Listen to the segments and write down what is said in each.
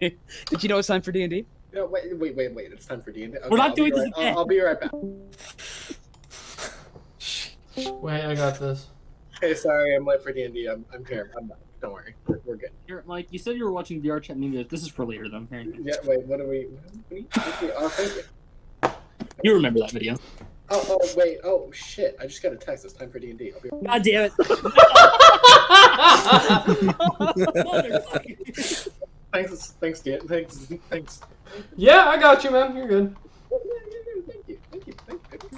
Did you know it's time for D&D? No, wait. It's time for D&D. Okay, We're not doing this again. I'll be right back. Wait, I got this. Hey, sorry, I'm late for D&D. I'm here. I'm back. Don't worry. We're good. Here, Mike, you said you were watching VR chat media. This is for later, though. Here you go. Yeah, wait, what are we... Oh, thank you. You remember that video. Oh, wait. Oh, shit. I just got a text. It's time for D&D. I'll be right God damn it. back. Thanks, Dan. Thanks. Yeah, I got you, man. You're good.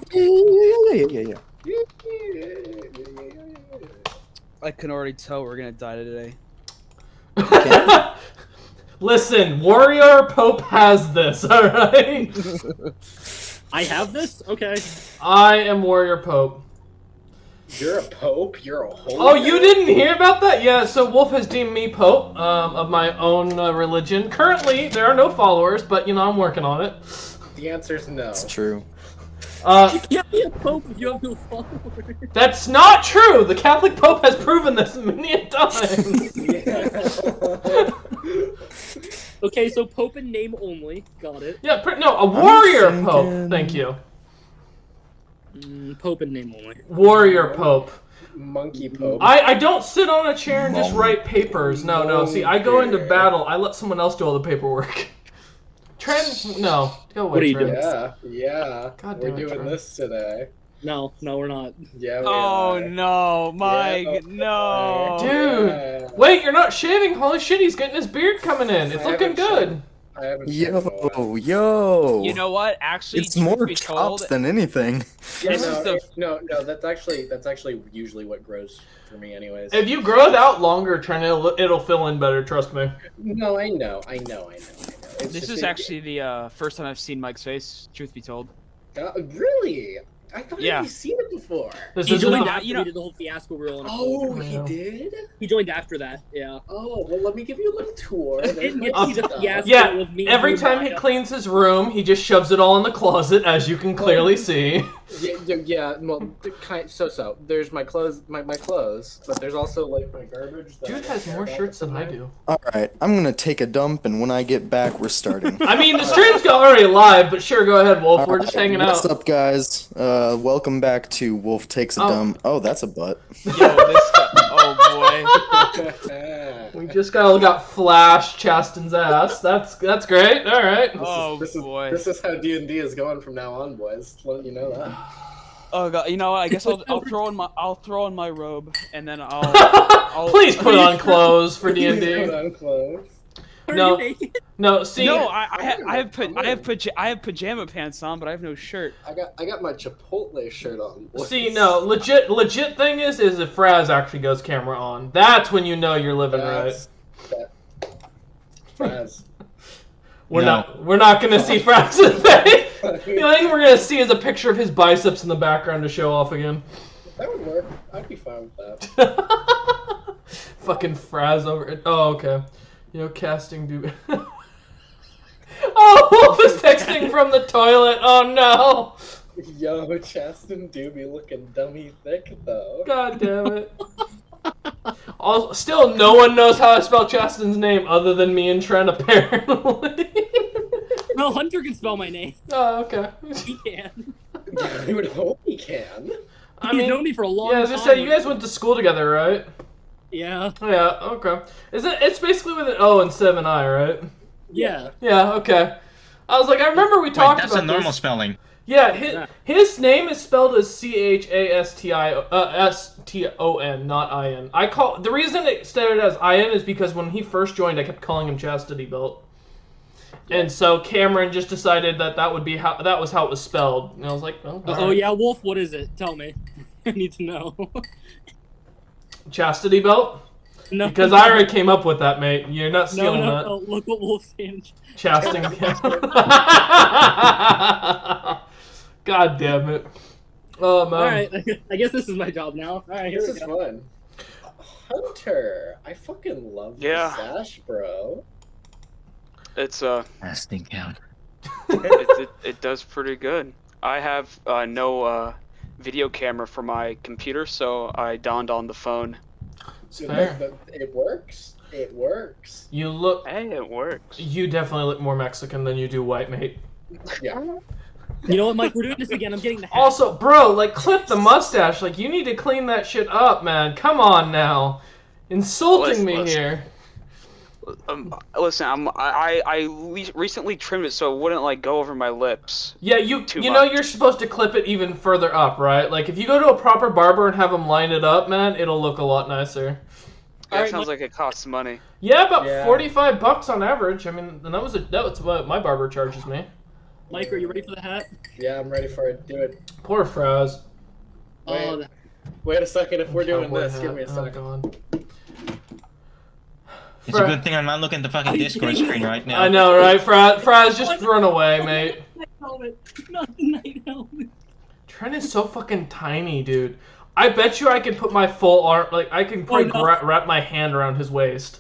Thank you. Yeah. I can already tell we're gonna die today. Listen, Warrior Pope has this, alright? I have this? Okay. I am Warrior Pope. You're a pope? You're a holy Oh, you didn't hear about that? Yeah, so Wolf has deemed me Pope of my own religion. Currently, there are no followers, but, you know, I'm working on it. The answer's no. It's true. You can't be a pope if you have no followers. That's not true! The Catholic Pope has proven this many times! Okay, so pope in name only. Got it. Yeah, no, a warrior pope. Thank you. Pope in name only. Warrior pope. Monkey pope. I don't sit on a chair and just write papers. No. See, I go into battle. I let someone else do all the paperwork. No. Go away, What are you Trent. doing? Yeah. God We're damn it, doing Trent. this today. No, we're not. Yeah, we Oh are. no, Mike, Yeah. no. Dude. Yeah. Wait, you're not shaving? Holy shit, he's getting his beard coming in. It's I looking haven't good. I haven't checked in a while. Yo. You know what? Actually, It's truth more be chops told, than anything. Yeah, This is the- no, that's actually usually what grows for me, anyways. If you grow it out longer, Trent, it'll fill in better, trust me. No, I know. It's this just is actually the first time I've seen Mike's face. Truth be told. Really? I thought Yeah. I'd seen it before. This He is joined not- after you know- we did the whole fiasco reel. Oh, I he know. did? He joined after that, yeah. Oh, well, let me give you a little tour. I There's didn't my get to see the stuff. fiasco Yeah, with me. every and time he Maya. cleans his room, he just shoves it all in the closet, as you can clearly see. Yeah, well, so. There's my clothes, my clothes, but there's also, like, my garbage. that I Dude don't has care more about shirts than I tonight. do. Alright, I'm gonna take a dump, and when I get back, we're starting. I mean, the stream's already live, but sure, go ahead, Wolf. We're just Alright, hanging What's out. up, guys? Welcome back to Wolf Takes a Oh. Dump. Oh, that's a butt. Yo, this. Oh We just got Flash Chasten's ass. That's great. All right. Oh, this boy. This is how D&D is going from now on, boys. Let you know that. boy. Oh god. You know what? I guess I'll throw in my robe and then I'll. Please put on clothes for Put D&D. on clothes. Are No. you naked? No, see. No, I have pajama pants on, but I have no shirt. I got my Chipotle shirt on. Boys. See, no, legit thing is if Fraz actually goes camera on. That's when you know you're living right. Fraz. We're No. not gonna see Fraz's face. The only thing we're gonna see is a picture of his biceps in the background to show off again. That would work. I'd be fine with that. Fucking Fraz over it. Oh, okay. You know, casting do. Oh, Wolf is texting from the toilet. Oh no. Yo, Chasten do be looking dummy thick though. God damn it. Still, no one knows how I spell Chasten's name other than me and Trent, apparently. No, Hunter can spell my name. Oh, okay. He can. I would hope he can. He's known me for a long yeah, time. as I said, you guys went to school together, right? Yeah. Yeah, okay. It's basically with an O instead of an I, right? Yeah. Yeah, okay. I was like, I remember we talked That's about a normal this. spelling. Yeah, his name is spelled as Chaston, not In. The reason it started as In is because when he first joined, I kept calling him Chastity Belt, and so Cameron just decided that was how it was spelled, and I was like, well, Oh yeah, Wolf. What is it? Tell me. I need to know. Chastity Belt. No. Because I already came up with that, mate. You're not stealing that. No. Look what Wolf's saying. Chasting. God damn it. Oh man. All right. I guess this is my job now. All right. Here This we is go. fun. Hunter, I fucking love Yeah. the sash, bro. It's Casting count. it does pretty good. I have no video camera for my computer, so I donned on the phone. Dude, Fair. it works. It works. You look. Hey, it works. You definitely look more Mexican than you do white, mate. Yeah. You know what, Mike? We're doing this again. I'm getting the hat. Also, bro, like, clip the mustache. Like, you need to clean that shit up, man. Come on now. Insulting me Listen. here. Listen, I recently trimmed it so it wouldn't like go over my lips. Yeah, you Too know much. you're supposed to clip it even further up, right? Like, if you go to a proper barber and have them line it up, man, it'll look a lot nicer. That Alright, sounds like it costs money. Yeah, about Yeah. $45 on average. I mean, and that's what my barber charges me. Mike, are you ready for the hat? Yeah, I'm ready for it. Do it. Poor Fraz. Oh, Wait a second. If we're doing Cowboy this, hat. give me a Oh, second. God. It's a good thing I'm not looking at the fucking Discord screen right now. I know, right? Fraz, just run away, mate. night helmet. Not the night helmet. Trent is so fucking tiny, dude. I bet you I could put my full arm, like, I can probably no. wrap my hand around his waist.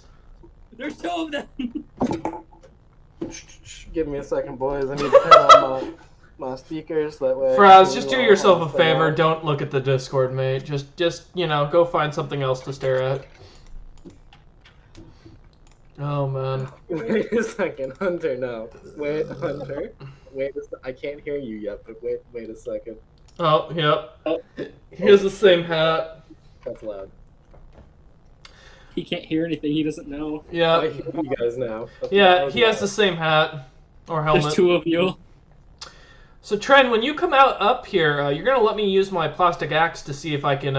There's two of them. Give me a second, boys. I need to turn on my speakers. That way. Fraz, just do yourself a favor. Don't look at the Discord, mate. Just you know, go find something else to stare at. Oh, man. Wait a second, Hunter. No, wait, Hunter. I can't hear you yet, but wait a second. Oh, yep. Here's the same hat. That's loud. He can't hear anything. He doesn't know. I Yeah. hear you guys now. Yeah, he has the same hat. Or helmet. There's two of you. So, Trent, when you come out up here, you're going to let me use my plastic axe to see if I can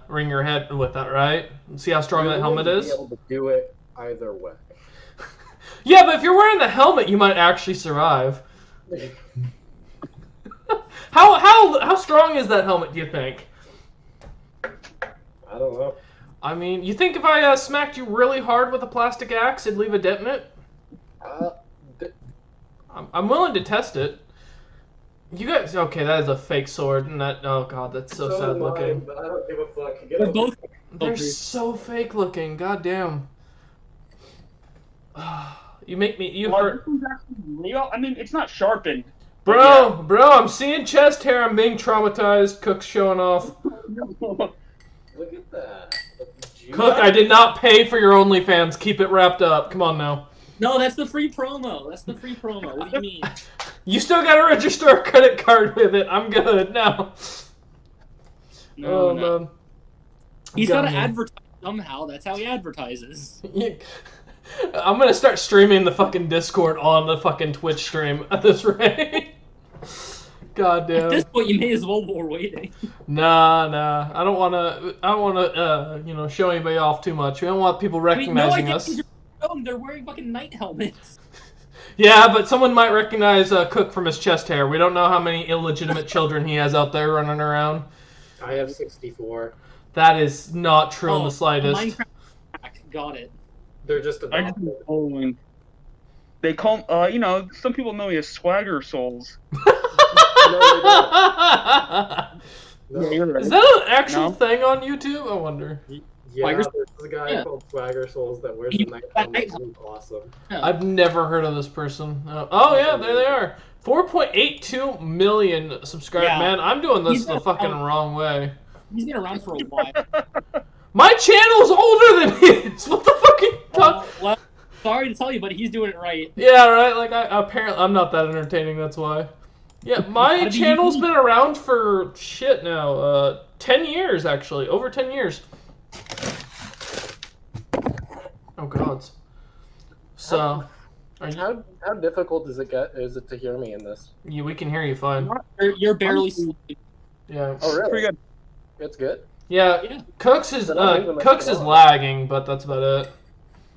ring your head with that, right? And see how strong that helmet is? Be able to do it either way. Yeah, but if you're wearing the helmet, you might actually survive. How strong is that helmet, do you think? I don't know. I mean, you think if I smacked you really hard with a plastic axe, it'd leave a dent in it? I'm willing to test it. You guys, okay, that is a fake sword, and that, oh god, that's so sad looking. But I don't give a fuck. They're both. They're so fake looking, god damn. You make me, you hurt. This one's actually real. I mean, it's not sharpened. Bro, I'm seeing chest hair, I'm being traumatized, Cook's showing off. Look at that. Cook, I did not pay for your OnlyFans, keep it wrapped up, come on now. No, that's the free promo. That's the free promo. What do you mean? You still gotta register a credit card with it, I'm good now. No, Oh, no. man. He's got to Got me. advertise somehow. That's how he advertises. I'm gonna start streaming the fucking Discord on the fucking Twitch stream at this rate. God At damn. this point, you may as well be waiting. Nah. I don't wanna, you know, show anybody off too much. We don't want people recognizing us. They're wearing fucking night helmets. Yeah, but someone might recognize Cook from his chest hair. We don't know how many illegitimate children he has out there running around. I have 64. That is not true in Oh, the slightest. Minecraft hack. Got it. They're just I just been following. They call, you know, some people know me as Swagger Souls. No. You're right. Is that an actual No. thing on YouTube? I wonder. Yeah, Swagger- there's a guy Yeah. called Swagger Souls that wears He- the night that helmet. night He's awesome. I've never heard of this person. Oh yeah, there they are. 4.82 million subscribers. Yeah. Man, I'm doing this He's the been fucking around- wrong way. He's been around for a while. My channel's older than his. What the fuck are you talking? Well, sorry to tell you, but he's doing it right. Yeah, right. Like apparently I'm not that entertaining. That's why. Yeah, my Gotta be channel's unique. been around for shit now. 10 years actually, over 10 years. Oh god. So, are you? How difficult is it to hear me in this? We can hear you fine. You're barely sleeping. Yeah. Oh really? Pretty good. It's good. Yeah. Yeah. Cooks is Then I'll leave them at Cooks the is bottom. lagging, but that's about it.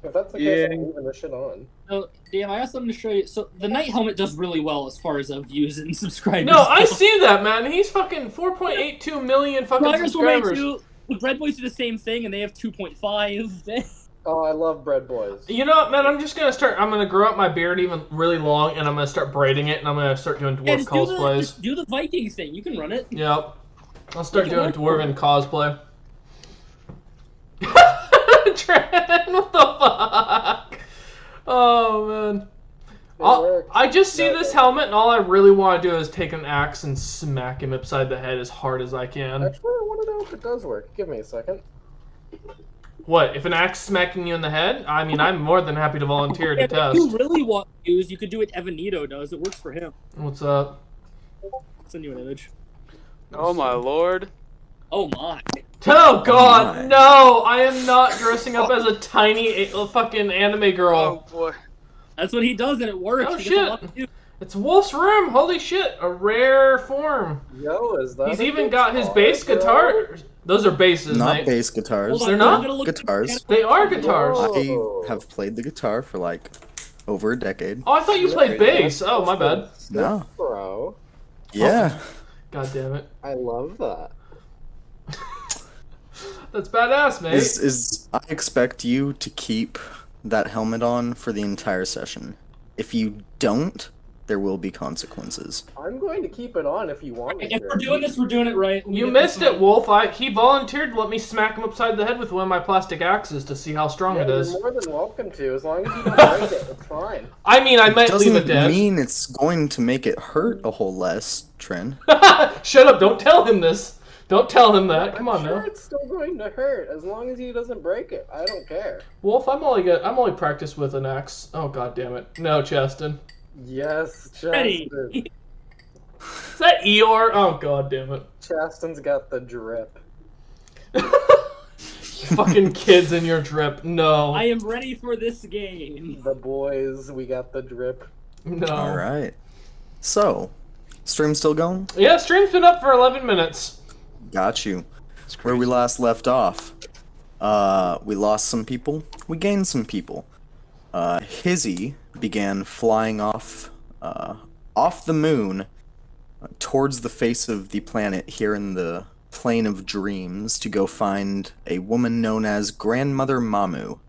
If that's the case, Yeah. I'm leaving this shit on. So, damn, I got something to show you. So, the night helmet does really well as far as views and subscribers. No, I go. see that, man. He's fucking 4.82 million fucking Subscribers will make subscribers. too. The Bread Boys do the same thing, and they have 2.5. Oh, I love Bread Boys. You know what, man? I'm gonna grow out my beard even really long, and I'm gonna start braiding it, and I'm gonna start doing Yeah, dwarf just cosplays. just do the Viking thing. You can run it. Yep. I'll start Make it doing work. dwarven cosplay. Trent, what the fuck? Oh, man. works. I just see No, this it- helmet, and all I really want to do is take an axe and smack him upside the head as hard as I can. Actually, I want to know if it does work. Give me a second. What, if an axe smacking you in the head? I mean, I'm more than happy to volunteer to If test. you really want to use, you could do what Evanito does. It works for him. What's up? I'll send you an image. Oh my lord. Oh my. Oh god, my. no! I am not dressing up as a tiny fucking anime girl. Oh boy. That's what he does, and it works. Oh He gets a lot shit! to do. It's Wolf's room! Holy shit! A rare form. Yo, is that? He's a even got his guitar, bass bro? guitar. Those are basses, Not mate. bass guitars. Hold on, They're I'm not? gonna look Guitars. They are guitars. Whoa. I have played the guitar for like over a decade. Oh, I thought you played bass. Oh, my bad. No. Bro, Yeah. God damn it. I love that. That's badass, mate. Is I expect you to keep that helmet on for the entire session. If you don't, there will be consequences. I'm going to keep it on if you want me If to. we're doing this, we're doing it right. We You did missed this it, Wolf. He volunteered to let me smack him upside the head with one of my plastic axes to see how strong Yeah, it you're is. more than welcome to, as long as you don't break it. It's fine. I mean, I might leave it Doesn't dead. mean it's going to make it hurt a whole less, Trin. Shut up! Don't tell him this. Don't tell him that. Come on I'm sure now, it's still going to hurt, as long as he doesn't break it. I don't care. Wolf. I'm only practiced with an axe. Oh god damn it! No, Cheston. Yes, Ready. Chaston. Is that Eeyore? Oh god damn it! Chaston's got the drip. Fucking kids in your drip. No. I am ready for this game. The boys, we got the drip. No. All right. So, stream still going? Yeah, stream's been up for 11 minutes. Got you. Where we last left off, we lost some people. We gained some people. Hizzy began flying off the moon towards the face of the planet here in the plane of dreams to go find a woman known as Grandmother Mamu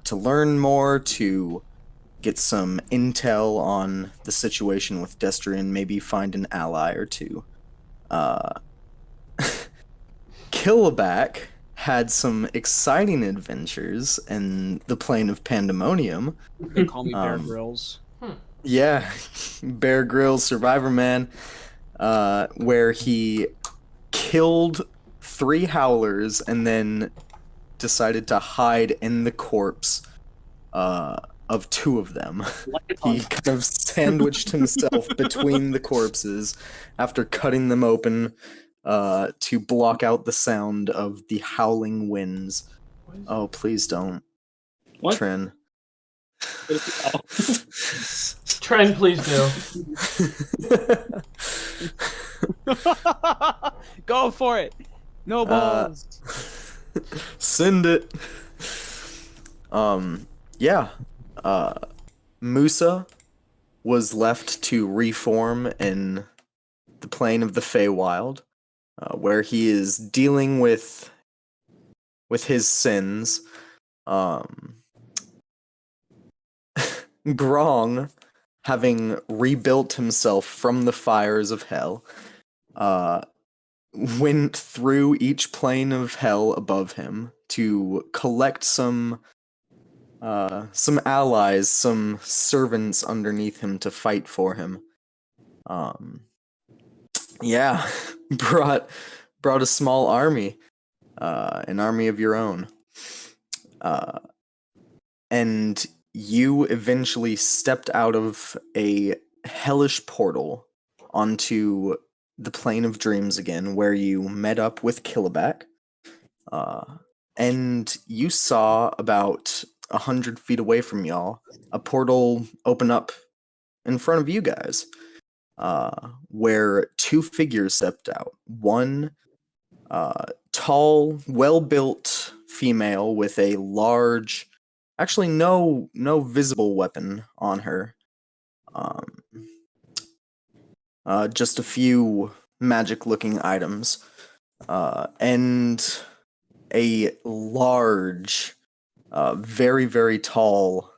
to learn more, to get some intel on the situation with Destrian, maybe find an ally or two. Killaback had some exciting adventures in the plane of pandemonium. They call me Bear Um, Grylls. Yeah, Bear Grylls Survivor Man, where he killed 3 howlers and then decided to hide in the corpse of 2 of them. He kind of sandwiched himself between the corpses after cutting them open to block out the sound of the howling winds. Oh, please don't. What? Trin. Trend, please do. Go for it. No balls. Send it. Yeah. Musa was left to reform in the plane of the Feywild, where he is dealing with his sins. Grong, having rebuilt himself from the fires of hell, went through each plane of hell above him to collect some allies, some servants underneath him to fight for him. Yeah, brought a small army, an army of your own, and you eventually stepped out of a hellish portal onto the plane of dreams again, where you met up with Killaback, and you saw about 100 feet away from y'all a portal open up in front of you guys, where 2 figures stepped out. One tall, well-built female with a large, actually no visible weapon on her, just a few magic-looking items, and a large, very, very tall,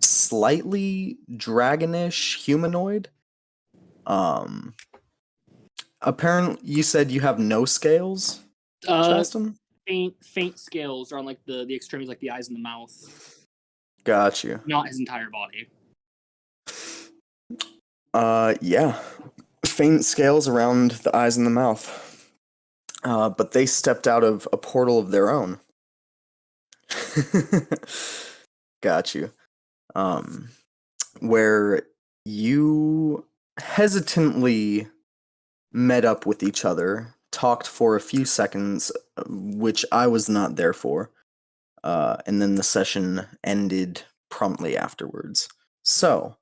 slightly dragonish humanoid. Apparently, you said you have no scales, Chaston? Faint scales are on like the extremities, like the eyes and the mouth. Got you. Not his entire body. Yeah. Faint scales around the eyes and the mouth. But they stepped out of a portal of their own. Got you. Where you hesitantly met up with each other, talked for a few seconds, which I was not there for, and then the session ended promptly afterwards. So,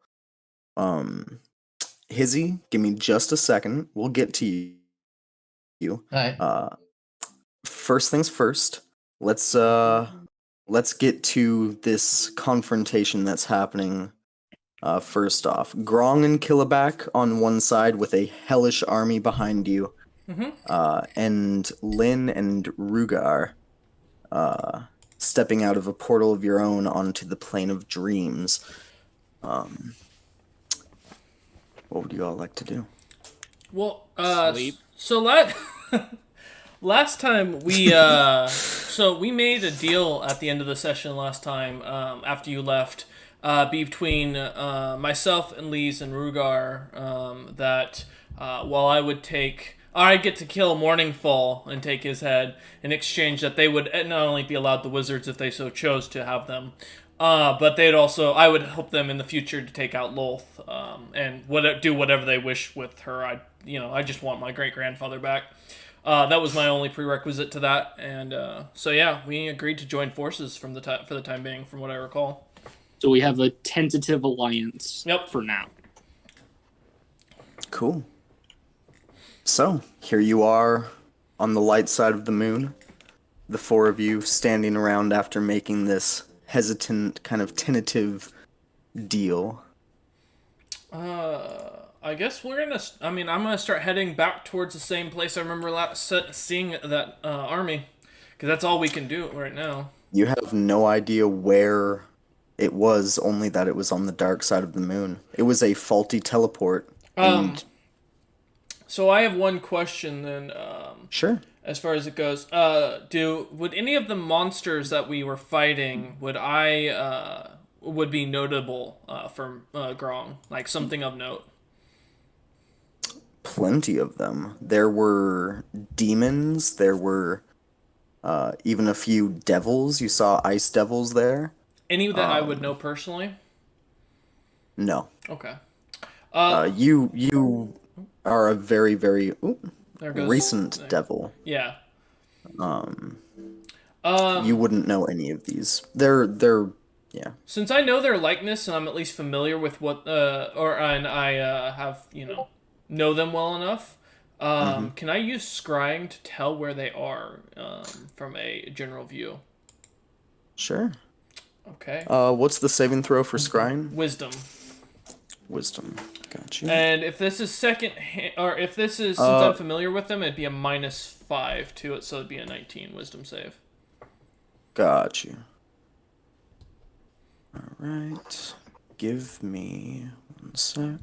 Hizzy, give me just a second. We'll get to you. Alright. First things first. Let's get to this confrontation that's happening. First off, Grong and Killaback on one side with a hellish army behind you, and Lin and Rugar stepping out of a portal of your own onto the plane of dreams. What would you all like to do? Well, Sleep. so last time we so we made a deal at the end of the session last time, after you left, between myself and Lise and Rugar, that while I'd get to kill Morningfall and take his head, in exchange that they would not only be allowed the wizards if they so chose to have them, but I would help them in the future to take out Lolth, and do whatever they wish with her. I just want my great-grandfather back. That was my only prerequisite to that, and so yeah, we agreed to join forces for the time being, from what I recall. So we have a tentative alliance. Yep. For now. Cool. So, here you are on the light side of the moon, the four of you standing around after making this hesitant, kind of tentative deal. I guess I'm gonna start heading back towards the same place I remember seeing that army, because that's all we can do right now. You have no idea where it was, only that it was on the dark side of the moon. It was a faulty teleport. So I have one question then. Sure. As far as it goes, would any of the monsters that we were fighting, would be notable from Grong, like something of note? Plenty of them. There were demons. There were even a few devils. You saw ice devils there. Any that I would know personally? No. Okay. You are a very, very There goes recent devil. Yeah. You wouldn't know any of these. They're yeah. Since I know their likeness and I'm at least familiar with what I have know them well enough, can I use scrying to tell where they are from a general view? Sure. Okay. What's the saving throw for scrying? Wisdom. Wisdom. Gotcha. And if this is since I'm familiar with them, it'd be a -5 to it, so it'd be a 19 wisdom save. Got you. All right. Give me 1 sec.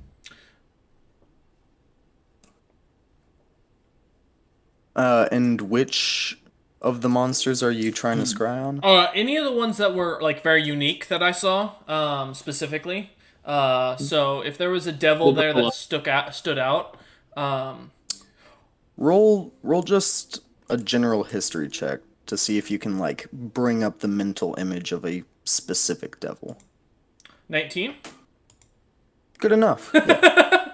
And which of the monsters are you trying to scry on? Any of the ones that were like very unique that I saw, specifically. So if there was a devil there that stood out, Roll just a general history check to see if you can like bring up the mental image of a specific devil. 19. Good enough. Yeah.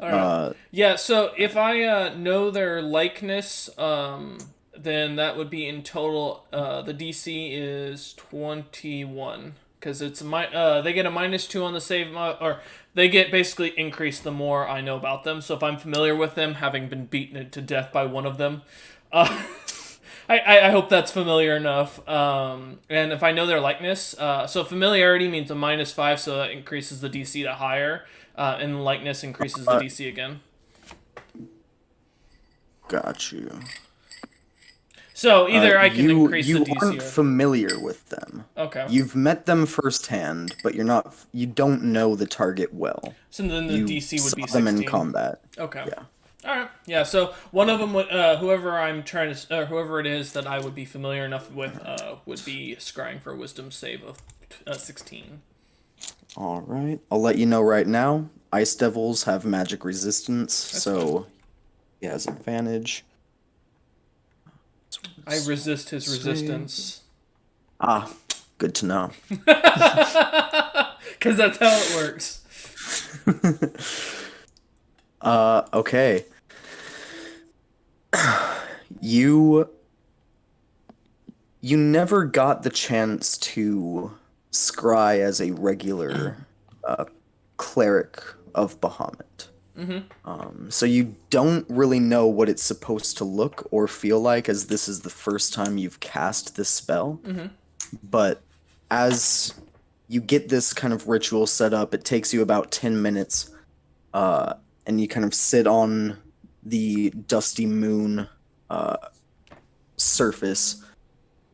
All right. Yeah. So if I know their likeness, then that would be in total. The DC is 21 because it's they get a -2 on the save, or they get basically increased the more I know about them. So if I'm familiar with them, having been beaten to death by one of them, I hope that's familiar enough. And if I know their likeness, so familiarity means a -5, so that increases the DC to higher, and likeness increases the DC again. Got you. So either I can increase the DC. You aren't familiar with them. Okay. You've met them firsthand, but you don't know the target well. So then the DC would be 16. Saw them in combat. Okay. Yeah. All right. Yeah. So one of them would, whoever it is that I would be familiar enough with, would be scrying for a wisdom save of 16. All right. I'll let you know right now. Ice devils have magic resistance, so he has advantage. I resist his resistance. Ah, good to know. Because that's how it works. Okay. You never got the chance to scry as a regular cleric of Bahamut. So you don't really know what it's supposed to look or feel like, as this is the first time you've cast this spell. But as you get this kind of ritual set up, it takes you about 10 minutes, and you kind of sit on the dusty moon surface,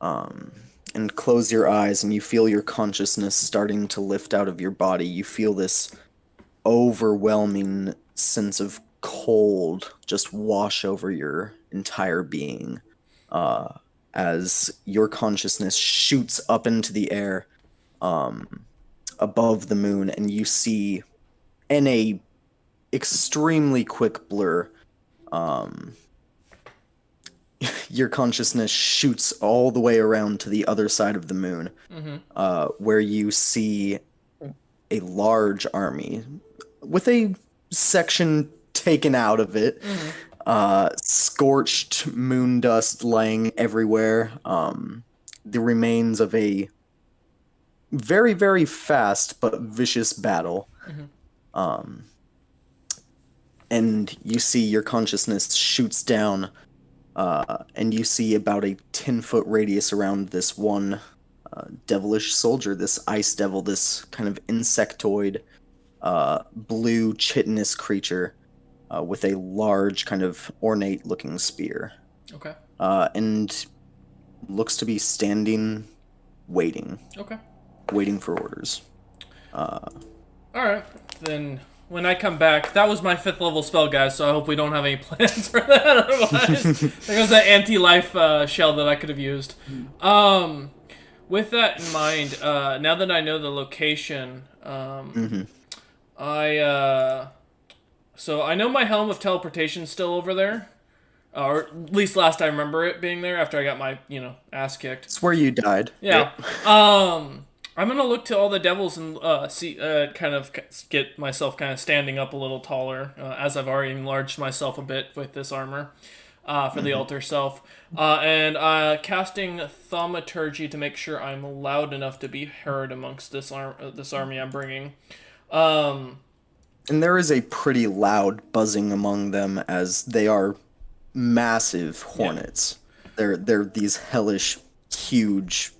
and close your eyes, and you feel your consciousness starting to lift out of your body. You feel this overwhelming sense of cold just wash over your entire being, as your consciousness shoots up into the air above the moon, and you see in a extremely quick blur, your consciousness shoots all the way around to the other side of the moon, where you see a large army with a section taken out of it, scorched moon dust laying everywhere, the remains of a very, very fast but vicious battle. And you see your consciousness shoots down, and you see about a 10-foot radius around this one devilish soldier, this ice devil, this kind of insectoid, blue chitinous creature with a large, kind of ornate-looking spear. Okay. And looks to be standing, waiting. Okay. Waiting for orders. Alright, then when I come back, that was my 5th level spell, guys, so I hope we don't have any plans for that otherwise. There was that anti-life shell that I could have used. With that in mind, now that I know the location, so I know my Helm of Teleportation's still over there. Or at least last I remember it being there after I got my, ass kicked. It's where you died. Yeah. Yep. I'm gonna look to all the devils and see, kind of get myself kind of standing up a little taller, as I've already enlarged myself a bit with this armor, for the altar self, and casting thaumaturgy to make sure I'm loud enough to be heard amongst this army I'm bringing. And there is a pretty loud buzzing among them, as they are massive hornets. Yeah. They're these hellish, huge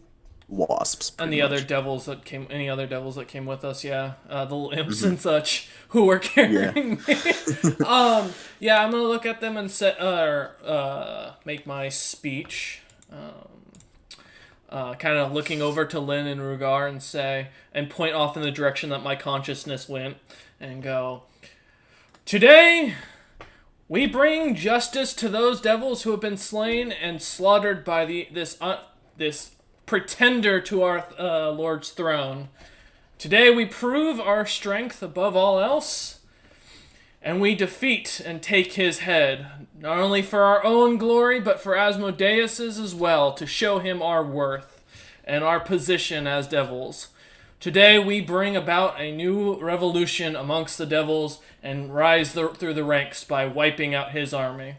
wasps. And the other devils that came, with us, the little imps and such who were carrying me. I'm gonna look at them and make my speech. Kind of looking over to Lynn and Rugar and point off in the direction that my consciousness went, and go, "Today, we bring justice to those devils who have been slain and slaughtered by this pretender to our Lord's throne. Today we prove our strength above all else, and we defeat and take his head, not only for our own glory, but for Asmodeus's as well, to show him our worth and our position as devils. Today we bring about a new revolution amongst the devils and rise through the ranks by wiping out his army."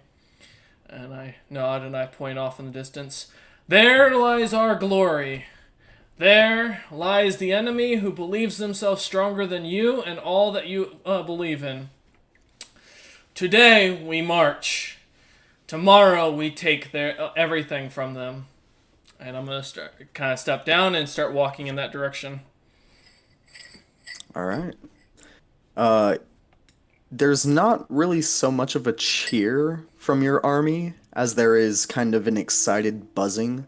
And I nod and I point off in the distance. "There lies our glory. There lies the enemy who believes themselves stronger than you and all that you believe in. Today we march. Tomorrow we take everything from them." And I'm going to kind of step down and start walking in that direction. All right. There's not really so much of a cheer from your army as there is kind of an excited buzzing,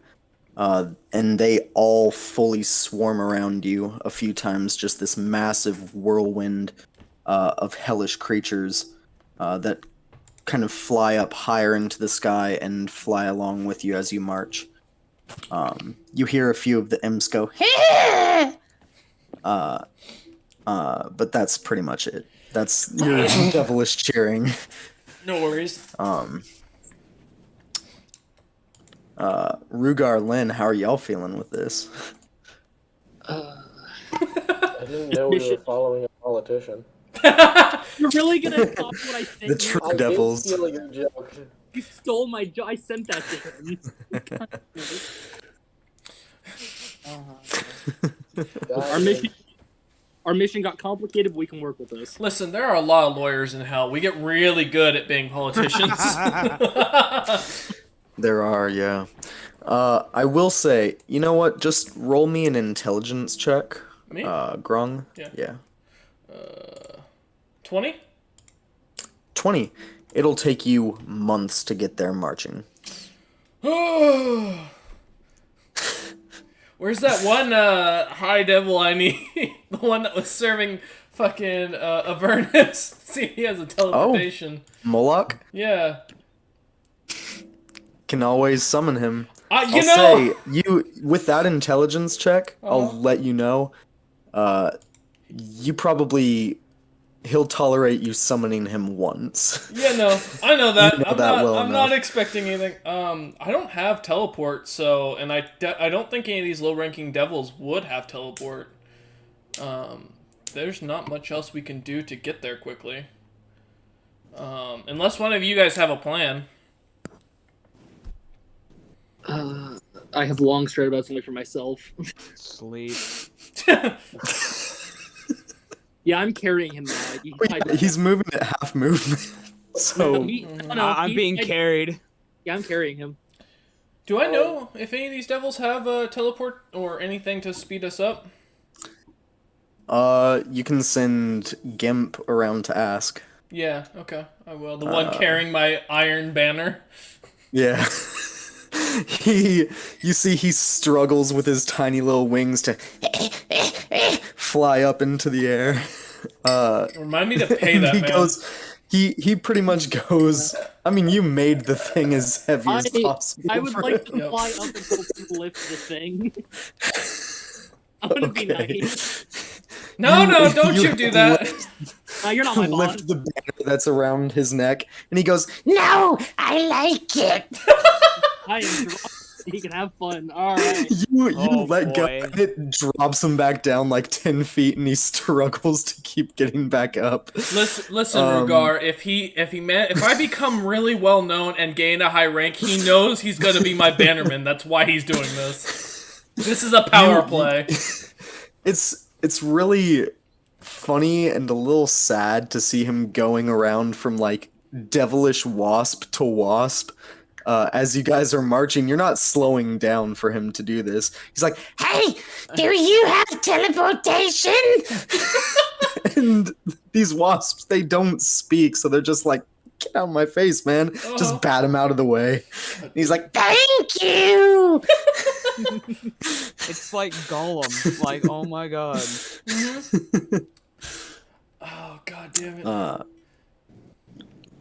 and they all fully swarm around you a few times, just this massive whirlwind of hellish creatures that kind of fly up higher into the sky and fly along with you as you march. You hear a few of the imps go, but that's pretty much it. That's your devilish cheering. No worries. Rugar, Lynn, how are y'all feeling with this? I didn't know we were following a politician. You're really gonna copy what I sent The you? True I Devils. did steal your joke. You stole my joke. I sent that to him. Our mission got complicated, but we can work with this. Listen, there are a lot of lawyers in hell. We get really good at being politicians. There are, yeah. I will say, you know what? Just roll me an intelligence check. Me? Grung. Yeah. 20? 20. It'll take you months to get there marching. Where's that one high devil I need? The one that was serving fucking Avernus. See, he has a teleportation. Moloch? Yeah. Can always summon him. You know. Say, with that intelligence check, I'll let you know, you probably... He'll tolerate you summoning him once. Yeah, no, I know that. You know I'm not expecting anything. I don't have teleport, so, and I don't think any of these low-ranking devils would have teleport. There's not much else we can do to get there quickly. Unless one of you guys have a plan. I have long straight about something for myself. Sleep. Yeah, I'm carrying him now. He's moving at half movement. So I'm being carried. Yeah, I'm carrying him. Do I know if any of these devils have teleport or anything to speed us up? You can send Gimp around to ask. Yeah, okay, I will. The one carrying my iron banner. Yeah. You see he struggles with his tiny little wings to fly up into the air. Remind me to pay that man. He pretty much goes, I mean, you made the thing as heavy as possible. I would like to him. fly up and help him lift the thing. I'm gonna be nice. No, don't you do that. You're not my boss. Lift the banner that's around his neck, and he goes, "No, I like it." I am drunk. He can have fun. All right. You let go, and it drops him back down like 10 feet, and he struggles to keep getting back up. Listen, Rugar. If I become really well known and gain a high rank, he knows he's gonna be my bannerman. That's why he's doing this. This is a power play. It's really funny and a little sad to see him going around from like devilish wasp to wasp. As you guys are marching, you're not slowing down for him to do this. He's like, "Hey, do you have teleportation?" And these wasps, they don't speak, so they're just like, "Get out of my face, man." Just bat him out of the way. And he's like, "Thank you!" It's like Gollum. Like, oh my god. Oh, god damn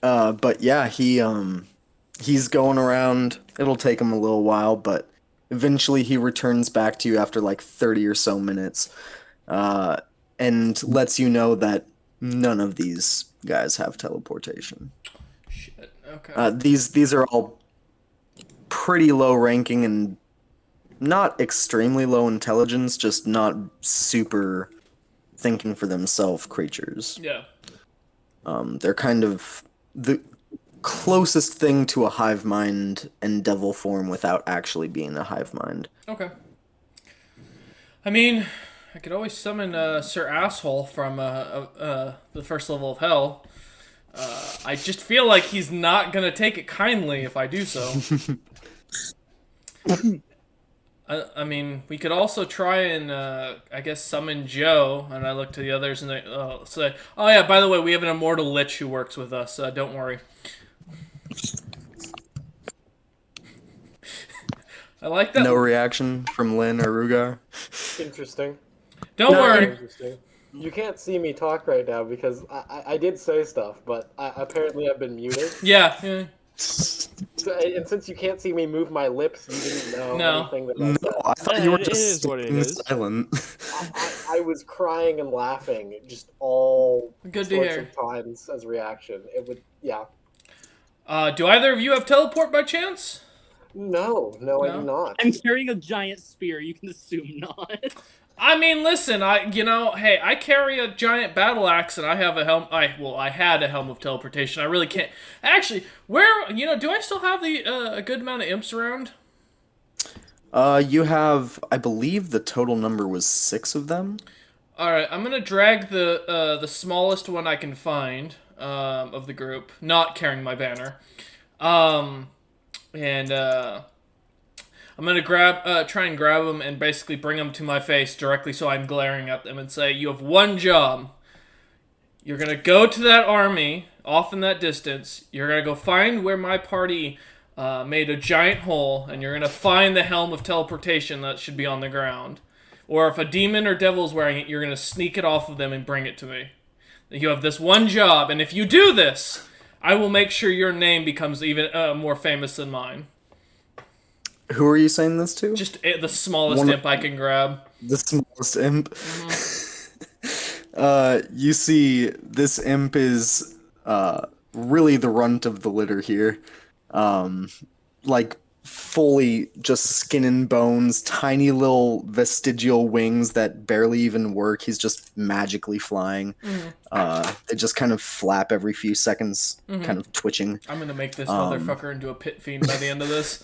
it. But yeah, he's going around. It'll take him a little while, but eventually he returns back to you after like 30 or so minutes, and lets you know that none of these guys have teleportation. Shit. Okay. These are all pretty low ranking and not extremely low intelligence, just not super thinking for themselves creatures. Yeah. They're kind of the closest thing to a hive mind and devil form without actually being a hive mind. Okay. I mean, I could always summon Sir Asshole from the first level of hell. I just feel like he's not gonna take it kindly if I do so. I mean, we could also try and, I guess, summon Joe, and I look to the others and they say, "Oh yeah, by the way, we have an immortal lich who works with us, don't worry." I like that. No reaction from Lynn or Rugar? Interesting. Don't worry. Interesting. You can't see me talk right now because I did say stuff, but apparently I've been muted. Yeah. And since you can't see me move my lips, you didn't know anything that I said. No, I thought you were just what it staying is. silent. I was crying and laughing just all Good to sorts hear. of times as reaction. It would, yeah. Do either of you have teleport by chance? No, I do not. I'm carrying a giant spear. You can assume not. I mean, listen, hey, I carry a giant battle axe and I have a helm. I had a helm of teleportation. I really can't. Actually, do I still have a good amount of imps around? You have, I believe the total number was 6 of them. All right, I'm gonna drag the smallest one I can find of the group, not carrying my banner, and I'm gonna try and grab them and basically bring them to my face directly, so I'm glaring at them and say, "You have one job. You're gonna go to that army off in that distance. You're gonna go find where my party made a giant hole, and you're gonna find the helm of teleportation that should be on the ground. Or if a demon or devil is wearing it, you're gonna sneak it off of them and bring it to me. You have this one job, and if you do this, I will make sure your name becomes even more famous than mine." Who are you saying this to? Just the smallest imp I can grab. The smallest imp. Mm-hmm. You see, this imp is really the runt of the litter here. Like fully just skin and bones, tiny little vestigial wings that barely even work. He's just magically flying. They just kind of flap every few seconds, kind of twitching. I'm gonna make this motherfucker into a pit fiend by the end of this.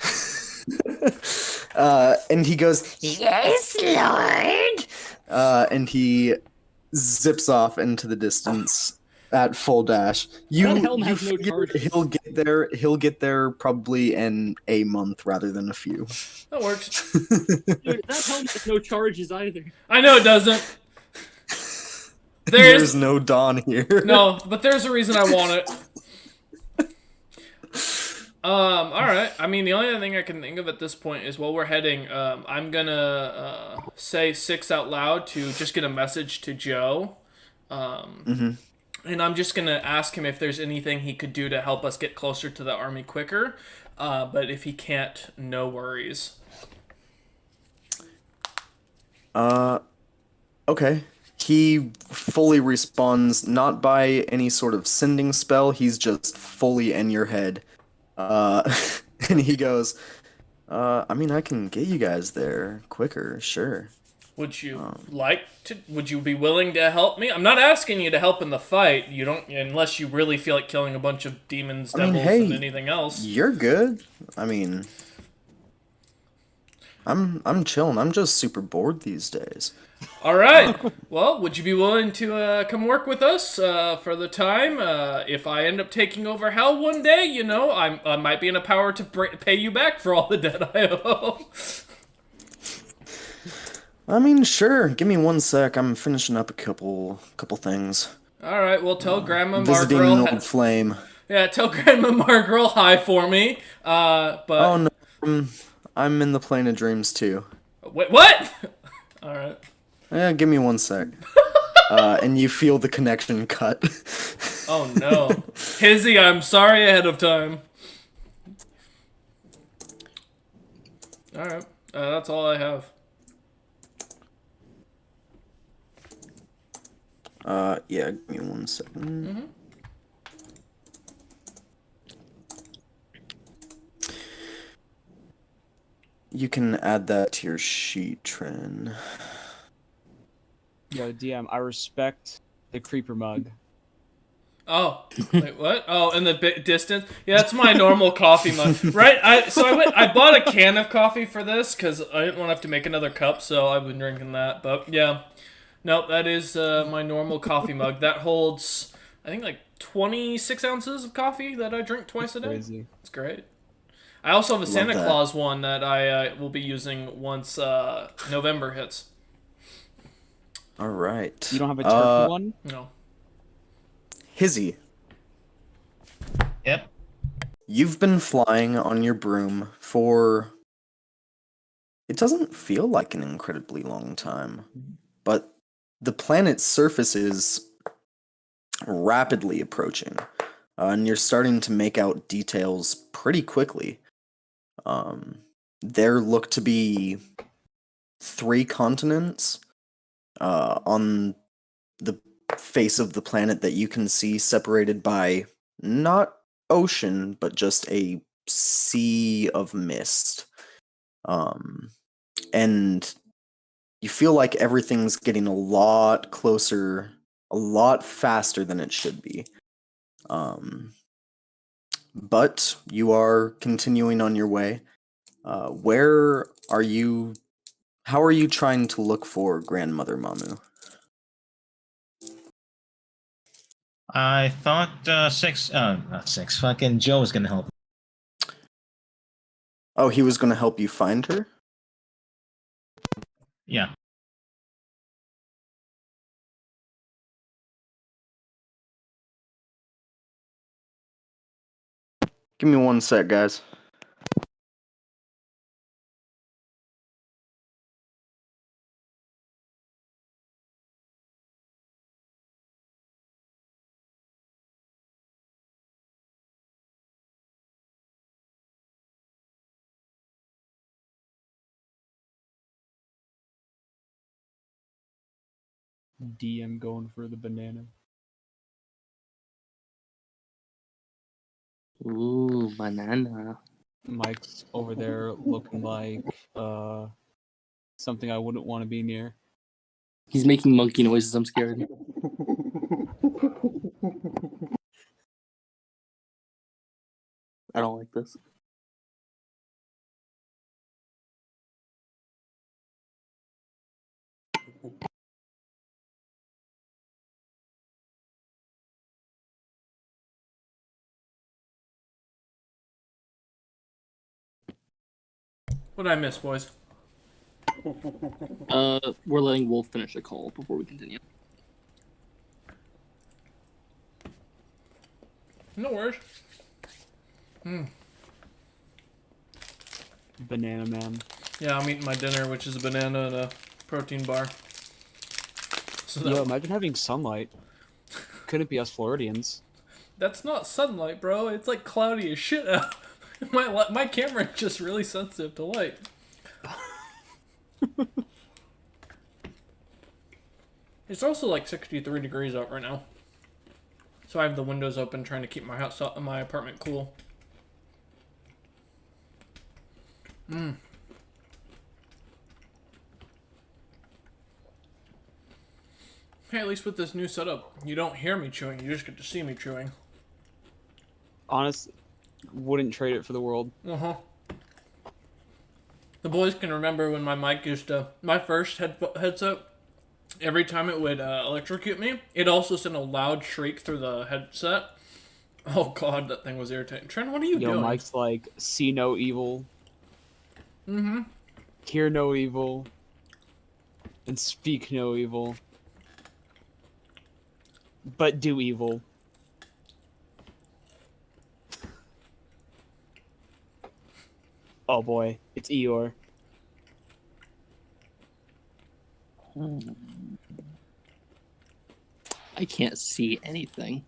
And he goes, "Yes, Lord!" And he zips off into the distance at full dash. That helm has no figure charges. He'll get there probably in a month rather than a few. That works. Dude, that helm has no charges either. I know it doesn't. There's no dawn here. No, but there's a reason I want it. Alright. I mean, the only other thing I can think of at this point is while we're heading, I'm gonna say 6 out loud to just get a message to Joe. And I'm just gonna ask him if there's anything he could do to help us get closer to the army quicker. But if he can't, no worries. Okay. He fully responds not by any sort of sending spell, he's just fully in your head. And he goes, I mean, I can get you guys there quicker, sure. Would you would you be willing to help me? I'm not asking you to help in the fight. You don't, unless you really feel like killing a bunch of demons, devils, and anything else. You're good. I mean, I'm chilling. I'm just super bored these days. All right. Well, would you be willing to come work with us for the time? If I end up taking over hell one day, I might be in a power to pay you back for all the debt I owe. I mean, sure. Give me 1 sec. I'm finishing up a couple things. All right. Well, tell Grandma Visiting an Margaret. old flame. Yeah, tell Grandma Margaret hi for me. But Oh no, I'm in the plane of dreams too. Wait, what? All right. Yeah, give me 1 sec. And you feel the connection cut. Oh no, Hizzy, I'm sorry ahead of time. All right. That's all I have. Yeah, give me 1 second. You can add that to your sheet, Trin. Yo, DM, I respect the creeper mug. Oh, wait, what? Oh, in the distance? Yeah, that's my normal coffee mug. Right? I bought a can of coffee for this because I didn't want to have to make another cup, so I've been drinking that. But yeah, nope, that is my normal coffee mug. That holds, I think, like 26 ounces of coffee that I drink twice a day. Crazy. It's great. I also have a Santa that. Claus one that I will be using once November hits. All right. You don't have a turkey one? No. Hizzy, Yep. you've been flying on your broom for... It doesn't feel like an incredibly long time, but the planet's surface is rapidly approaching, and you're starting to make out details pretty quickly. There look to be 3 continents on the face of the planet that you can see, separated by not ocean, but just a sea of mist. And you feel like everything's getting a lot closer, a lot faster than it should be. But you are continuing on your way. Where are you? How are you trying to look for Grandmother Mamu? I thought not six. Fucking Joe was gonna help. Oh, he was going to help you find her? Yeah. Give me one sec, guys. DM going for the banana. Ooh, banana. Mike's over there looking like something I wouldn't want to be near. He's making monkey noises. I'm scared. I don't like this. What did I miss, boys? We're letting Wolf finish the call before we continue. No worries. Banana man. Yeah, I'm eating my dinner, which is a banana and a protein bar. So Yo, imagine having sunlight. Couldn't be us Floridians. that's not sunlight, bro. It's like cloudy as shit out. My camera is just really sensitive to light. It's also like 63 degrees out right now. So I have the windows open trying to keep my house, my apartment cool. Hey, at least with this new setup, you don't hear me chewing, you just get to see me chewing. Honest, wouldn't trade it for the world. The boys can remember when my mic used to, my first headset, every time it would electrocute me, it also sent a loud shriek through the headset. Oh god, that thing was irritating. Trent, what are you doing? Mike's like, see no evil. Hear no evil. And speak no evil. But do evil. Oh boy, it's Eeyore. I can't see anything.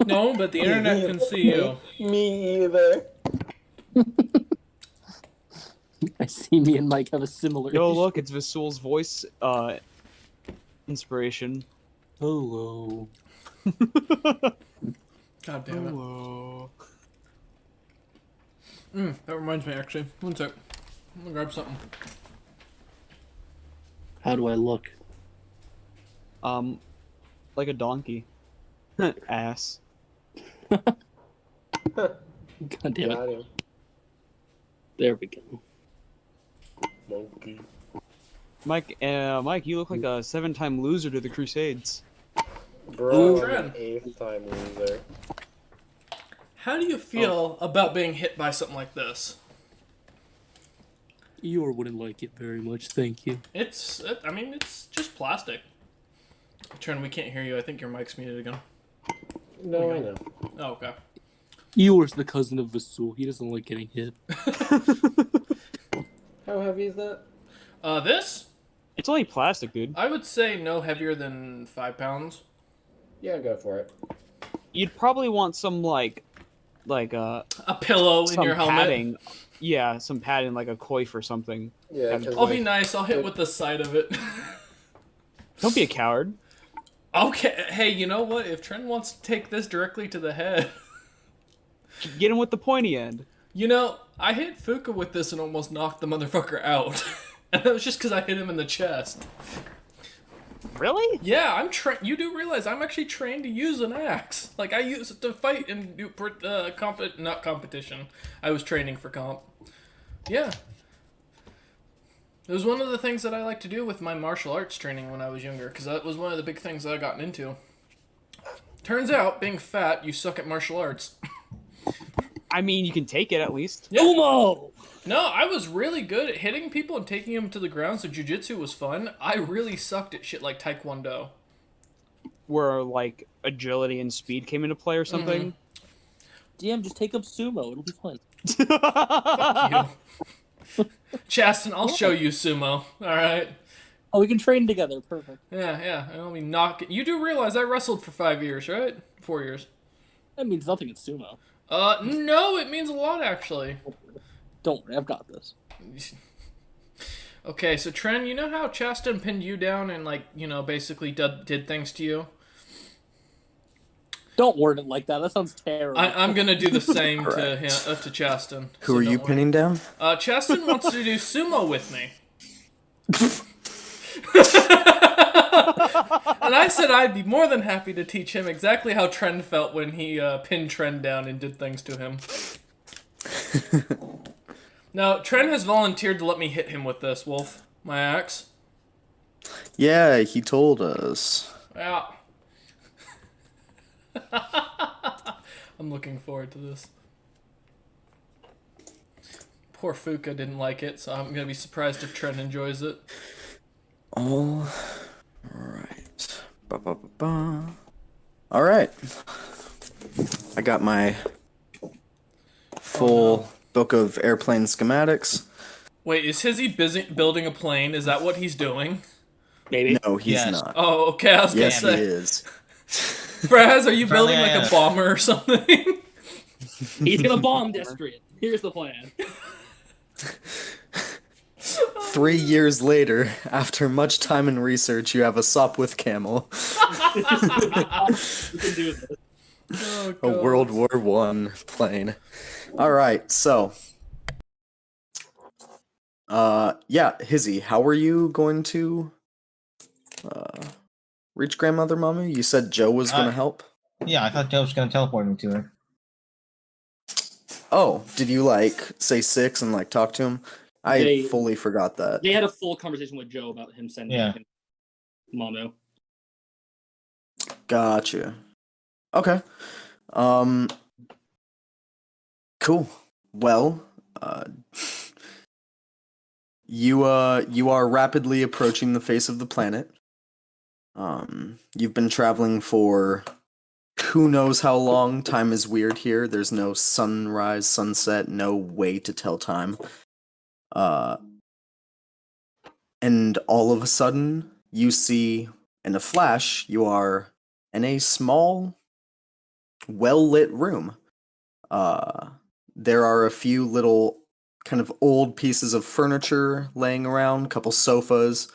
No, but the internet can see you. Me either. I see me and Mike have a similar Yo, issue. look, it's Vasul's voice inspiration. Hello. God damn it. Hello. That reminds me, actually. One sec. I'm gonna grab something. How do I look? Like a donkey. Ass. God damn it. Got him. There we go. Monkey. Mike, you look like a 7-time loser to the Crusades. Bro, I'm Trent. an 8th time loser. How do you feel about being hit by something like this? Eeyore wouldn't like it very much, thank you. I mean, it's just plastic. Trent, we can't hear you. I think your mic's muted again. No, I know. Oh, okay. Eeyore's the cousin of Vasul. He doesn't like getting hit. How heavy is that? This? It's only plastic, dude. I would say no heavier than 5 pounds. Yeah, go for it. You'd probably want some like A pillow in some your helmet. padding. Yeah, some padding, like a coif or something. Yeah, Have- 'cause, I'll like, be nice. I'll hit with the side of it. Don't be a coward. Okay. Hey, you know what? If Trent wants to take this directly to the head, Get him with the pointy end. You know, I hit Fuka with this and almost knocked the motherfucker out. And that was just because I hit him in the chest. Really? Yeah, I'm you do realize I'm actually trained to use an axe. Like, I use it to fight and do not competition. I was training for comp. Yeah. It was one of the things that I like to do with my martial arts training when I was younger, because that was one of the big things that I gotten into. Turns out, being fat, you suck at martial arts. I mean, you can take it at least. Yeah. Sumo! No, I was really good at hitting people and taking them to the ground, so jiu-jitsu was fun. I really sucked at shit like taekwondo. Where, like, agility and speed came into play or something. DM, just take up sumo. It'll be fun. Fuck you. Chaston, I'll show you sumo, alright? Oh, we can train together. Perfect. Yeah, I'll be knocking. You do realize I wrestled for 5 years, right? 4 years. That means nothing in sumo. No, it means a lot, actually. Don't worry, I've got this. Okay, so Tren, you know how Chaston pinned you down and, like, you know, basically did things to you? Don't word it like that. That sounds terrible. I'm gonna do the same Correct. to him, to Chaston. Who are you pinning down? Chaston wants to do sumo with me. And I said I'd be more than happy to teach him exactly how Tren felt when he pinned Tren down and did things to him. Now, Tren has volunteered to let me hit him with this, Wolf. My axe. Yeah, he told us. Yeah. I'm looking forward to this. Poor Fuka didn't like it, so I'm gonna be surprised if Tren enjoys it. All right. Ba-ba-ba-ba. All right. I got my full book of airplane schematics. Wait, is Hizzy busy building a plane? Is that what he's doing? Maybe. No, he's Yes. not. Oh, okay, I was Yes, he gonna say. is. Fraz, are you Apparently building I like a am. bomber or something? He's gonna bomb Destrian. Here's the plan. 3 years later, after much time and research, you have a Sopwith camel. We can do this. Oh, A God. World War One plane. All right, so, yeah, Hizzy, how are you going to reach Grandmother Mommy? You said Joe was gonna help. Yeah, I thought Joe was gonna teleport me to her. Oh, did you like say 6 and like talk to him? I They- fully forgot that. They had a full conversation with Joe about him sending Yeah. him Mamu. Gotcha. Okay. Cool. Well, you are rapidly approaching the face of the planet. You've been traveling for who knows how long. Time is weird here. There's no sunrise, sunset, no way to tell time. And all of a sudden, you see, in a flash, you are in a small, well-lit room. There are a few little kind of old pieces of furniture laying around, a couple sofas,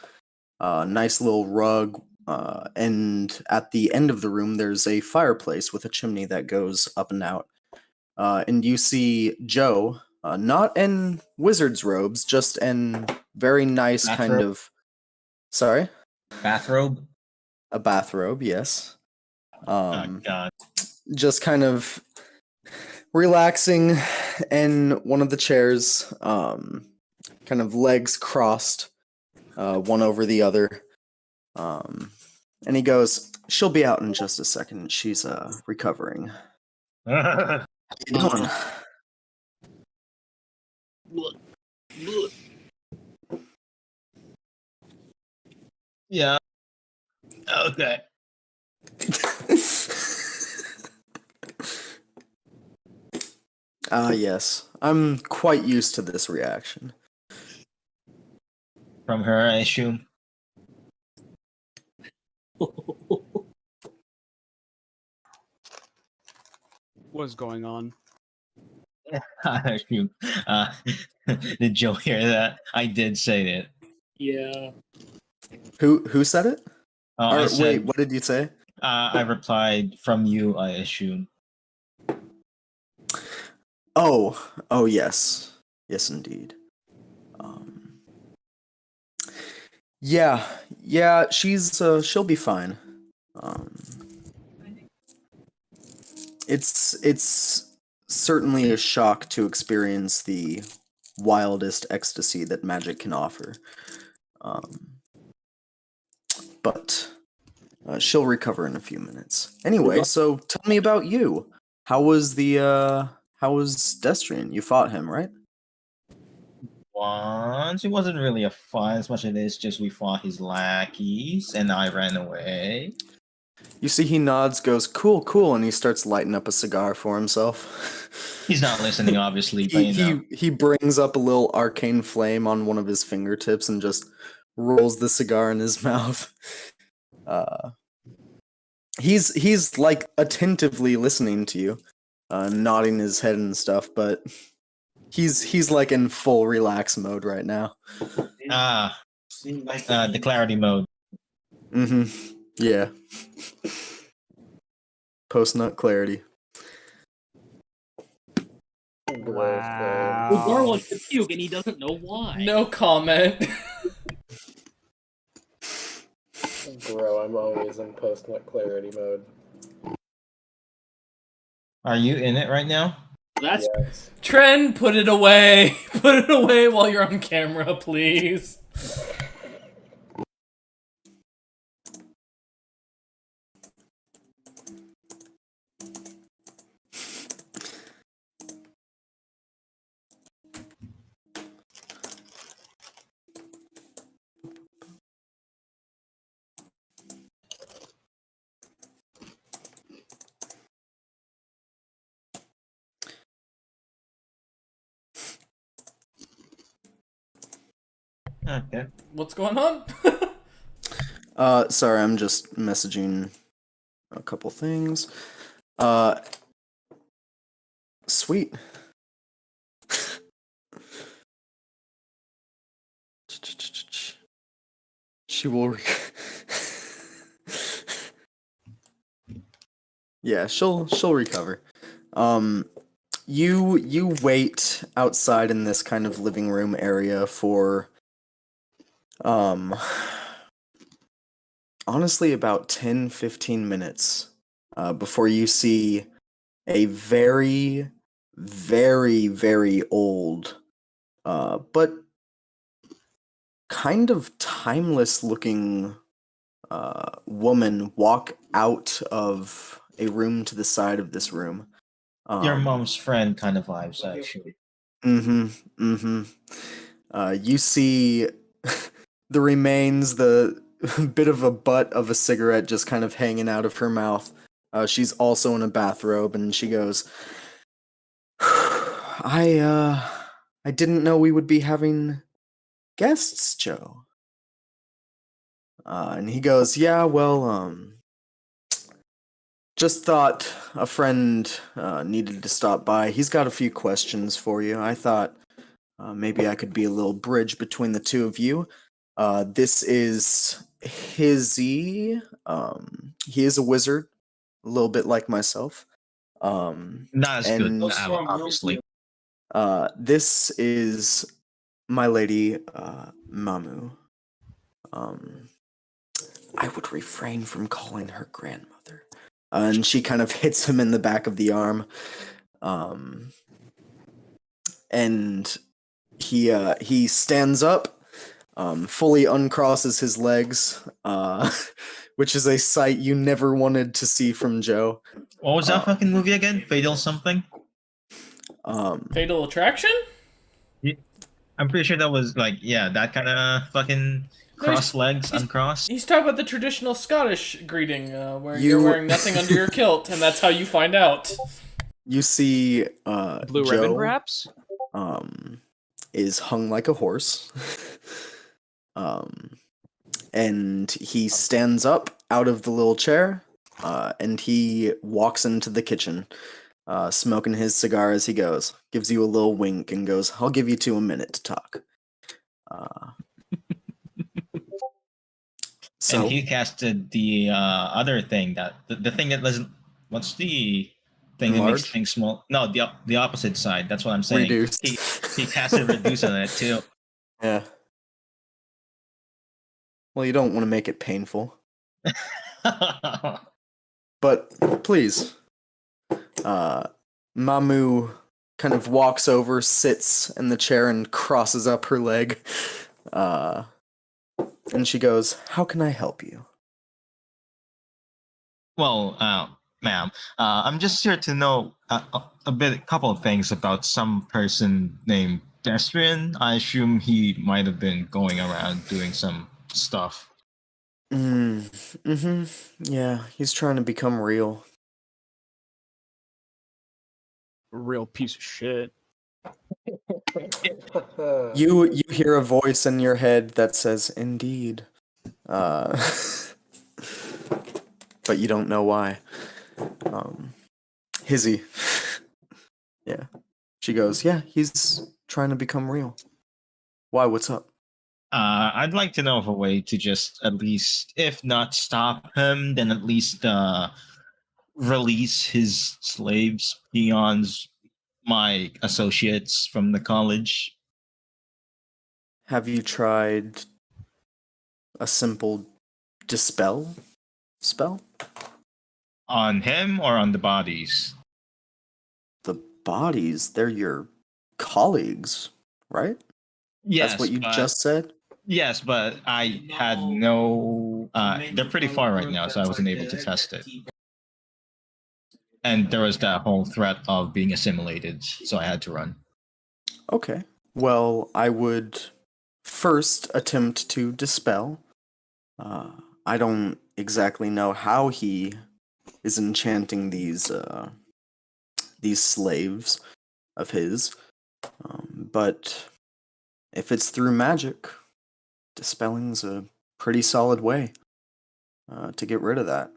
nice little rug, and at the end of the room there's a fireplace with a chimney that goes up and out. And you see Joe, not in wizard's robes, just in very nice kind Bathrobe? of... Sorry? Bathrobe? A bathrobe, yes. Oh god. Just kind of relaxing in one of the chairs, kind of legs crossed, one over the other. And he goes, "She'll be out in just a second. She's recovering." How you doing? Yeah. Okay. Yes. I'm quite used to this reaction. From her, I assume. What's going on? I assume. Did Joe hear that? I did say that. Yeah. Who said it? I Or, said, wait, what did you say? I replied, from you, I assume. Oh yes, yes indeed. Um, yeah, she'll be fine. Um, it's certainly a shock to experience the wildest ecstasy that magic can offer. Um, but she'll recover in a few minutes. Anyway, so tell me about you. How was Destrian? You fought him, right? Once it wasn't really a fight as much as it is just we fought his lackeys and I ran away. You see, he nods, goes, "Cool, cool," and he starts lighting up a cigar for himself. He's not listening, obviously, but he, you know. he brings up a little arcane flame on one of his fingertips and just rolls the cigar in his mouth. Uh, he's like attentively listening to you, nodding his head and stuff, but he's like in full relax mode right now. The clarity mode. Mm-hmm. Yeah. Post nut clarity. Well, Gar wants to puke and he doesn't know why. No comment. Bro, I'm always in post-nut clarity mode. Are you in it right now? That's Yes. Tren, put it away. Put it away while you're on camera, please. Okay. What's going on? Sorry, I'm just messaging a couple things. Sweet. She will. Yeah, she'll recover. You wait outside in this kind of living room area for honestly about 10-15 minutes before you see a very very old but kind of timeless looking woman walk out of a room to the side of this room. Your mom's friend kind of vibes, actually. You see the remains, the bit of a butt of a cigarette just kind of hanging out of her mouth. She's also in a bathrobe, and she goes, I didn't know we would be having guests, Joe. And he goes, yeah, well, just thought a friend needed to stop by. He's got a few questions for you. I thought maybe I could be a little bridge between the two of you. This is Hizzy. He is a wizard, a little bit like myself. Not as and good, obviously. This is my lady, Mamu. I would refrain from calling her grandmother. And she kind of hits him in the back of the arm. And he stands up, fully uncrosses his legs, which is a sight you never wanted to see from Joe. What was that fucking movie again? Fatal something? Fatal Attraction? I'm pretty sure that was like, yeah, that kind of fucking cross legs, uncrossed. He's talking about the traditional Scottish greeting, where you're wearing nothing under your kilt, and that's how you find out. You see, Blue Joe, ribbon, perhaps? is hung like a horse. And he stands up out of the little chair, and he walks into the kitchen, smoking his cigar as he goes. Gives you a little wink and goes, I'll give you 2 minutes to talk. And he casted the other thing, that the thing that doesn't. What's the thing that makes Enlarge? things small. No, the opposite side. That's what I'm saying. Reduce. He casts a reduce on it too. Yeah. Well, you don't want to make it painful. But please, Mamu kind of walks over, sits in the chair, and crosses up her leg. And she goes, "How can I help you?" Well, ma'am, I'm just here to know a couple of things about some person named Destrian. I assume he might have been going around doing some stuff. Yeah, he's trying to become real. Real piece of shit. You hear a voice in your head that says, "Indeed," but you don't know why. Hizzy. Yeah. She goes, "Yeah, he's trying to become real." Why? What's up? I'd like to know of a way to just at least, if not stop him, then at least release his slaves, peons, my associates from the college. Have you tried a simple dispel spell? On him or on the bodies? The bodies, they're your colleagues, right? Yes, That's what you but, just said? yes, but I had no. They're pretty far right now, so I wasn't able to test it. And there was that whole threat of being assimilated, so I had to run. Okay. Well, I would first attempt to dispel. I don't exactly know how he is enchanting these slaves of his, but if it's through magic, dispelling's a pretty solid way to get rid of that.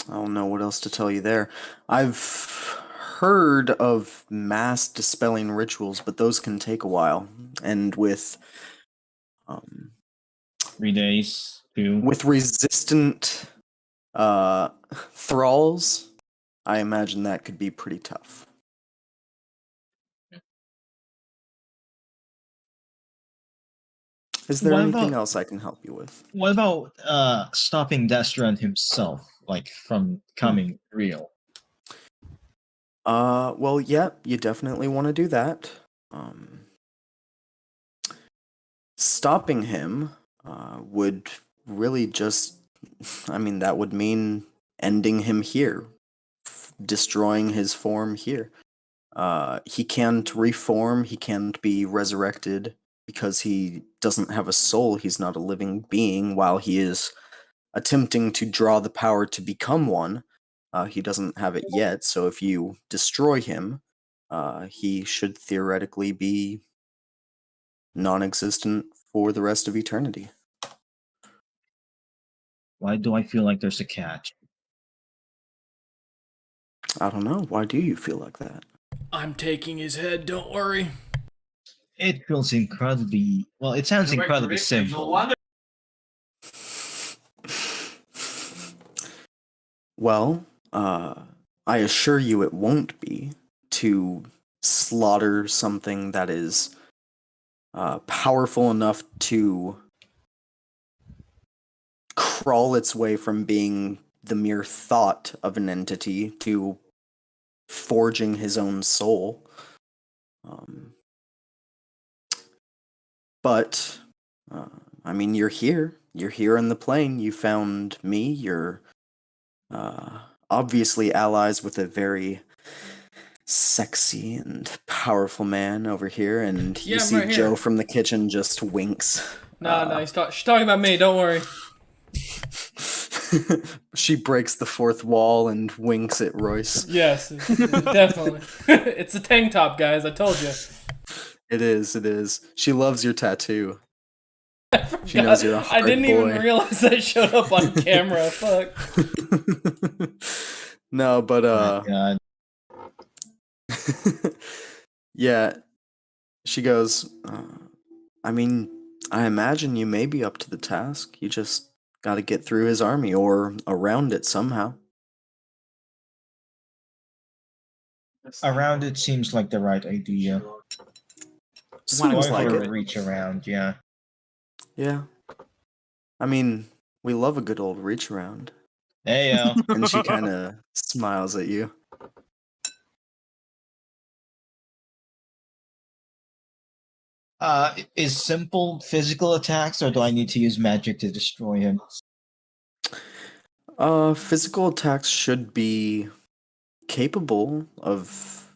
I don't know what else to tell you there. I've heard of mass dispelling rituals, but those can take a while, and with 3 days, 2. with resistant thralls, I imagine that could be pretty tough. Is there What anything about- else I can help you with? What about stopping Destron himself, like from becoming real? Well, yeah, you definitely want to do that. Stopping him would really just, I mean, that would mean ending him here, destroying his form here. He can't reform, he can't be resurrected because he doesn't have a soul, he's not a living being, while he is attempting to draw the power to become one. He doesn't have it yet, so if you destroy him, he should theoretically be non existent for the rest of eternity. Why do I feel like there's a catch? I don't know. Why do you feel like that? I'm taking his head. Don't worry. It feels incredibly well. It sounds incredibly simple. Well, I assure you it won't be to slaughter something that is powerful enough to crawl its way from being the mere thought of an entity to forging his own soul. But, I mean, you're here. You're here in the plane. You found me. You're obviously allies with a very sexy and powerful man over here, and you Yeah, I'm see right here. Joe from the kitchen just winks. No, she's talking about me. Don't worry. She breaks the fourth wall and winks at Royce. Yes, definitely. It's a tank top, guys. I told you. It is. She loves your tattoo. She knows you're a hard I didn't boy. even realize that showed up on camera. Fuck. No, but Oh my God. yeah. She goes, I mean, I imagine you may be up to the task. You just gotta get through his army or around it somehow. Around it seems like the right idea. Wanna Seems go like for it. Reach around, yeah. Yeah. I mean, we love a good old reach around. Hey, yo. And she kind of smiles at you. Is simple physical attacks, or do I need to use magic to destroy him? Physical attacks should be capable of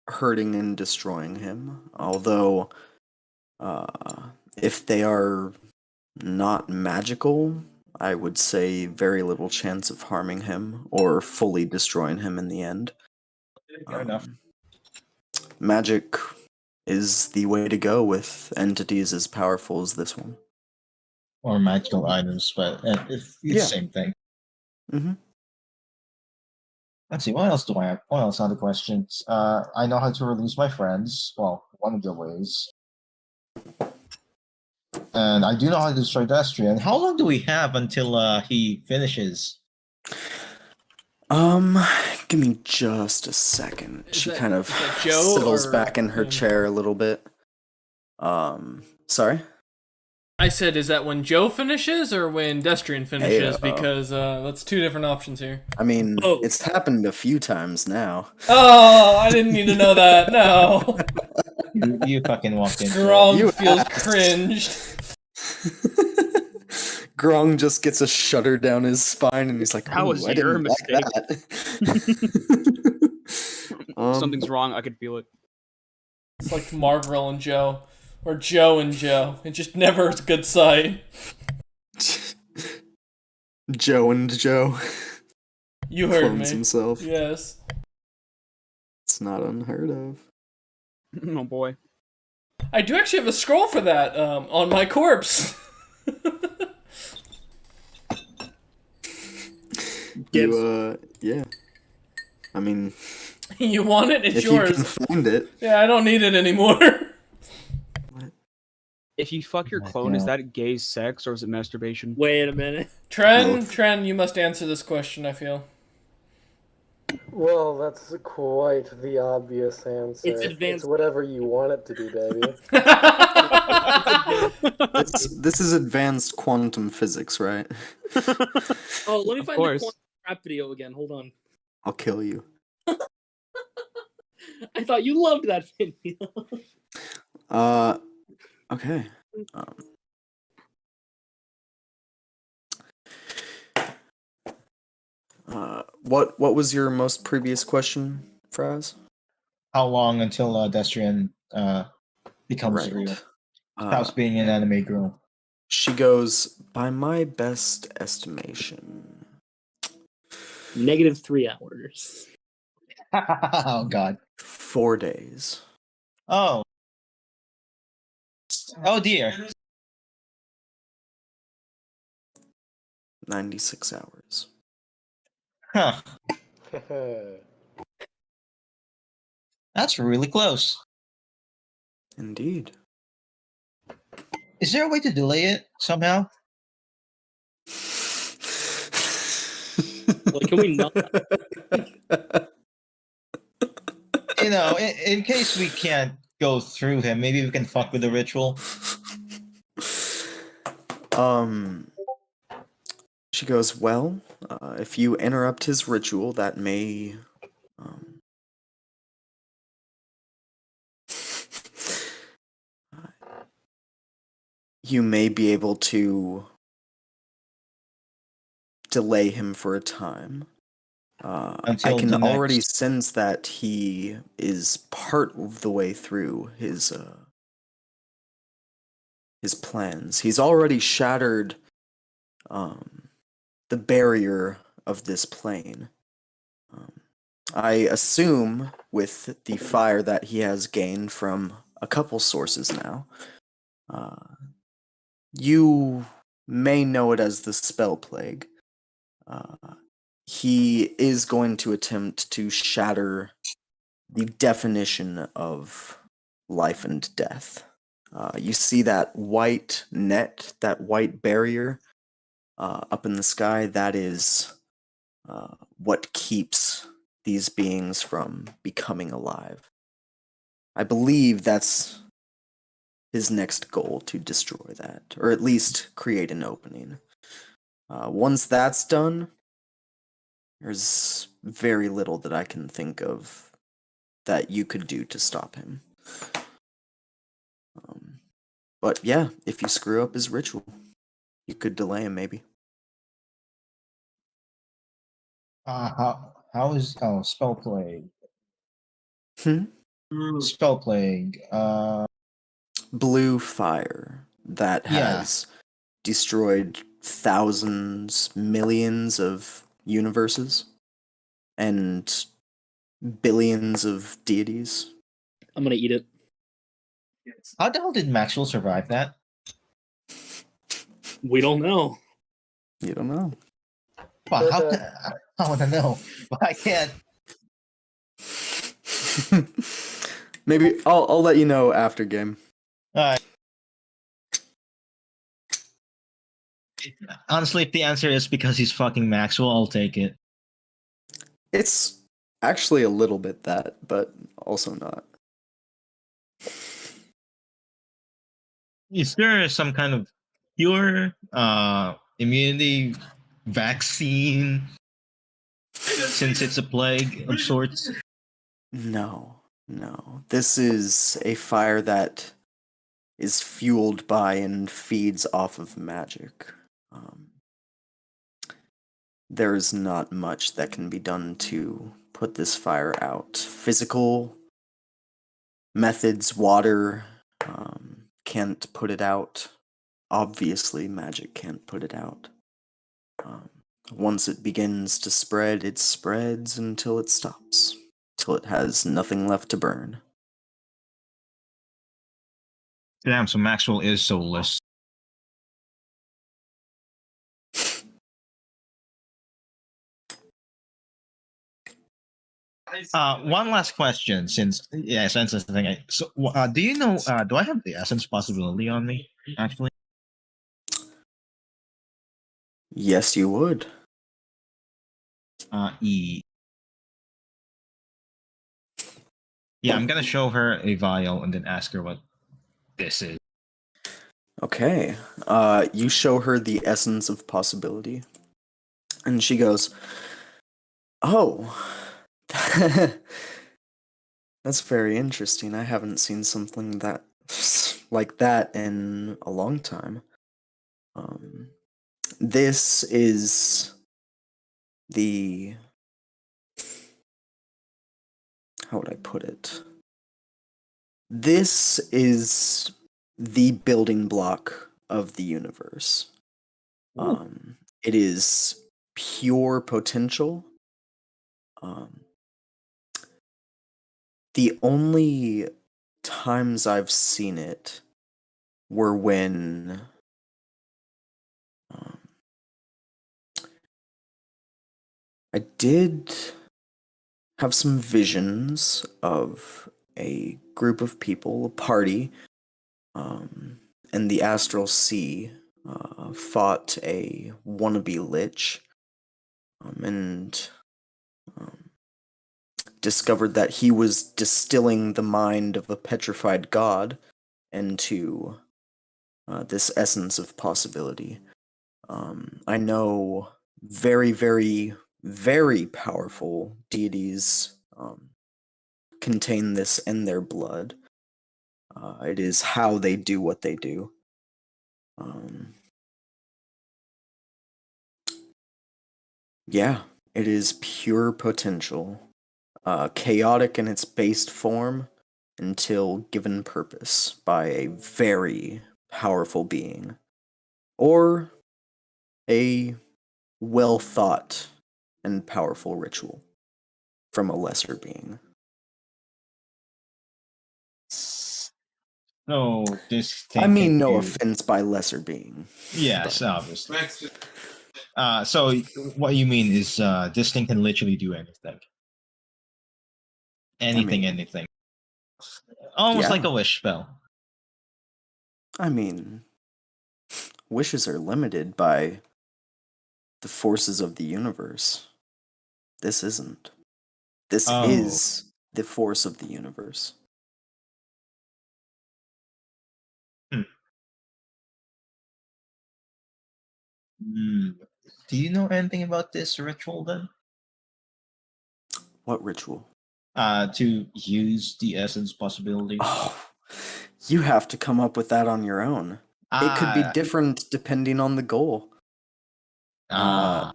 hurting and destroying him. Although, if they are not magical, I would say very little chance of harming him or fully destroying him in the end. Fair enough. Magic is the way to go with entities as powerful as this one. Or magical items, but it's the Yeah. same thing. Mm-hmm. Let's see, what else do I have? What else are the questions? I know how to release my friends. Well, one of the ways. And I do know how to destroy Destrian. How long do we have until he finishes? Give me just a second. Is She that- kind of is that Joe settles or back in her him? chair a little bit. Sorry? I said, is that when Joe finishes or when Destrian finishes? Heyo. Because that's two different options here. I mean, Oh. it's happened a few times now. Oh, I didn't need to know that. No. You fucking walked in. Grong You feels asked. cringed. Grong just gets a shudder down his spine and he's like, That was "Ooh, I your didn't like that." Something's wrong. I could feel it. It's like Margrel and Joe. Or Joe and Joe. It just never is a good sight. Joe and Joe You heard clones me. himself. Yes. It's not unheard of. Oh boy. I do actually have a scroll for that on my corpse. Yeah. I mean, You want it? It's if yours. you can find it. Yeah, I don't need it anymore. If you fuck your Oh my clone, is God. that gay sex or is it masturbation? Wait a minute. Tren, you must answer this question, I feel. Well, that's quite the obvious answer. It's advanced. It's whatever you want it to be, baby. This is advanced quantum physics, right? Oh, let me Of find course. the quantum rap video again. Hold on. I'll kill you. I thought you loved that video. Okay. What was your most previous question, Fraz? How long until Destrian becomes Right. real? Stops being an anime girl. She goes, by my best estimation. -3 hours. Oh god. 4 days. Oh. Oh dear. 96 hours. Huh. That's really close. Indeed. Is there a way to delay it somehow? Like, can we not? You know, in case we can't go through him, maybe we can fuck with the ritual. She goes, well, if you interrupt his ritual, that may, you may be able to delay him for a time. I Until can the already next- sense that he is part of the way through his plans. He's already shattered the barrier of this plane. I assume with the fire that he has gained from a couple sources now, you may know it as the spell plague. He is going to attempt to shatter the definition of life and death. You see that white net, that white barrier up in the sky? That is what keeps these beings from becoming alive. I believe that's his next goal, to destroy that, or at least create an opening. Once that's done, there's very little that I can think of that you could do to stop him. But yeah, if you screw up his ritual, you could delay him maybe. How is spell plague? Hmm? Spell plague. Blue fire that Yeah. has destroyed thousands, millions of universes and billions of deities. I'm gonna eat it. How the hell did Maxwell survive that? We don't know. You don't know. Fuck, I want to know, but I can't. Maybe I'll let you know after game. Honestly, if the answer is because he's fucking Maxwell, I'll take it. It's actually a little bit that, but also not. Is there some kind of cure, immunity, vaccine, since it's a plague of sorts? No. This is a fire that is fueled by and feeds off of magic. There's not much that can be done to put this fire out. Physical methods, water, can't put it out. Obviously, magic can't put it out. Once it begins to spread, it spreads until it stops, till it has nothing left to burn. Damn, so Maxwell is soulless. One last question, since essence is the thing. So, do you know? Do I have the essence possibility on me? Actually, Yes, you would. E. Yeah, I'm gonna show her a vial and then ask her what this is. Okay. You show her the essence of possibility. And she goes, "Oh, that's very interesting. I haven't seen something that like that in a long time. This is the, how would I put it? This is the building block of the universe. It is pure potential. The only times I've seen it were when I did have some visions of a group of people, a party, in the astral sea, fought a wannabe lich, and discovered that he was distilling the mind of a petrified god into this essence of possibility. I know very, very, very powerful deities contain this in their blood. It is how they do what they do. Yeah, it is pure potential. Chaotic in its based form until given purpose by a very powerful being. Or a well thought and powerful ritual from a lesser being. So this thing I mean, can no do... offense by lesser being. Yes, obviously. So what you mean is this thing can literally do anything. Anything. Almost like yeah. a wish spell. I mean, wishes are limited by the forces of the universe. This isn't. This Oh. is the force of the universe. Hmm. Do you know anything about this ritual then? What ritual? To use the essence possibility. Oh, you have to come up with that on your own. It could be Ah, different depending on the goal. ah.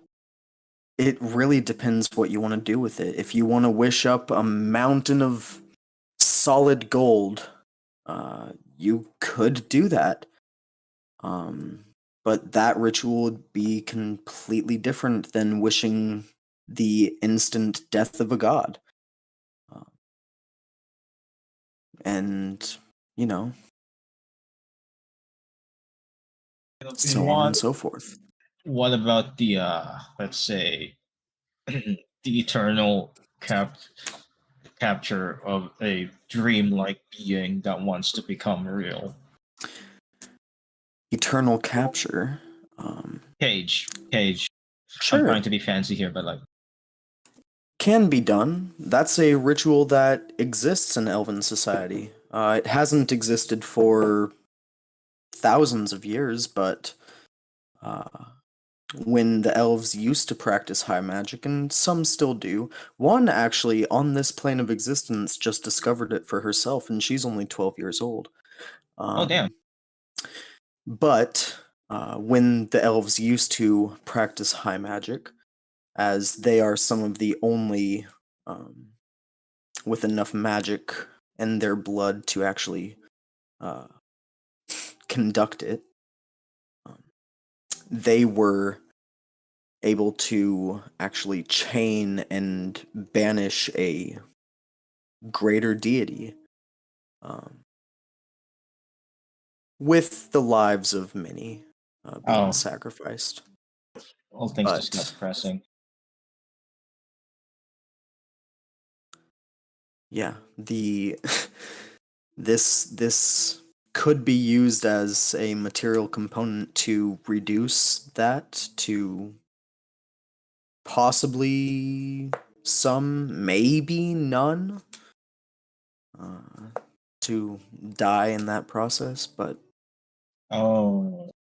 It really depends what you want to do with it. If you want to wish up a mountain of solid gold, you could do that. But that ritual would be completely different than wishing the instant death of a god. And, you know, so on and so forth. What about the let's say the eternal capture of a dream-like being that wants to become real? Eternal capture. Cage. I'm Sure, trying to be fancy here, but like, can be done. That's a ritual that exists in Elven society. It hasn't existed for thousands of years, but when the elves used to practice high magic, and some still do, one actually on this plane of existence just discovered it for herself, and she's only 12 years old. oh damn. But when the elves used to practice high magic, as they are some of the only with enough magic in their blood to actually conduct it, they were able to actually chain and banish a greater deity with the lives of many being Oh. sacrificed. All things just got But depressing. yeah, the this could be used as a material component to reduce that to possibly some, maybe none, to die in that process. But Oh.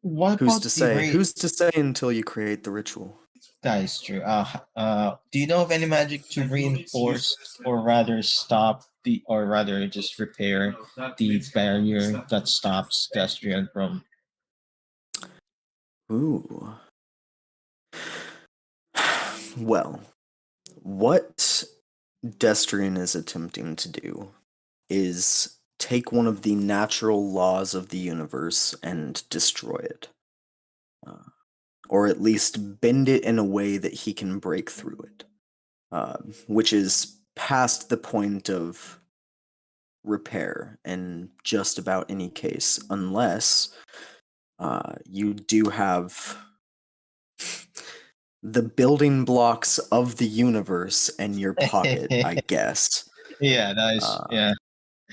What who's about to the say? Who's to say until you create the ritual? That is true. Do you know of any magic to reinforce, or rather stop the, or rather just repair the barrier that stops Gastrian from? Ooh. Well, what Destrian is attempting to do is take one of the natural laws of the universe and destroy it. Or at least bend it in a way that he can break through it. Which is past the point of repair in just about any case, unless you do have the building blocks of the universe in your pocket, I guess. Yeah, that is yeah.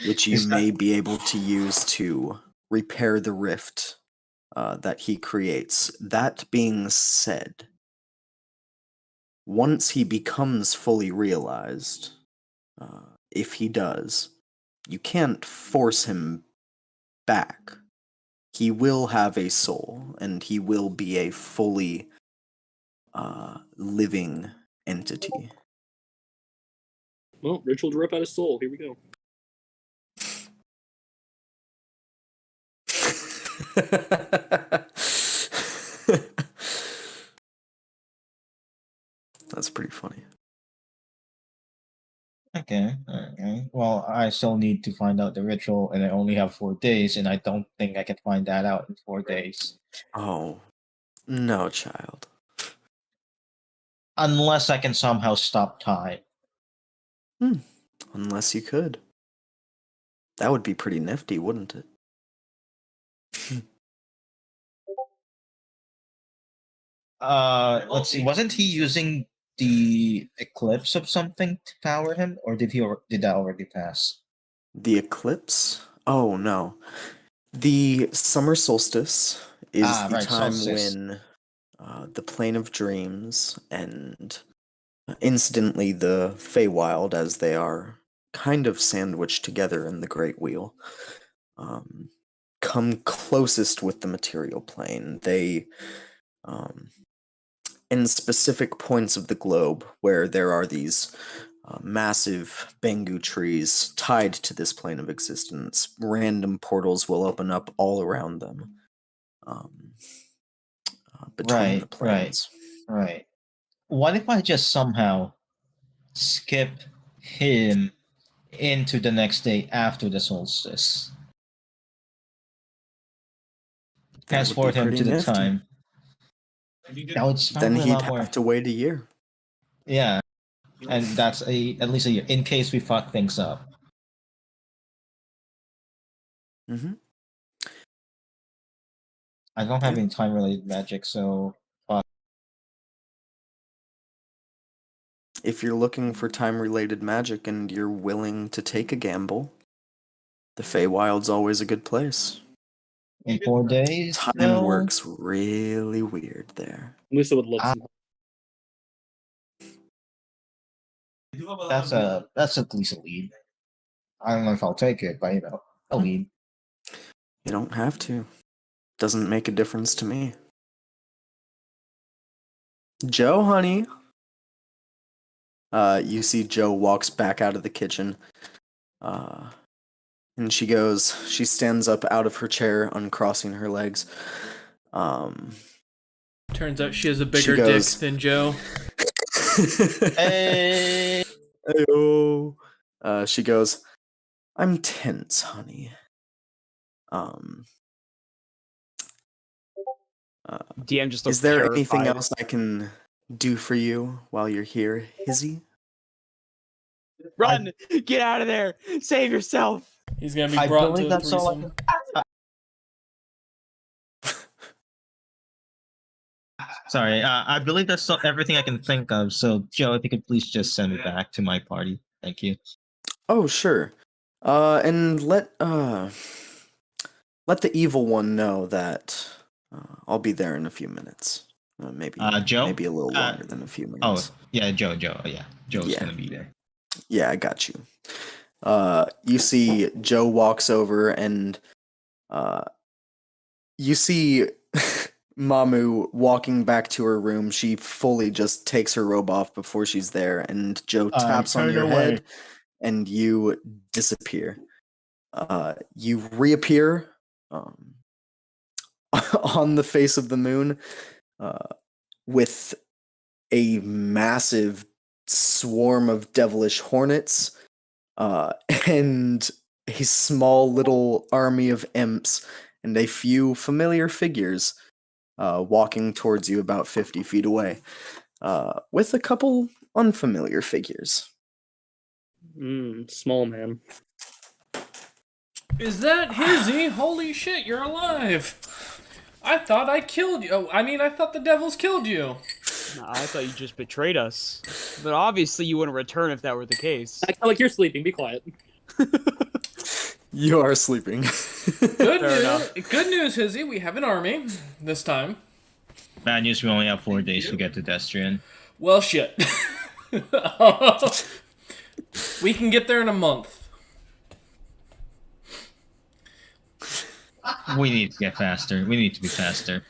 Which you may be able to use to repair the rift that he creates. That being said, once he becomes fully realized, if he does, you can't force him back. He will have a soul, and he will be a fully living entity. Well, ritual to rip out his soul. Here we go. That's pretty funny. Okay, okay. Well, I still need to find out the ritual, and I only have 4 days, and I don't think I can find that out in 4 days. Oh, no, child. Unless I can somehow stop time. Unless you could. That would be pretty nifty, wouldn't it? Let's see. Wasn't he using the eclipse of something to power him, or did that already pass? The eclipse? Oh, no. The summer solstice is the Right, time solstice. when the Plane of Dreams and incidentally the Feywild, as they are kind of sandwiched together in the Great Wheel, come closest with the material plane. They, in specific points of the globe where there are these massive bangu trees tied to this plane of existence, random portals will open up all around them. Between the planes. Right. What if I just somehow skip him into the next day after the solstice? Transport him to the nifty. time. That would Then probably a he'd lot more. have to wait a year. Yeah, and that's at least a year in case we fuck things up. Mm-hmm. I don't have any time-related magic, so fuck. If you're looking for time-related magic and you're willing to take a gamble, the Feywild's always a good place. In 4 days, Time no? works really weird there. Musa would love some. That's at least a lead. I don't know if I'll take it, but a lead. You don't have to. Doesn't make a difference to me. Joe, honey. You see Joe walks back out of the kitchen. And she stands up out of her chair, uncrossing her legs. Turns out she has a bigger dick than Joe. Hey. Ayo. She goes, I'm tense, honey. DM just looks is there terrified. anything else I can do for you while you're here, Hizzy? Run! Get out of there! Save yourself! He's gonna be brought to a that's all threesome. Sorry, I believe that's everything I can think of. So, Joe, if you could please just send me back to my party. Thank you. Oh, sure. And let the evil one know that I'll be there in a few minutes. Maybe Joe? Maybe a little longer than a few minutes. Oh, yeah, Joe. Yeah, Joe's gonna be there. Yeah, I got you. You see Joe walks over and you see Mamu walking back to her room. She fully just takes her robe off before she's there, and Joe taps on your head and you disappear. You reappear on the face of the moon with a massive swarm of devilish hornets and a small little army of imps and a few familiar figures walking towards you about 50 feet away with a couple unfamiliar figures. Small man. Is that Hizzy? Holy shit, you're alive! I thought I killed you. Oh, I thought the devils killed you. No, I thought you just betrayed us. But obviously you wouldn't return if that were the case. I feel like you're sleeping. Be quiet. You are sleeping. Good news, Hizzy. We have an army this time. Bad news, we only have 4 days to get to Destrian. Well, shit. We can get there in a month. We need to get faster. We need to be faster.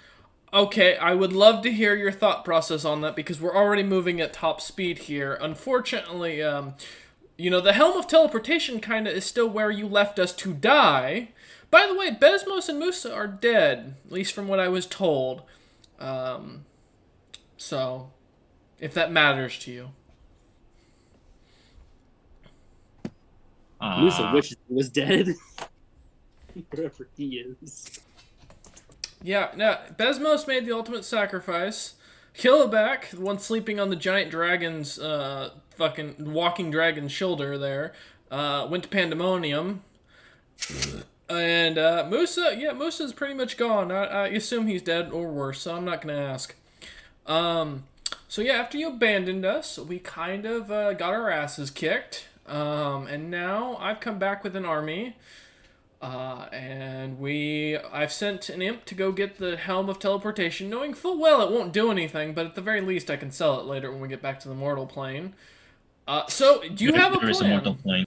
Okay, I would love to hear your thought process on that because we're already moving at top speed here. Unfortunately, the Helm of Teleportation kinda is still where you left us to die. By the way, Besmos and Musa are dead, at least from what I was told. So, if that matters to you. Musa wishes he was dead. Whatever he is. Yeah, no, Besmos made the ultimate sacrifice. Killback, the one sleeping on the giant dragon's, fucking walking dragon's shoulder there, went to Pandemonium. And, Musa's pretty much gone. I assume he's dead or worse, so I'm not gonna ask. So yeah, after you abandoned us, we kind of, got our asses kicked. And now I've come back with an army. And I've sent an imp to go get the Helm of Teleportation, knowing full well it won't do anything, but at the very least I can sell it later when we get back to the mortal plane. So, do you have a There is a mortal plan? plane.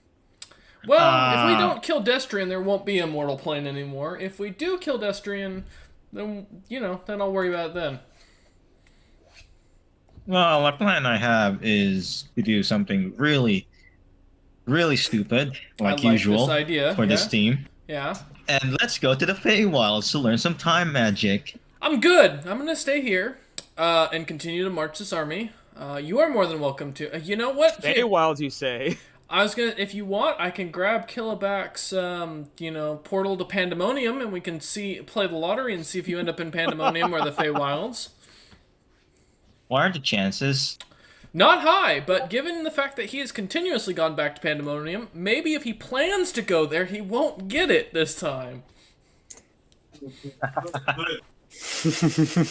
Well, if we don't kill Destrian, there won't be a mortal plane anymore. If we do kill Destrian, then, then I'll worry about it then. Well, a plan I have is to do something really, really stupid, like this usual, idea, for this yeah. team. Yeah. And let's go to the Feywilds to learn some time magic. I'm good. I'm gonna stay here, and continue to march this army. You are more than welcome to. You know what? Feywild, you say? I was gonna, if you want, I can grab Killaback's, portal to Pandemonium, and we can play the lottery and see if you end up in Pandemonium or the Feywilds. What are the chances? Not high, but given the fact that he has continuously gone back to Pandemonium, maybe if he plans to go there, he won't get it this time.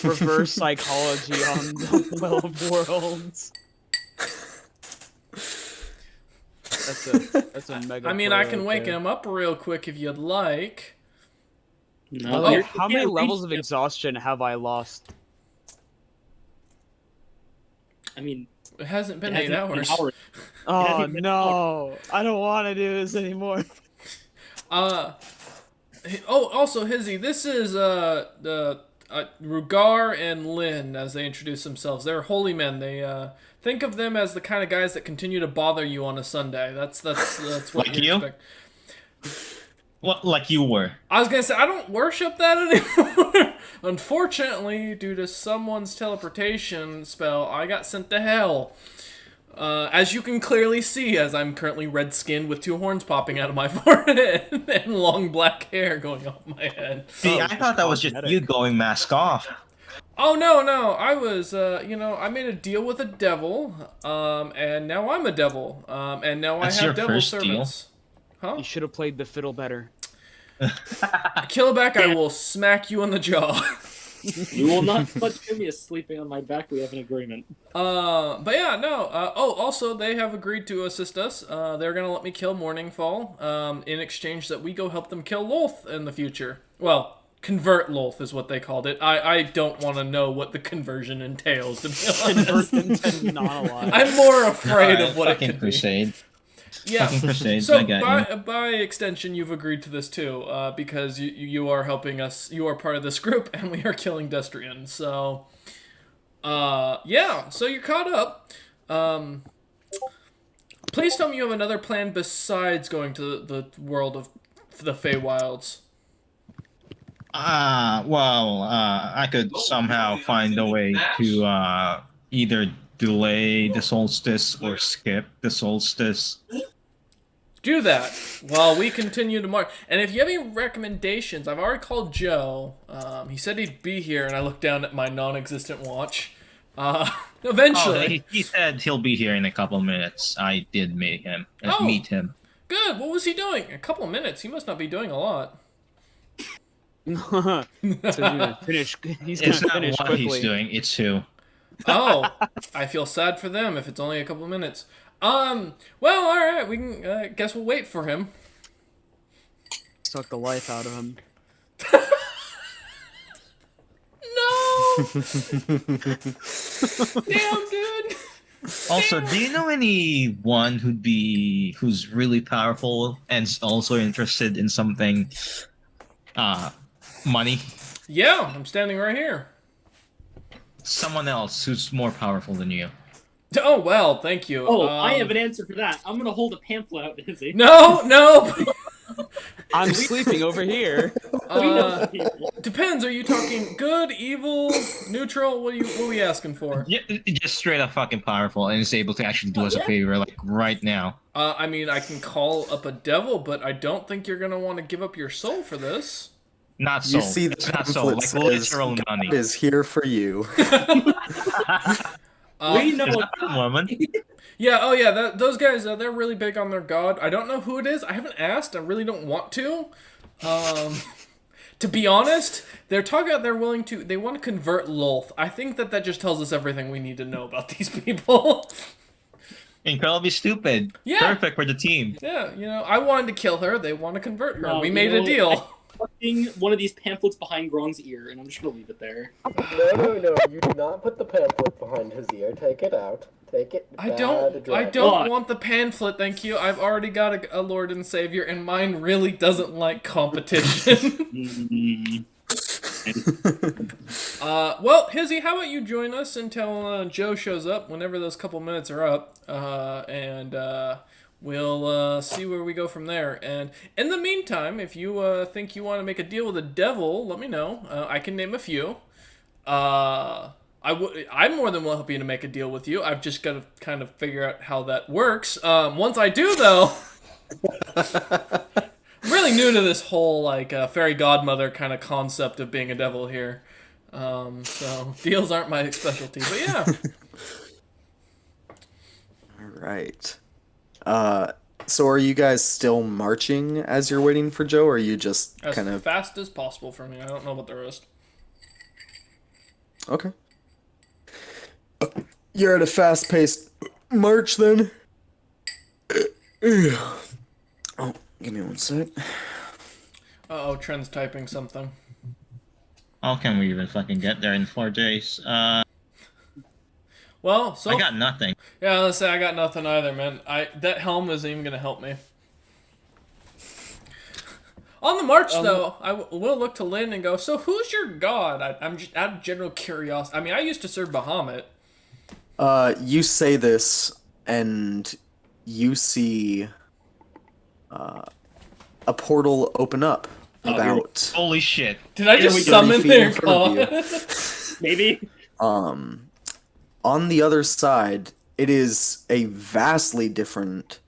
Reverse psychology on the Well of Worlds. That's a mega. I mean, I can wake him up real quick if you'd like. No, Oh, you how many can't levels reach of exhaustion have I lost? I mean, It hasn't been it 8 hasn't been hours. hours. Oh hasn't been no! I don't want to do this anymore. Also, Hizzy, this is Rugar and Lin as they introduce themselves. They're holy men. They think of them as the kind of guys that continue to bother you on a Sunday. That's what Like you you? expect. What, like you were? I was gonna say I don't worship that anymore. Unfortunately, due to someone's teleportation spell, I got sent to hell. As you can clearly see, as I'm currently red-skinned with 2 horns popping out of my forehead and long black hair going off my head. See, I thought that was just you going mask off. Oh no, I was I made a deal with a devil, and now I'm a devil, and now That's I have your devil first deal? servants. Huh? You should have played the fiddle better. Killaback, I will smack you on the jaw. You will not touch Phineas sleeping on my back. We have an agreement. But yeah, no. Also, they have agreed to assist us. They're gonna let me kill Morningfall, in exchange that we go help them kill Lolth in the future. Well, convert Lolth is what they called it. I don't want to know what the conversion entails, to be honest. Convert them to non-alive. I'm more afraid of what it Fucking could crusade. be. Yeah. Fucking crusades, So I got you. by extension, you've agreed to this too, because you are helping us. You are part of this group, and we are killing Destrian. So, yeah. So you're caught up. Please tell me you have another plan besides going to the world of the Feywilds. I could somehow find a way to either delay the solstice or skip the solstice. Do that while we continue to march. And if you have any recommendations, I've already called Joe. He said he'd be here, and I looked down at my non-existent watch. Eventually. He said he'll be here in a couple minutes. I did meet him. Oh. Good. What was he doing? A couple minutes. He must not be doing a lot. So he's gonna finish. He's It's gonna not finish what quickly. he's doing, it's who. Oh, I feel sad for them if it's only a couple minutes. Well, all right. We can. Guess we'll wait for him. Suck the life out of him. No. Damn, dude. Also, do you know anyone who's really powerful and is also interested in something money? Yeah, I'm standing right here. Someone else who's more powerful than you. Oh well, thank you. Oh, I have an answer for that. I'm gonna hold a pamphlet out to Hizzy. No. I'm sleeping over here. Depends. Are you talking good, evil, neutral? What are we asking for? Yeah, just straight up fucking powerful and is able to actually do us a favor, like right now. I mean, I can call up a devil, but I don't think you're gonna want to give up your soul for this. Not so. You see the It's not so. pamphlet Like says, literal money. God is here for you. We know. Is that a woman? Yeah. Oh yeah. Those guys. They're really big on their god. I don't know who it is. I haven't asked. I really don't want to. To be honest, they're talking about they want to convert Lolth. I think that just tells us everything we need to know about these people. Incredibly stupid. Yeah. Perfect for the team. Yeah, I wanted to kill her. They want to convert her. No, we you made a know, deal. Fucking one of these pamphlets behind Grong's ear, and I'm just gonna leave it there. No, you do not put the pamphlet behind his ear. Take it out. Take it. I don't Why? want the pamphlet, thank you. I've already got a Lord and Savior, and mine really doesn't like competition. Well, Hizzy, how about you join us until Joe shows up, whenever those couple minutes are up, and we'll see where we go from there. And in the meantime, if you think you want to make a deal with the devil, let me know. I can name a few. I'm more than happy to make a deal with you. I've just got to kind of figure out how that works. Once I do, though, I'm really new to this whole fairy godmother kind of concept of being a devil here. So deals aren't my specialty, but yeah. All right. So are you guys still marching as you're waiting for Joe, or are you just As kind of fast as possible for me. I don't know about the rest. okay? You're at a fast-paced march then. Oh, give me one sec. Uh-oh, Trent's typing something. How can we even fucking get there in 4 days? Well, I got nothing. yeah, let's say I got nothing either, man. That helm isn't even gonna help me. On the march, though, I will look to Lynn and go, so who's your god? I'm just out of general curiosity. I mean, I used to serve Bahamut. You say this, and you see a portal open up about Holy shit. Did I just summon 30 feet their in front of god? Maybe. On the other side, it is a vastly different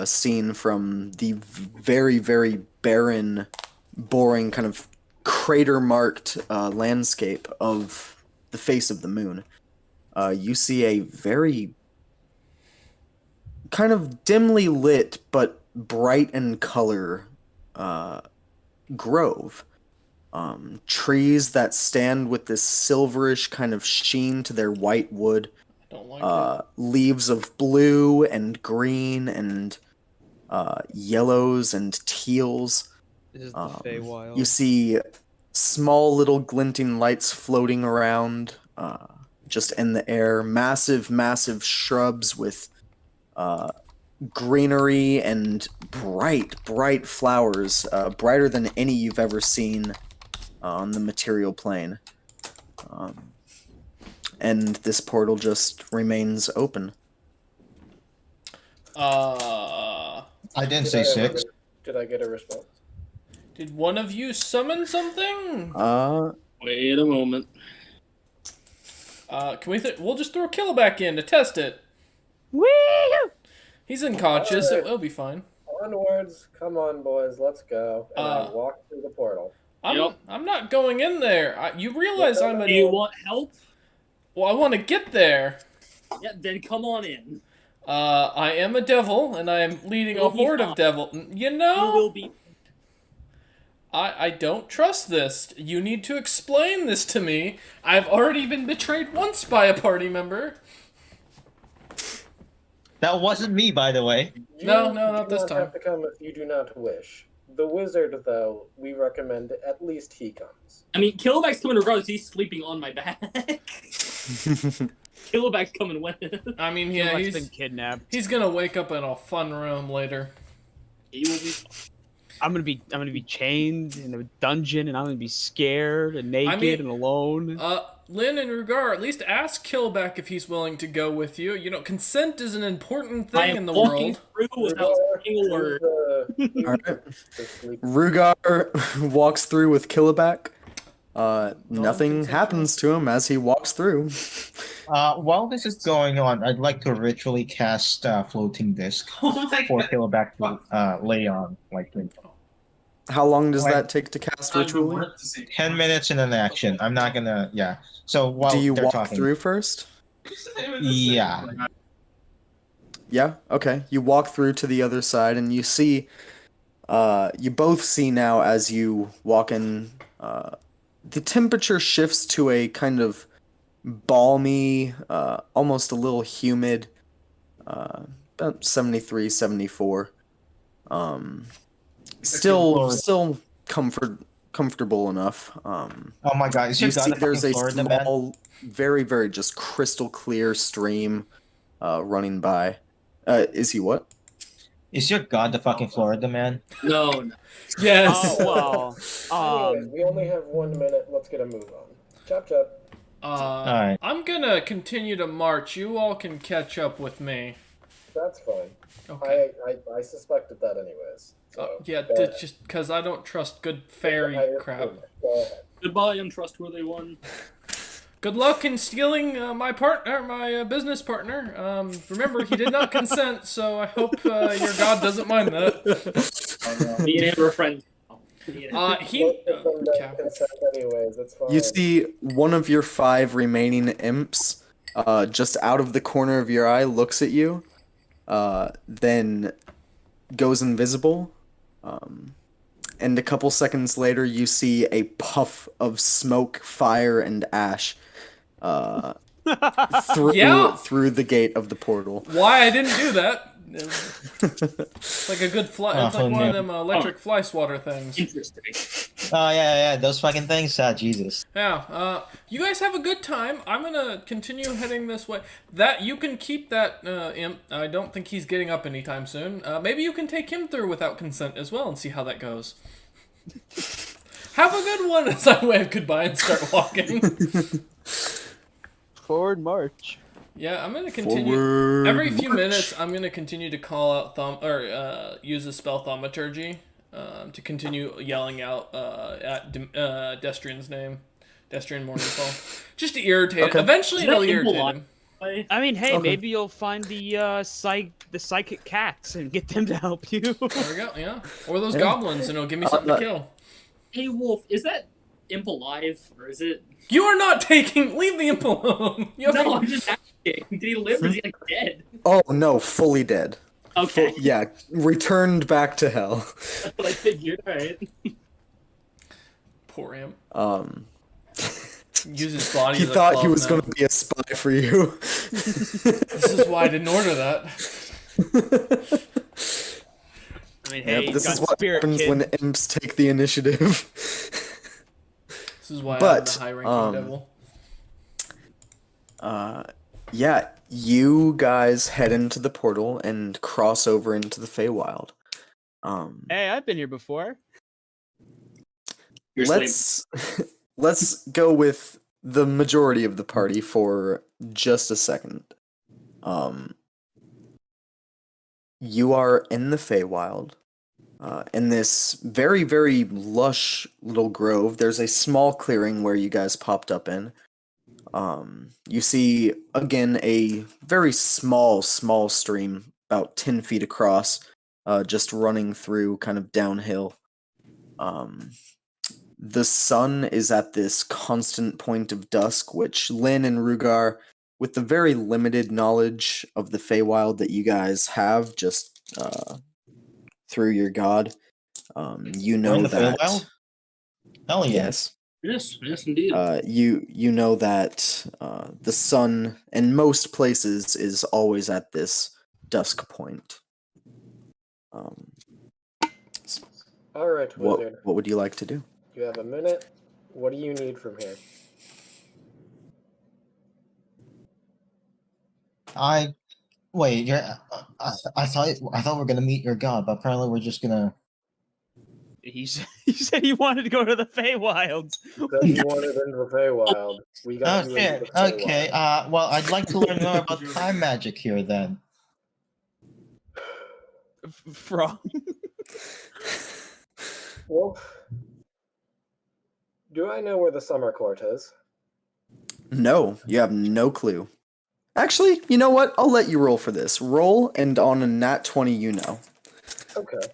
scene from the very, very barren, boring, kind of crater-marked landscape of the face of the moon. You see a very kind of dimly lit but bright in color grove. Trees that stand with this silverish kind of sheen to their white wood. Don't like it. Leaves of blue and green and yellows and teals. This is the Feywild. You see small little glinting lights floating around just in the air. Massive, massive shrubs with greenery and bright, bright flowers, brighter than any you've ever seen on the material plane. And this portal just remains open. I didn't say 6. Did I get a response? Did one of you summon something? Wait a moment. Can we? We'll just throw Killa back in to test it. Woo! He's unconscious. It'll be fine. Onwards, come on, boys, let's go. And I walk through the portal. I'm not going in there. You realize I'm a. Do you want help? Well, I want to get there. Yeah, then come on in. I am a devil, and I am leading a You'll be horde fine. of devil. You will be. I don't trust this. You need to explain this to me. I've already been betrayed once by a party member. That wasn't me, by the way. No, not this You time. have to come if you do not wish. The wizard, though, we recommend at least he comes. I mean, Killback's coming regardless. He's sleeping on my back. Killback's coming with. I mean, yeah, He's been kidnapped. he's gonna wake up in a fun room later. He will be. I'm gonna be chained in a dungeon, and I'm gonna be scared and naked and alone. Lynn and Rugar, at least ask Killback if he's willing to go with you. You know, consent is an important thing in the walking world. through without speaking a word. Rugar walks through with Killaback. Nothing happens to him as he walks through. While this is going on, I'd like to ritually cast Floating Disc for Killaback to lay on. How long does that take to cast ritually? 10 minutes in an action. I'm not gonna. Yeah. So while Do you they're walk talking, through first? Yeah. Yeah, okay. You walk through to the other side, and you see, you both see now as you walk in, the temperature shifts to a kind of balmy, almost a little humid, about 73, 74. Still comfortable enough. Oh my god, is You your god see, a fucking there's a Florida man? small, very, very just crystal clear stream running by. Is he what? Is your god the fucking Florida man? No. Yes. Oh well. Anyways, we only have 1 minute. Let's get a move on. Chop chop. Alright. I'm gonna continue to march. You all can catch up with me. That's fine. Okay. I suspected that anyways. So Yeah, go ahead. just because I don't trust good fairy I- crap. Go ahead. Goodbye, untrustworthy one. Good luck in stealing my business partner. Remember, he did not consent, so I hope your god doesn't mind that. Me and him are friends. He. Don't Okay. consent anyways. It's fine. You see one of your 5 remaining imps, just out of the corner of your eye, looks at you, then goes invisible, and a couple seconds later, you see a puff of smoke, fire, and ash through the gate of the portal. Why I didn't do that? It's like a good fly. It's like one of them electric fly swatter things. Interesting. Oh yeah, those fucking things. Jesus. Yeah. You guys have a good time. I'm gonna continue heading this way. That you can keep that imp. I don't think he's getting up anytime soon. Maybe you can take him through without consent as well and see how that goes. Have a good one as I wave goodbye and start walking. Forward march. Yeah, I'm gonna continue. Forward Every few march. minutes, I'm gonna continue to call out use the spell thaumaturgy to continue yelling out at Destrian's name, Destrian Morningfall, just to irritate. Okay. Eventually, Is that it'll irritate impolite? him. I mean, hey, Okay. maybe you'll find the psychic cats and get them to help you. There we go. Yeah, or those Yeah. goblins, and it'll give me something to kill. Hey, Wolf, is that imp alive, or is it? You are not taking. Leave the imp alone. You No, okay? I'm just asking. Did he live? Or is he like dead? Oh no, fully dead. Okay, Yeah, returned back to hell. that's what I figured. All right. Poor imp. He Use his body. as a thought he club was now. going to be a spy for you. This is why I didn't order that. I mean, Yeah, hey, but this got is what spirit, happens kid. when imps take the initiative. This is why But, I'm the high-ranking devil. Yeah, you guys head into the portal and cross over into the Feywild. Hey, I've been here before. You're let's let's go with the majority of the party for just a second. You are in the Feywild. In this very, very lush little grove, there's a small clearing where you guys popped up in. You see, again, a very small stream, about 10 feet across, just running through kind of downhill. The sun is at this constant point of dusk, which Lynn and Rugar, with the very limited knowledge of the Feywild that you guys have, just through your god, you know in the that. Feywild? Hell yeah. Yes. yes, indeed. You know that the sun in most places is always at this dusk point. All right, wizard. What would you like to do? You have a minute. What do you need from here? Wait. I thought we were gonna meet your god, but apparently we're just gonna. He said he wanted to go to the Feywild. Because you wanted into the Feywild. We got you into the Feywild. Okay. Well, I'd like to learn more about time magic here then. From Wolf, do I know where the summer court is? No, you have no clue. Actually, you know what? I'll let you roll for this. Roll, and on a nat 20, you know. Okay.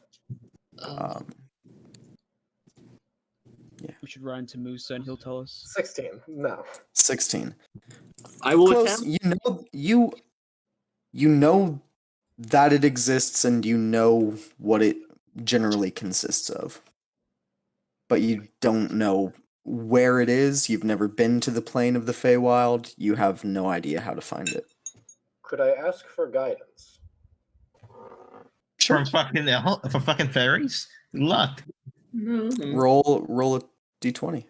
we should run to Musa and he'll tell us. 16. No. 16. I will Close. attempt. You know that it exists, and you know what it generally consists of. But you don't know where it is. You've never been to the plane of the Feywild. You have no idea how to find it. Could I ask for guidance? From fucking fairies? Good luck. Roll a d20.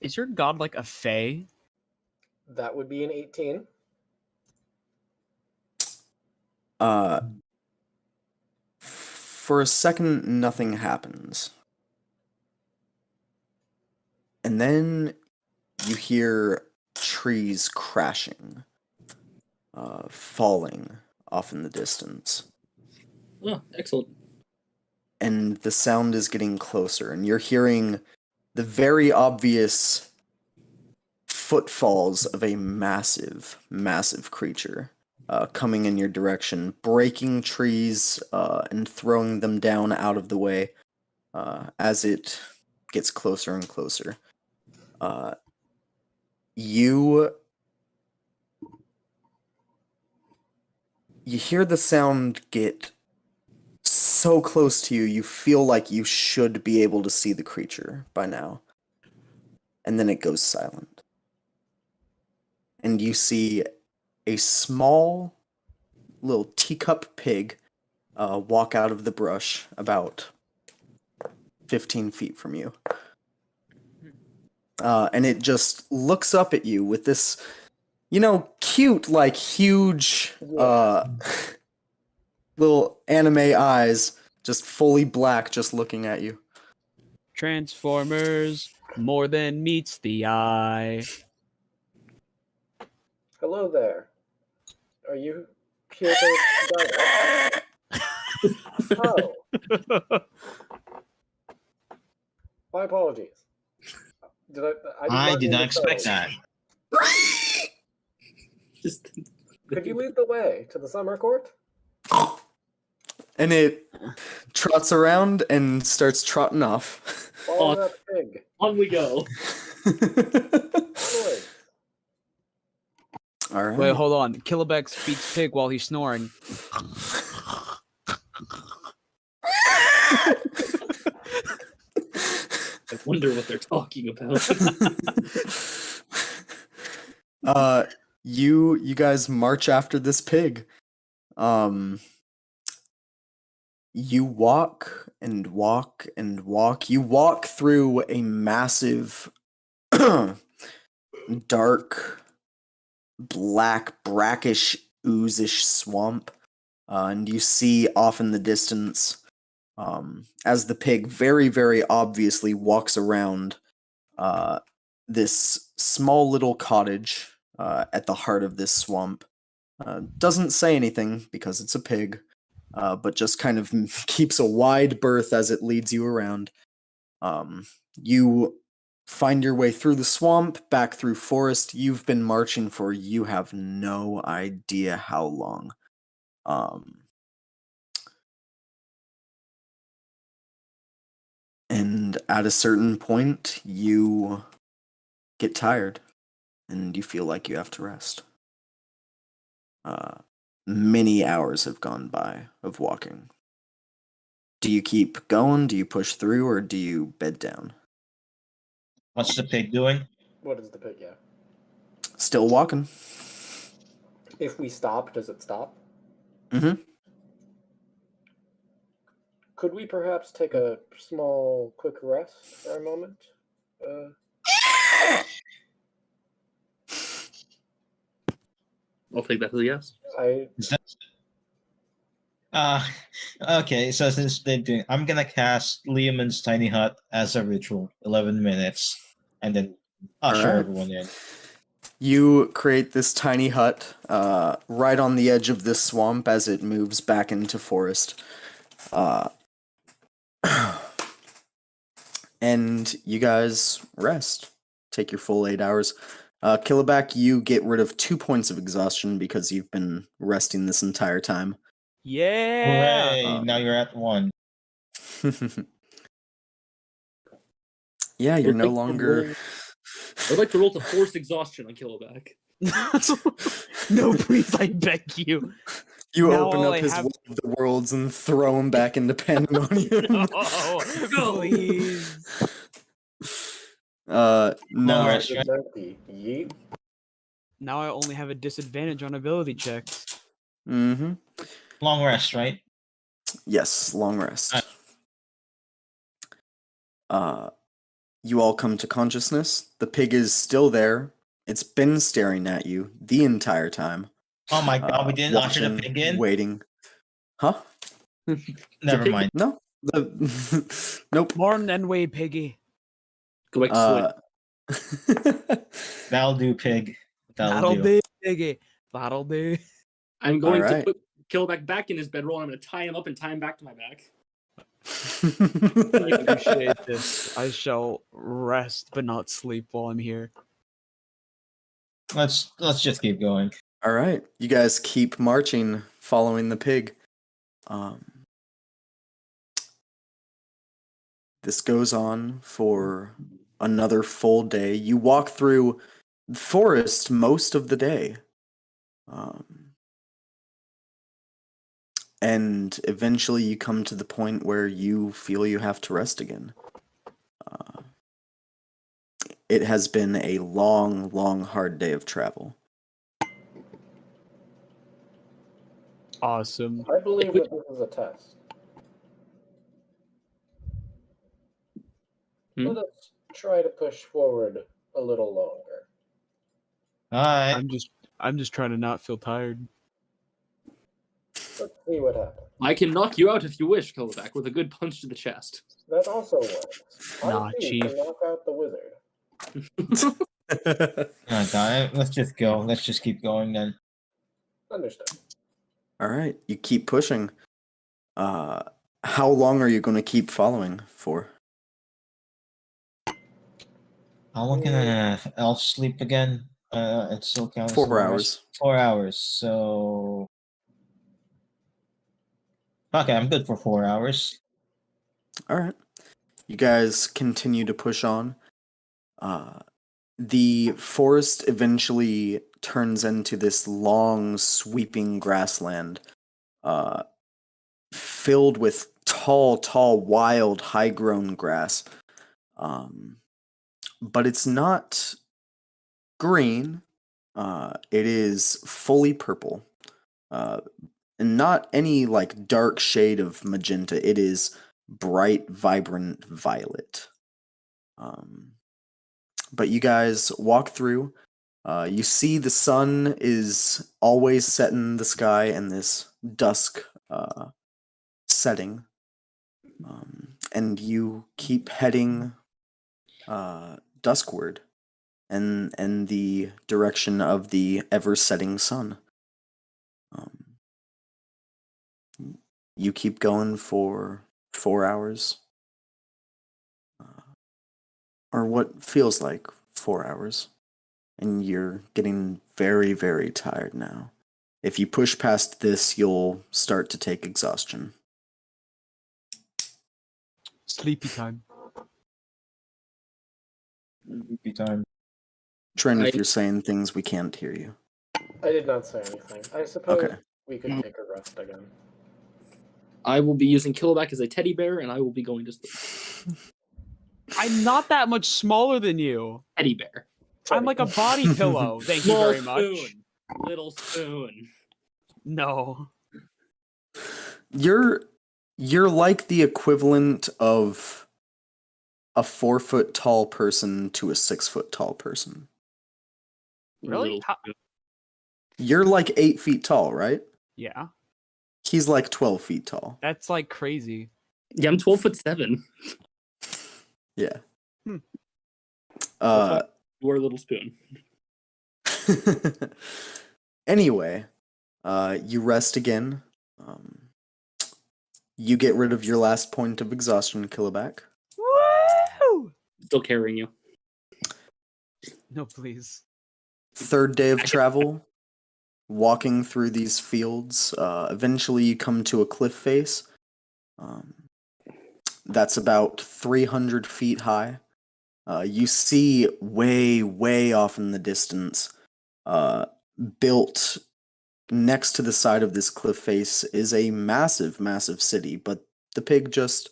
Is your god like a fae? That would be an 18. For a second, nothing happens. And then you hear trees crashing, falling off in the distance. Oh, excellent. And the sound is getting closer, and you're hearing the very obvious footfalls of a massive, massive creature coming in your direction, breaking trees and throwing them down out of the way as it gets closer and closer. You hear the sound get so close to you, you feel like you should be able to see the creature by now. And then it goes silent. And you see a small little teacup pig walk out of the brush about 15 feet from you. And it just looks up at you with this, cute, like, huge, little anime eyes, just fully black, just looking at you. Transformers, more than meets the eye. Hello there. Are you here to guide us? Oh. My apologies. I did not expect that. Could you lead the way to the summer court? And it trots around and starts trotting off. Follow that pig. On we go. Onward. All right. Wait, hold on. Killabex feeds pig while he's snoring. I wonder what they're talking about. You guys march after this pig. You walk and walk and walk. You walk through a massive, dark, black, brackish, ooze-ish swamp. And you see off in the distance, as the pig very, very obviously walks around this small little cottage at the heart of this swamp. Doesn't say anything because it's a pig. But just kind of keeps a wide berth as it leads you around. You find your way through the swamp, back through forest. You've been marching for you have no idea how long. And at a certain point, you get tired, and you feel like you have to rest. Many hours have gone by of walking. Do you keep going? Do you push through, or do you bed down? What's the pig doing? What is the pig, yeah? Still walking. If we stop, does it stop? Mm-hmm. Could we perhaps take a small, quick rest for a moment? I'll take that as a yes. Okay, so since they're doing, I'm gonna cast Leomund's Tiny Hut as a ritual, 11 minutes, and then usher Alright. everyone in. You create this tiny hut right on the edge of this swamp as it moves back into forest. And you guys rest. Take your full 8 hours. Killaback, you get rid of 2 points of exhaustion because you've been resting this entire time. Yeah. Hooray! Now you're at 1. Yeah, you're no like to longer. I'd like to roll to force exhaustion on Killaback. No, please, I beg you. You Now open all up I his have- Will of the Worlds and throw him back into pandemonium. No, please. No. Alright. Yeet. Now I only have a disadvantage on ability checks. Mm-hmm. Long rest, right? Yes, long rest. You all come to consciousness. The pig is still there. It's been staring at you the entire time. Oh my god, we didn't usher the watching, pig in? waiting. Huh? Never mind. No. Nope. Morn and way, piggy. Go back to sleep. That'll do, pig. That'll do. do, piggy. That'll do. I'm going to Alright. put Killback back in his bedroll, and I'm going to tie him up and tie him back to my back. I appreciate this. I shall rest but not sleep while I'm here. Let's just keep going. All right, you guys keep marching, following the pig. This goes on for another full day. You walk through the forest most of the day. And eventually you come to the point where you feel you have to rest again. It has been a long, long, hard day of travel. Awesome. I believe that this is a test. Let us try to push forward a little longer. Alright. I'm just trying to not feel tired. Let's see what happens. I can knock you out if you wish, Killback, with a good punch to the chest. That also works. Nah, I too Chief. can knock out the wizard. Oh god, let's just go. Let's just keep going then. Understood. All right, you keep pushing. How long are you going to keep following for? How long can an elf sleep again? It still counts. 4 as long as- hours. 4 hours. So okay, I'm good for 4 hours. All right. You guys continue to push on. The forest eventually turns into this long, sweeping grassland, filled with tall, wild, high-grown grass. But it's not green. It is fully purple. And not any like dark shade of magenta. It is bright, vibrant violet. But you guys walk through. You see the sun is always set in the sky in this dusk setting. And you keep heading duskward and the direction of the ever-setting sun. You keep going for 4 hours. Or what feels like 4 hours. And you're getting very, very tired now. If you push past this, you'll start to take exhaustion. Sleepy time. Sleepy time. Trent, if you're saying things, we can't hear you. I did not say anything. I suppose Okay. we could take a rest again. I will be using Killback as a teddy bear, and I will be going to sleep. I'm not that much smaller than you. Teddy bear. I'm like a body pillow. Thank you very much. Little spoon. No. You're like the equivalent of a 4-foot tall person to a 6-foot tall person. Really? You're like 8 feet tall, right? Yeah. He's like 12 feet tall. That's like crazy. Yeah, I'm 12'7". Yeah. You are a little spoon. Anyway, you rest again. You get rid of your last point of exhaustion, Killback. Woo! Still carrying you. No, please. Third day of travel, walking through these fields. Eventually, you come to a cliff face. That's about 300 feet high. You see way off in the distance, built next to the side of this cliff face is a massive city, but the pig just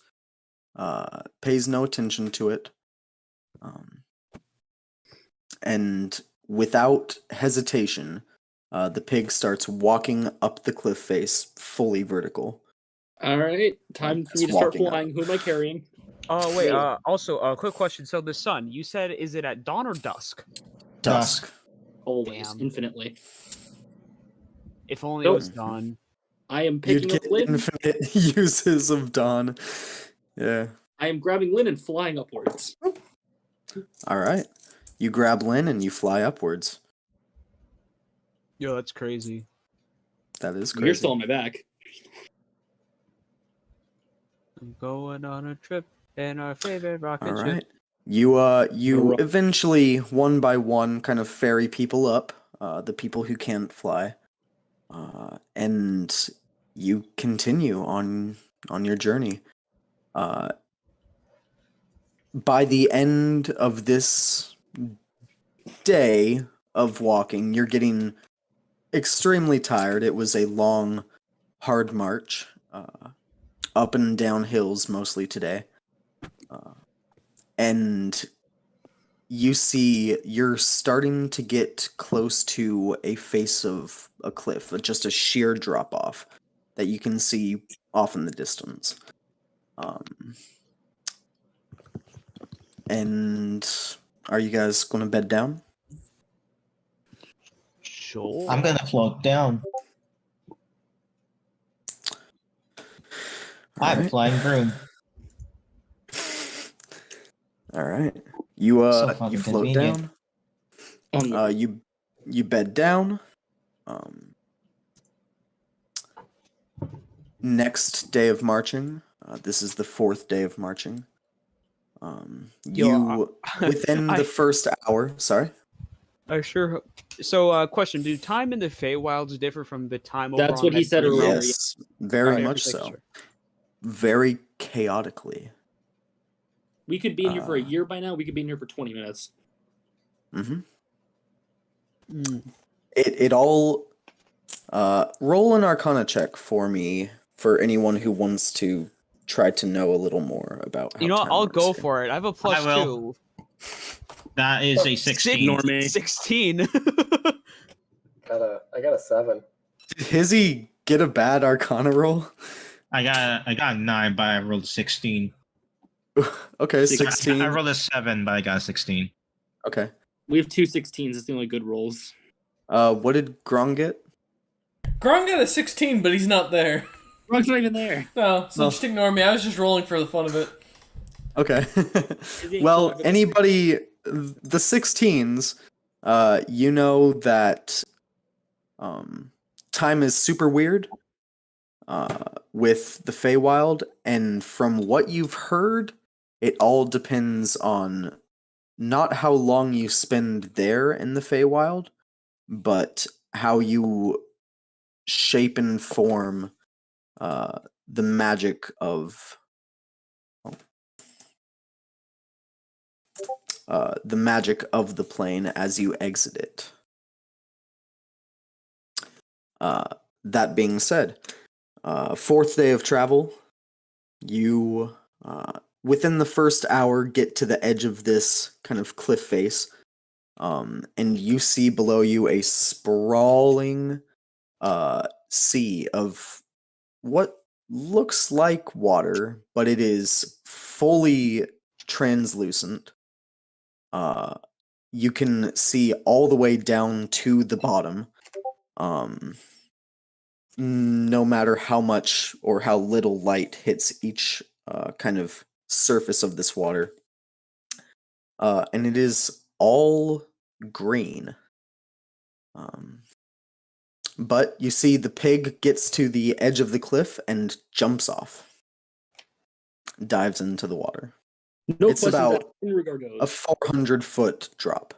pays no attention to it. And without hesitation, the pig starts walking up the cliff face, fully vertical. All right, time for me to Just start walking up. flying. Who am I carrying? Oh wait. Really? Also, a quick question. So the sun, you said, is it at dawn or dusk? Dusk. Always, Damn. infinitely. If only it Nope. was dawn. I am You'd picking up get Lynn. infinite uses of dawn. Yeah. I am grabbing Lynn and flying upwards. All right. You grab Lynn and you fly upwards. Yo, that's crazy. That is crazy. You're still on my back. I'm going on a trip in our favorite rocket All ship. right. You eventually, one by one, kind of ferry people up, the people who can't fly, and you continue on your journey. By the end of this day of walking, you're getting extremely tired. It was a long, hard march, up and down hills mostly today, and you're starting to get close to a face of a cliff, just a sheer drop off that you can see off in the distance. And are you guys going to bed down? Sure. I'm gonna float down. I have a Alright. flying broom. All right. You So fucking you float convenient. down. You bed down. Next day of marching. This is the 4th day of marching. You within the first hour. Sorry. Sure. So, question: do time in the Feywilds differ from the time over That's on what he that said green earlier. world? Yes, very Okay, much just making so. sure. Very chaotically. We could be in here for a year by now. We could be in here for 20 minutes. Mm-hmm. Mm. It all. Roll an Arcana check for me for anyone who wants to try to know a little more about. How You know what? time I'll works go here. for it. I have a plus I 2. That is a 16. Normie. 16. I got a 7. Did Hizzy get a bad Arcana roll? I got a 9, but I rolled a 16. Okay, 16. I rolled a 7, but I got a 16. Okay. We have 2 16s. It's the only good rolls. What did Grong get? Gron got a 16, but he's not there. Gron's not even there. No, so No. just ignore me. I was just rolling for the fun of it. Okay. ain't Well, clever. anybody, the 16s, you know that time is super weird with the Feywild, and from what you've heard, it all depends on not how long you spend there in the Feywild, but how you shape and form the magic of the plane as you exit it. That being said, 4th day of travel, you within the first hour get to the edge of this kind of cliff face, and you see below you a sprawling sea of what looks like water, but it is fully translucent. You can see all the way down to the bottom. No matter how much or how little light hits each kind of surface of this water. And it is all green. But you see the pig gets to the edge of the cliff and jumps off. Dives into the water. No It's questions about asked in regard to a 400-foot drop.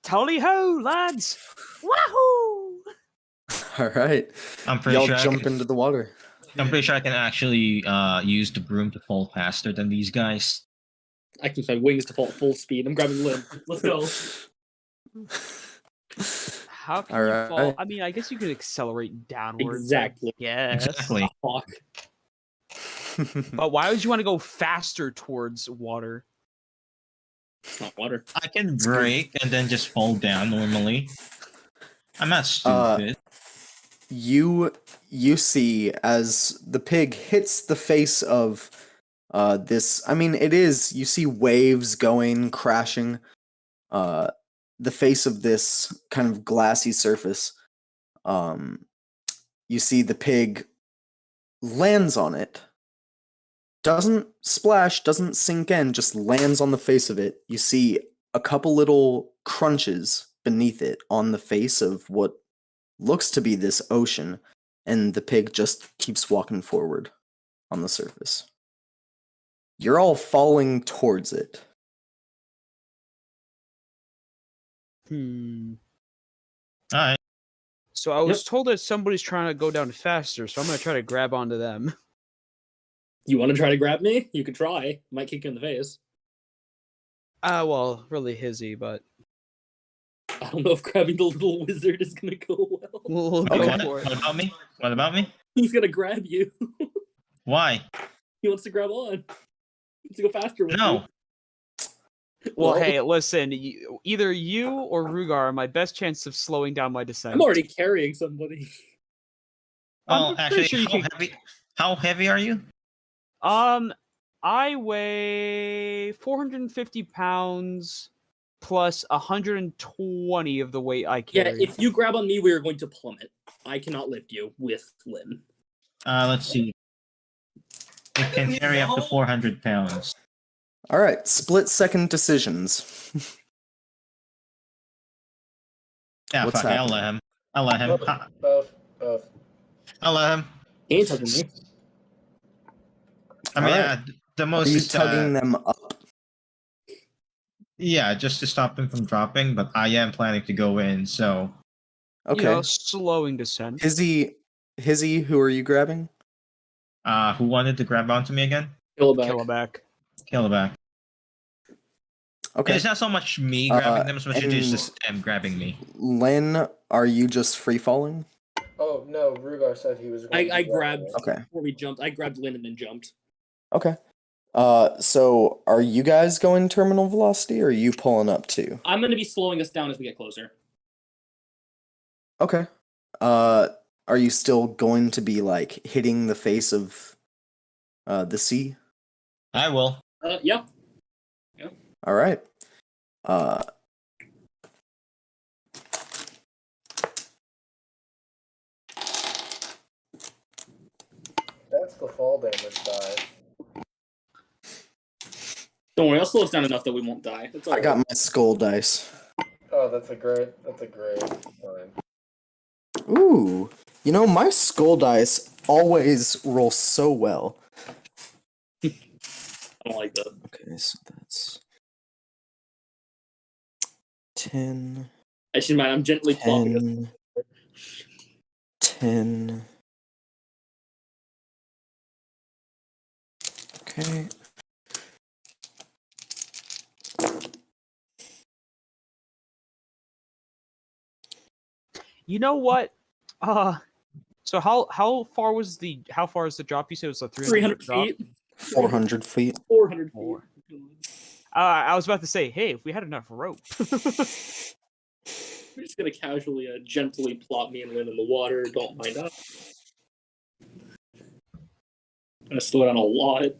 Tally ho, lads! Wahoo! All right. I'm pretty Y'all sure jump into the water. I'm pretty sure I can actually use the broom to fall faster than these guys. I can use my wings to fall at full speed. I'm grabbing Lynn. Let's go. How can All you right. fall? I mean, I guess you could accelerate downwards. Exactly. Yes. Exactly. Fuck. But why would you want to go faster towards water? It's not water. I can break and then just fall down normally. I'm not stupid. You see as the pig hits the face of this. I mean, it is. You see waves going crashing. The face of this kind of glassy surface. You see the pig lands on it. Doesn't splash, doesn't sink in, just lands on the face of it. You see a couple little crunches beneath it on the face of what looks to be this ocean, and the pig just keeps walking forward on the surface. You're all falling towards it. Hmm. Alright. So I was told that somebody's trying to go down faster, so I'm gonna try to grab onto them. You want to try to grab me? You could try. Might kick you in the face. Well, really hizzy, but I don't know if grabbing the little wizard is gonna go well. we'll Okay, go what? for it. What about me? What about me? He's gonna grab you. Why? He wants to grab on. He wants to go faster with No. you. Well, hey, listen. Either you or Rugar are my best chance of slowing down my descent. I'm already carrying somebody. Well, I'm pretty actually, sure you how heavy are you? I weigh 450 pounds plus 120 of the weight I carry. Yeah, if you grab on me, we are going to plummet. I cannot lift you with Lynn. Let's see. It can carry up to 400 pounds. All right, split-second decisions. Yeah, What's fuck it, I'll let him. I'll let him. Both. I'll let him. He ain't touching me. I mean, Alright. the Are most you tugging them up? Yeah, just to stop them from dropping, but I am planning to go in, so... Okay. You know, slowing descent. Hizzy, who are you grabbing? Who wanted to grab onto me again? Killaback. Killaback. Okay. It's not so much me grabbing them as much as it's just them grabbing me. Lynn, are you just free falling? Oh no, Rugar said he was. I grabbed Okay. before we jumped. I grabbed Lynn and then jumped. Okay. So are you guys going terminal velocity, or are you pulling up too? I'm going to be slowing us down as we get closer. Okay. Are you still going to be like hitting the face of the sea? I will. Yeah. All right. That's the fall damage die. Don't worry, I'll slow us down enough that we won't die. It's all I got my skull dice. Oh, that's a great line. Ooh, you know, my skull dice always roll so well. I don't like that. Okay, so that's 10. I should mind. I'm gently plopping us. 10. Okay. You know what? So how far is the drop? You said it was a 300 feet. 400 feet. 400 feet. I was about to say, hey, if we had enough rope. We're just gonna casually, gently plop me and Lynn in the water. Don't mind us. I'm gonna slow down a lot.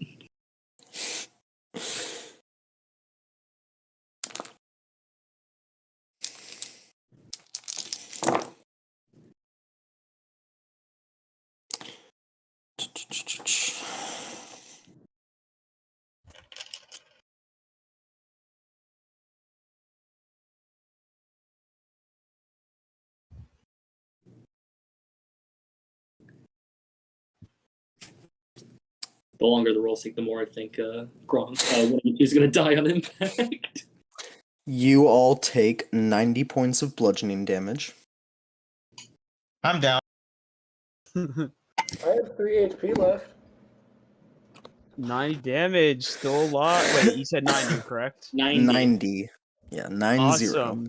The longer the rolls take, the more I think Gronk is going to die on impact. You all take 90 points of bludgeoning damage. I'm down. I have 3 HP left. 90 damage, still a lot. Wait, you said 90, correct? 90. Yeah, 90. Awesome.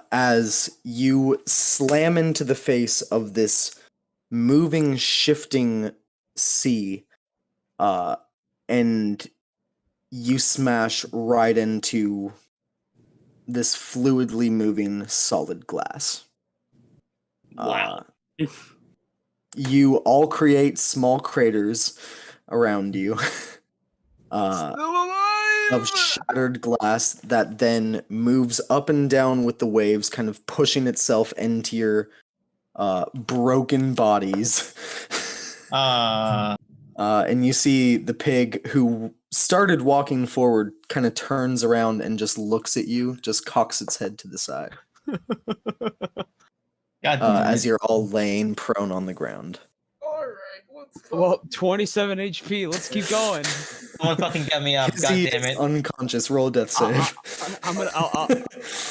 As you slam into the face of this moving, shifting sea, and you smash right into this fluidly moving solid glass. Wow. You all create small craters around you of shattered glass that then moves up and down with the waves, kind of pushing itself into your broken bodies. And you see the pig who started walking forward kind of turns around and just looks at you, just cocks its head to the side. God damn as it. you're all laying prone on the ground. All right, let's go. Well, 27 HP. Let's keep going. Someone fucking get me up. God Izzy damn is it. unconscious. Roll a death save.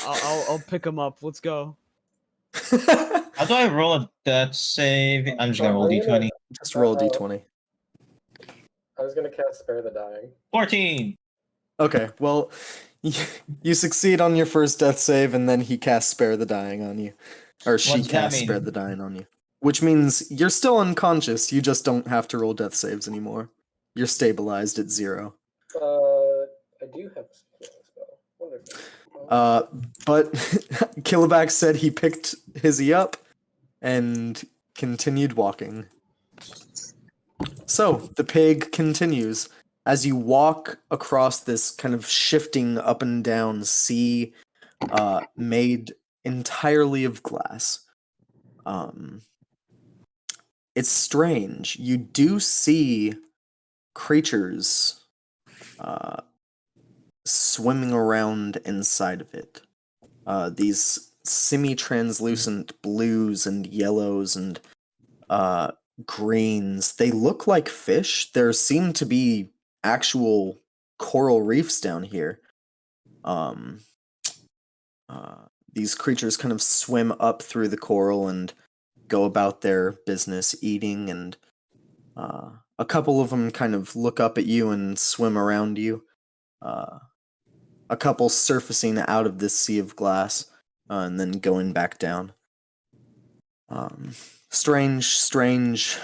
I'll pick him up. Let's go. How do I roll a death save? I'm just gonna roll d20. Just roll a d20. I was gonna cast Spare the Dying. 14. Okay, well, you succeed on your first death save, and then he casts Spare the Dying on you. Or she What's that casts mean? Spare the Dying on you. Which means you're still unconscious, you just don't have to roll death saves anymore. You're stabilized at 0. I do have a healing spell. Wonderful. But Killaback said he picked Hizzy up and continued walking. So, the pig continues. As you walk across this kind of shifting up and down sea made entirely of glass, it's strange. You do see creatures swimming around inside of it. These semi-translucent blues and yellows and greens. They look like fish. There seem to be actual coral reefs down here. These creatures kind of swim up through the coral and go about their business eating, and a couple of them kind of look up at you and swim around you. A couple surfacing out of this sea of glass and then going back down. Strange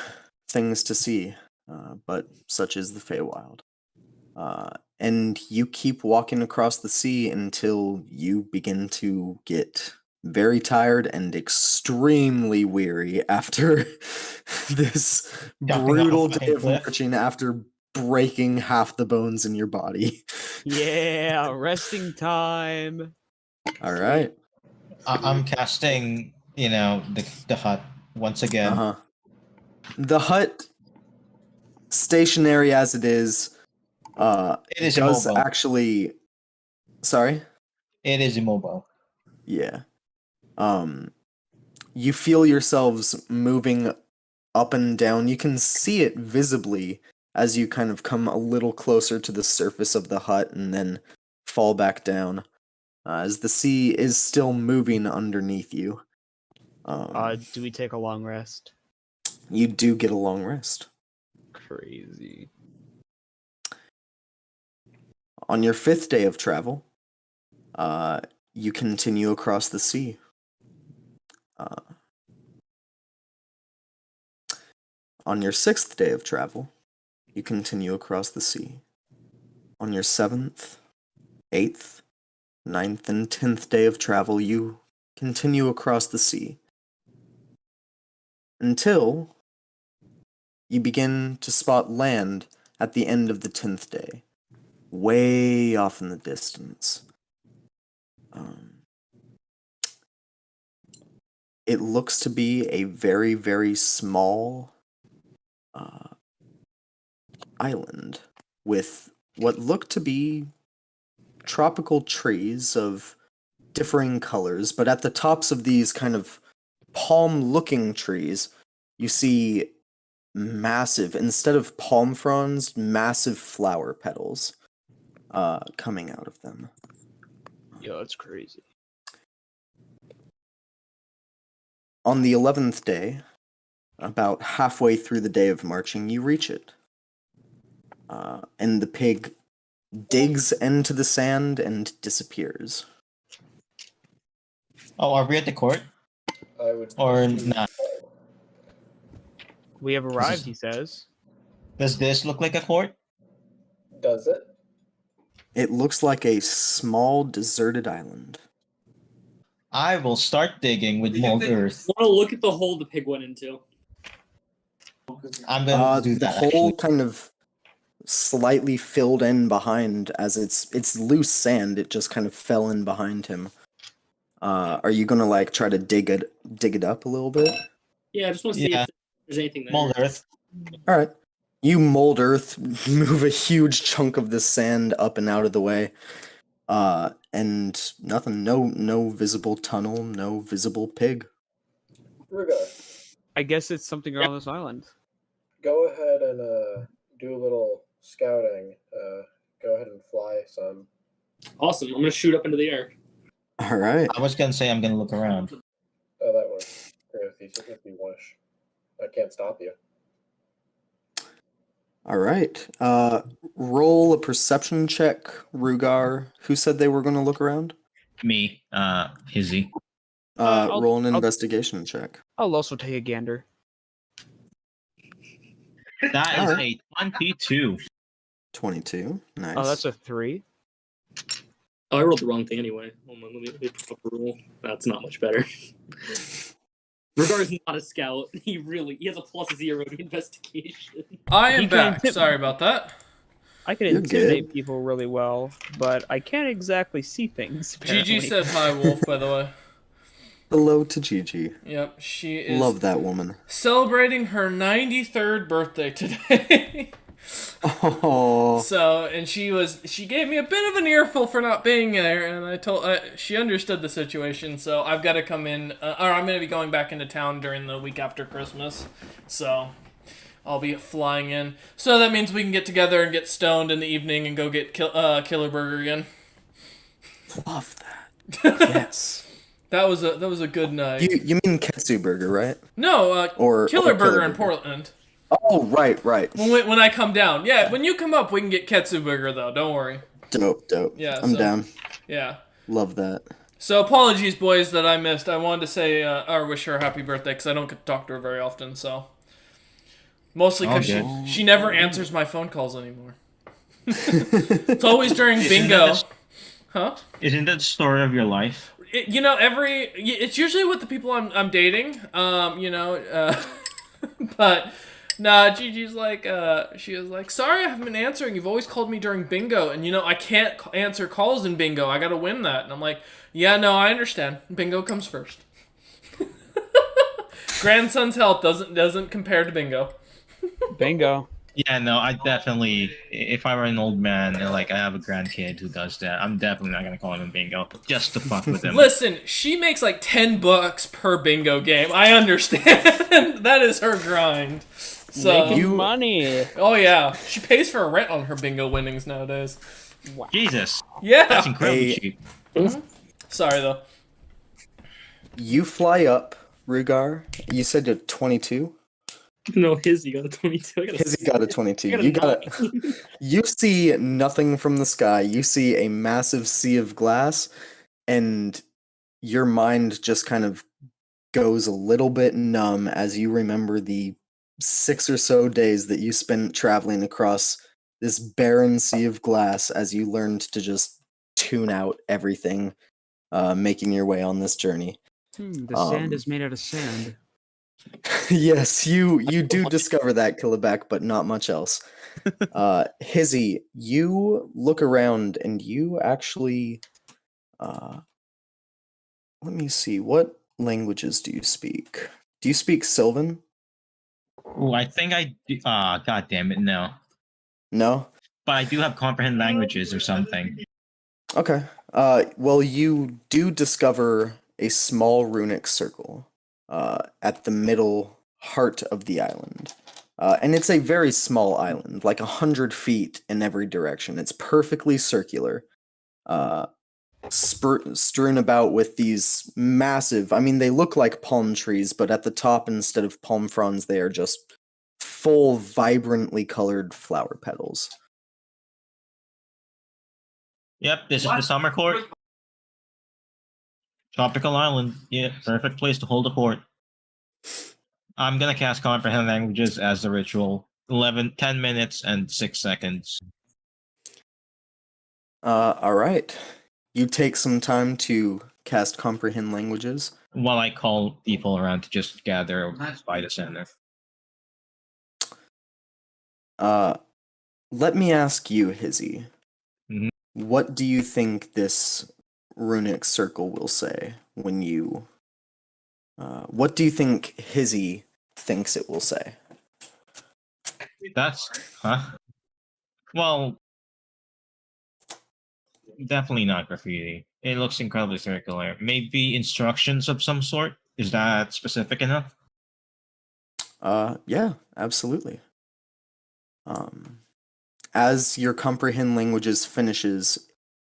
things to see, but such is the Feywild. And you keep walking across the sea until you begin to get very tired and extremely weary after this Jumping brutal off a day of cliff. marching after breaking half the bones in your body. Yeah, resting time. All right. I'm casting, the hut once again. Uh-huh. The hut, stationary as it is It is does immobile. actually... Sorry? It is immobile. Yeah. You feel yourselves moving up and down. You can see it visibly as you kind of come a little closer to the surface of the hut and then fall back down, as the sea is still moving underneath you. Do we take a long rest? You do get a long rest. Crazy. On your 5th day of travel, you continue across the sea. On your 6th day of travel, you continue across the sea. On your 7th, 8th, 9th, and 10th day of travel, you continue across the sea. Until you begin to spot land at the end of the 10th day, way off in the distance. It looks to be a very, very small island with what look to be tropical trees of differing colors, but at the tops of these kind of palm-looking trees, you see massive, instead of palm fronds, massive flower petals coming out of them. Yo, that's crazy. On the 11th day, about halfway through the day of marching, you reach it. And the pig digs into the sand and disappears. Oh, are we at the court? I would. Or not? We have arrived, he says. Does this look like a court? Does it? It looks like a small deserted island. I will start digging with mold earth. I want to look at the hole the pig went into. I'm gonna do The that. hole Actually. kind of slightly filled in behind, as it's loose sand. It just kind of fell in behind him. Are you gonna like try to dig it up a little bit? Yeah, I just want to see Yeah. if there's anything there. Mold earth. All right. You mold earth, move a huge chunk of this sand up and out of the way. And nothing. No visible tunnel. No visible pig. Ruga, I guess it's something on this island. go ahead and do a little scouting. Go ahead and fly some. Awesome. I'm gonna shoot up into the air. All right. I was gonna say I'm gonna look around. Oh, that works. If you wish. I can't stop you. All right. Roll a perception check, Rugar. Who said they were going to look around? Me, Hizzy. Roll an investigation check. I'll also take a gander. That is Alright. a 22. 22. Nice. Oh, that's a 3. Oh, I rolled the wrong thing anyway. Hold on, let me put up a roll. That's not much better. Rugar's not a scout. He has a +0 to investigation. I am He back. can't- Sorry about that. I can You're intimidate good. people really well, but I can't exactly see things. Apparently. Gigi said hi, Wolf, by the way. Hello to Gigi. Yep, she is Love that woman. celebrating her 93rd birthday today. Oh, So, and she gave me a bit of an earful for not being there, and I told she understood the situation. So I've got to come in, or I'm going to be going back into town during the week after Christmas. So I'll be flying in. So that means we can get together and get stoned in the evening and go get Killer Burger again. love that. Yes. That was a good night. You mean Ketsu Burger, right? No, Or Killer or Burger in Burger? Portland. Oh, right. When I come down. Yeah, when you come up, we can get Ketsu Burger, though. Don't worry. Dope. Yeah, I'm so- down. Yeah. Love that. So apologies, boys, that I missed. I wanted to say or wish her a happy birthday because I don't get to talk to her very often. So mostly because Okay. she never answers my phone calls anymore. It's always during bingo. Huh? Isn't that the story of your life? It's usually with the people I'm dating. But nah, Gigi's like, she was like, sorry I haven't been answering. You've always called me during bingo, and I can't answer calls in bingo. I gotta win that. And I'm like, yeah, no, I understand. Bingo comes first. Grandson's health doesn't compare to bingo. Bingo. Yeah, no, I definitely. If I were an old man and like I have a grandkid who does that, I'm definitely not gonna call him a bingo just to fuck with him. Listen, she makes like $10 per bingo game. I understand. That is her grind. So Making money. oh yeah, she pays for a rent on her bingo winnings nowadays. Jesus, Yeah. that's incredibly Hey. cheap. Sorry though. You fly up, Rugar. You said you're 22. No, Hizzy got a 22. I got a Hizzy got a 22. I got a You got it. You see nothing from the sky. You see a massive sea of glass, and your mind just kind of goes a little bit numb as you remember the 6 or so days that you spent traveling across this barren sea of glass as you learned to just tune out everything, making your way on this journey. The sand is made out of sand. Yes, you do discover that, Killaback, but not much else. Hizzy, you look around and you actually let me see, what languages do you speak? Do you speak Sylvan? Ooh, I think I do. God damn it, no. No? But I do have comprehend languages or something. Okay. Well, you do discover a small runic circle at the middle heart of the island. And it's a very small island, like 100 feet in every direction. It's perfectly circular. Strewn about with these massive, I mean, they look like palm trees, but at the top, instead of palm fronds, they are just full, vibrantly colored flower petals. Yep, this is the summer court. Tropical island. Yeah, perfect place to hold a court. I'm gonna cast comprehend languages as the ritual. 10 minutes and 6 seconds. All right. You take some time to cast Comprehend Languages. While I call people around to just gather by the center. Let me ask you, Hizzy. Mhm. What do you think this runic circle will say when you... what do you think Hizzy thinks it will say? That's huh? Well, definitely not graffiti. It looks incredibly circular. Maybe instructions of some sort. Is that specific enough? Yeah, absolutely. As your Comprehend Languages finishes,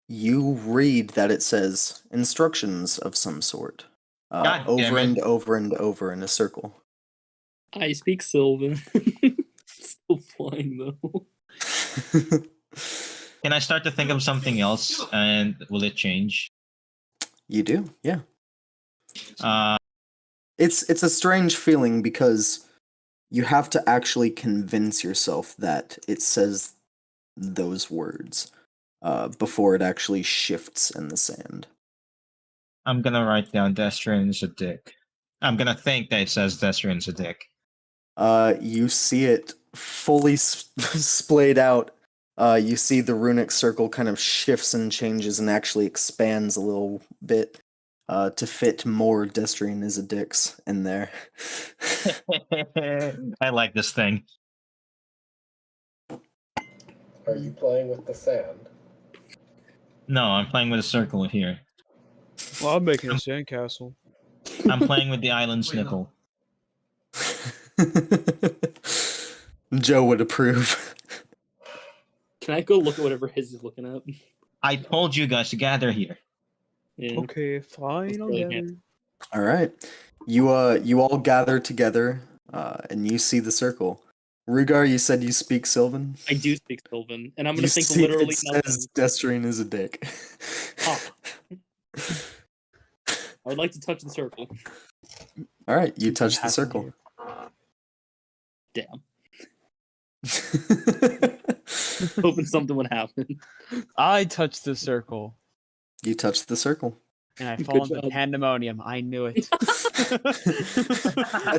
you read that it says instructions of some sort. God damn Over it. and over and over in a circle. I speak Sylvan. Still flying though. Can I start to think of something else, and will it change? You do, yeah. Uh, It's a strange feeling because you have to actually convince yourself that it says those words before it actually shifts in the sand. I'm gonna write down Destrian's a dick. I'm gonna think that it says Destrian's a dick. You see it fully splayed out. You see the runic circle kind of shifts and changes and actually expands a little bit to fit more Destrian Izadix in there. I like this thing. Are you playing with the sand? No, I'm playing with a circle here. Well, I'm making a sandcastle. I'm playing with the island's nickel. Joe would approve. Can I go look at whatever his is looking at? I told you guys to gather here. Yeah. Okay, fine, I'll really gather. All right, you all gather together, and you see the circle. Rugar, you said you speak Sylvan. I do speak Sylvan, and I'm gonna You think see literally it nothing. says Destrian is a dick. Ah. I would like to touch the circle. All right, you touch the circle. Damn. Hoping something would happen. I touched the circle, You touch the circle. and I Good fall into job. pandemonium. I knew it. A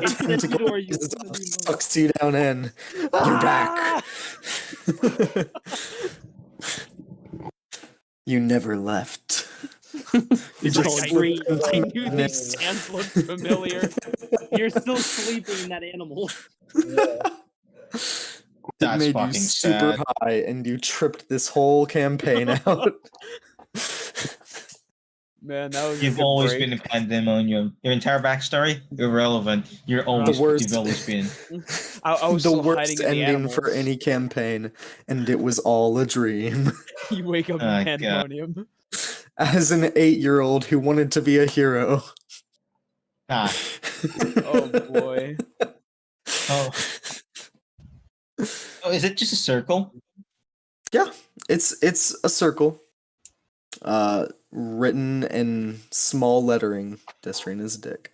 It's tentacle Theodore, you sucks you down in. You're back. You never left. You just I, breathe. I knew these sands looked familiar. You're still sleeping in that animal. Yeah. It That's made you fucking super sad. high, and you tripped this whole campaign out. Man, that was a You've good always break. been in pandemonium. Your entire backstory irrelevant. You're always worst. you've always been. I was The still worst hiding in the ending for animals. any campaign, and it was all a dream. You wake up Oh, in God. pandemonium. As an 8-year-old who wanted to be a hero. Ah. Oh boy. Oh. Oh, is it just a circle? Yeah, it's a circle. Written in small lettering. Destrian is a dick.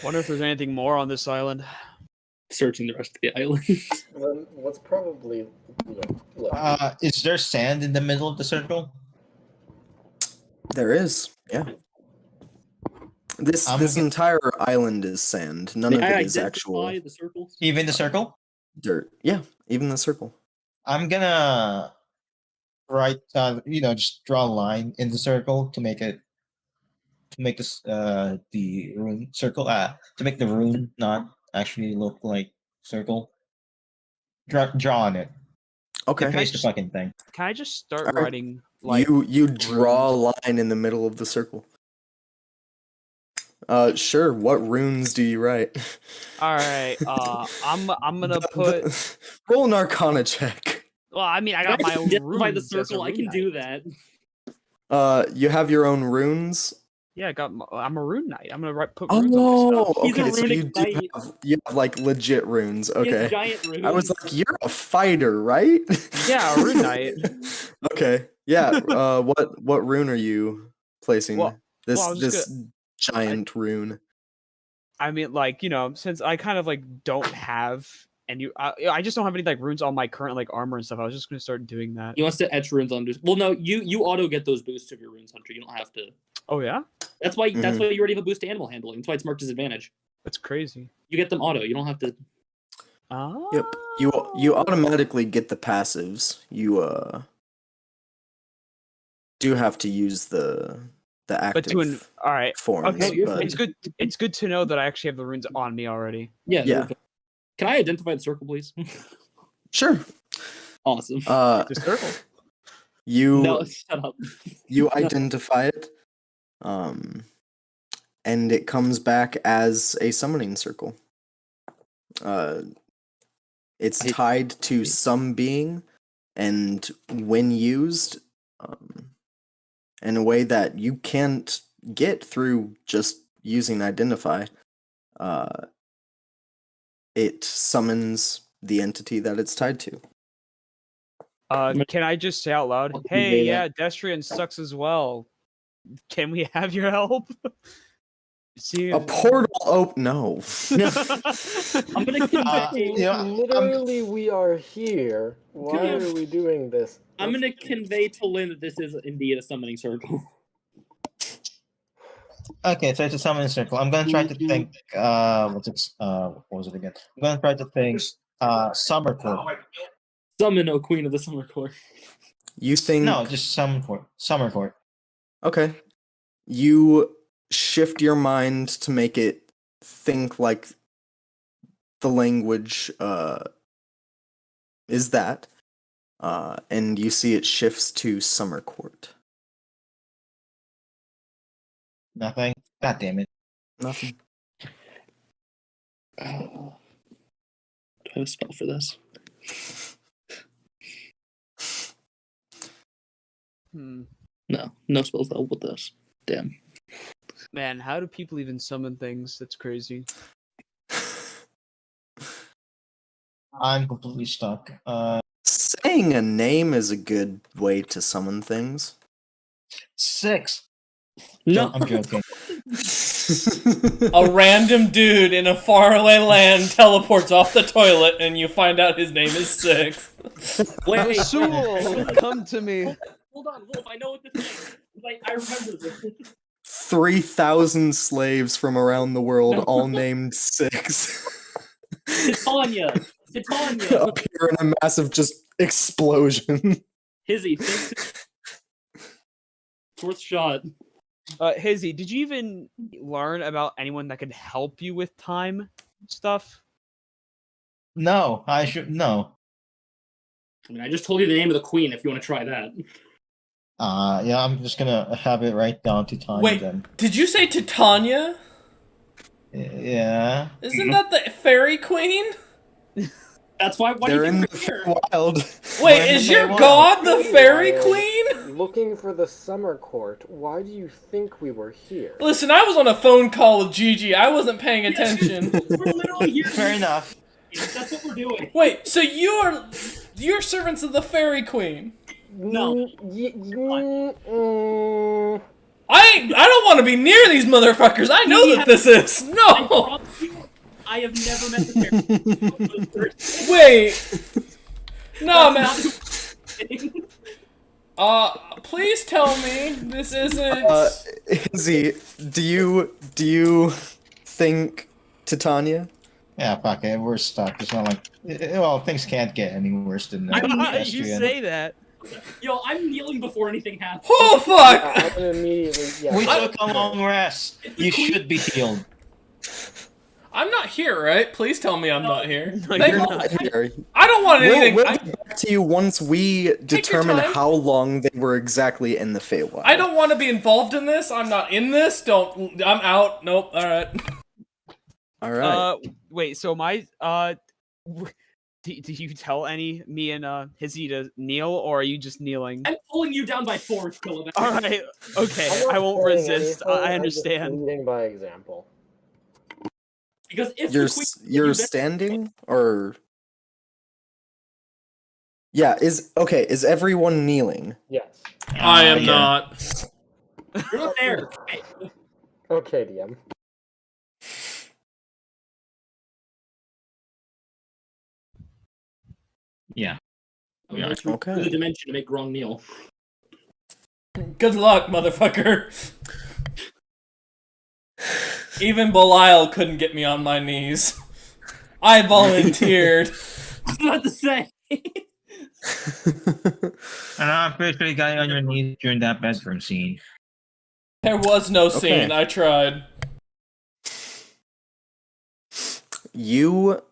Wonder if there's anything more on this island. Searching the rest of the island. Then what's probably left? Is there sand in the middle of the circle? There is, yeah. This I'm this gonna- entire island is sand. None of May I it is identify actual the circles? Even the circle? dirt. Yeah, even the circle. I'm gonna write, just draw a line in the circle to make this the rune circle. To make the rune not actually look like circle. Draw on it. Okay. Then paste the fucking thing. Can I just start Alright. writing like you draw a runes? line in the middle of the circle. Sure. What runes do you write? All right. I'm gonna put. Roll an Arcana check. Well, I mean, I got my own Identify runes. the as a circle. I rune can knight. do that. You have your own runes. Yeah, I'm a rune knight. I'm gonna put runes on myself. Oh, He's a okay. So you runic do knight. you have like legit runes. He has Okay. giant runes. I was like, you're a fighter, right? Yeah, a rune knight. Okay. Yeah. What rune are you placing? Well, this I was just this giant rune. I mean, like, since I kind of like don't have and I just don't have any like runes on my current like armor and stuff. I was just gonna start doing that. He wants to etch runes on. Well, no, you auto get those boosts of your runes, Hunter. You don't have to. Oh yeah, that's why you already have a boost to animal handling. That's why it's marked disadvantage. That's crazy. You get them auto. You don't have to. Yep. You automatically get the passives. You do have to use the active all right forms. Okay, it's good to know that I actually have the runes on me already. Yeah. Can I identify the circle, please? Sure. Awesome. It's a circle. No, shut up. You identify it, and it comes back as a summoning circle. It's tied to some being, and when used, in a way that you can't get through just using identify, it summons the entity that it's tied to. Can I just say out loud, hey, yeah, Destrian sucks as well. Can we have your help? See, a portal? Oh no! I'm gonna literally, we are here. Why are we doing this? I'm gonna convey to Lynn that this is indeed a summoning circle. Okay, so it's a summoning circle. I'm gonna try to think. What was it again? I'm gonna try to think. Summer court. Summon, O Queen of the Summer Court. You think? No, just summer court. Summer court. Okay. You shift your mind to make it think like the language is that, and you see it shifts to summer court. Nothing. God damn it. Nothing. Do I have a spell for this? No spells help with this. Damn. Man, how do people even summon things? That's crazy. I'm completely stuck. Saying a name is a good way to summon things. 6. No, I'm joking. A random dude in a faraway land teleports off the toilet, and you find out his name is 6. Wait, Rasul, come to me. Hold on, Wolf. I know what this is. I remember this. 3,000 slaves from around the world, all named 6. Titania. Appear in a massive just explosion. Hizzy, it's worth a shot. Hizzy, did you even learn about anyone that could help you with time stuff? No, I should no. I mean, I just told you the name of the queen. If you want to try that. Yeah, I'm just gonna have it right down to Tanya. Wait, then. Did you say Titania? Yeah. Isn't that the fairy queen? That's why. They're in the wild. Wait, is your god the fairy queen? Looking for the summer court. Why do you think we were here? Listen, I was on a phone call with Gigi. I wasn't paying attention. We're literally here. Fair enough. That's what we're doing. Wait, so you're servants of the fairy queen? No. I don't want to be near these motherfuckers. I know that this is no. I have never met the fairy. Wait. No, man. Please tell me this isn't. Izzy, do you think Titania? Yeah, fuck it. We're stuck. It's not like well, things can't get any worse than that. You say that. Yo, I'm kneeling before anything happens. Oh fuck! We took a long rest. You should be healed. I'm not here, right? Please tell me I'm not here. No, you're not here. I don't want anything. We'll get back to you once we determine how long they were exactly in the Feywild. I don't want to be involved in this. I'm not in this. I'm out. Nope. All right. All right. Wait. So do you tell me and Hizzy to kneel, or are you just kneeling? I'm pulling you down by force, Philip. All right. Okay. I won't resist. I understand. Leading by example. Because if you're standing or is everyone kneeling? Yes. I am not. You're not there. Okay, DM. Yeah. I'm Yeah. going through Okay. the dimension to make Grong kneel. Good luck, motherfucker. Even Belial couldn't get me on my knees. I volunteered. I was about to say. And I'm pretty sure you got on your knees during that bedroom scene. There was no Okay. scene. I tried. You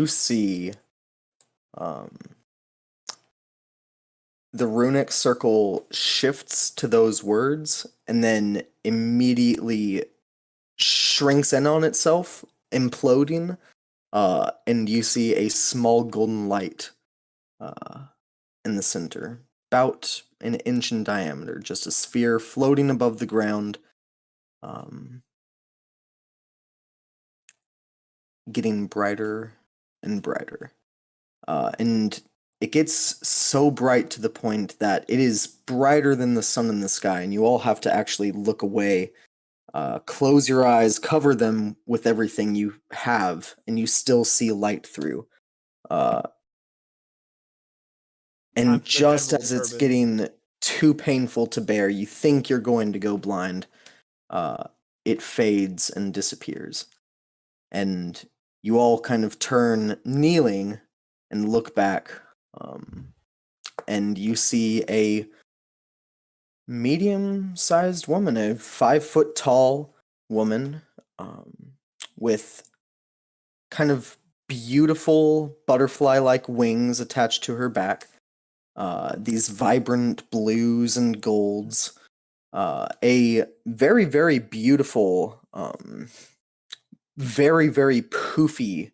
see the runic circle shifts to those words and then immediately shrinks in on itself, imploding, and you see a small golden light in the center, about an inch in diameter, just a sphere floating above the ground, getting brighter and brighter. And it gets so bright to the point that it is brighter than the sun in the sky, and you all have to actually look away, close your eyes, cover them with everything you have, and you still see light through. Time And for the just venerable as it's turban. getting too painful to bear, you think you're going to go blind, it fades and disappears. And you all kind of turn kneeling and look back, and you see a medium-sized woman, a 5 foot tall woman, with kind of beautiful butterfly-like wings attached to her back. These vibrant blues and golds. A very, very beautiful, very, very poofy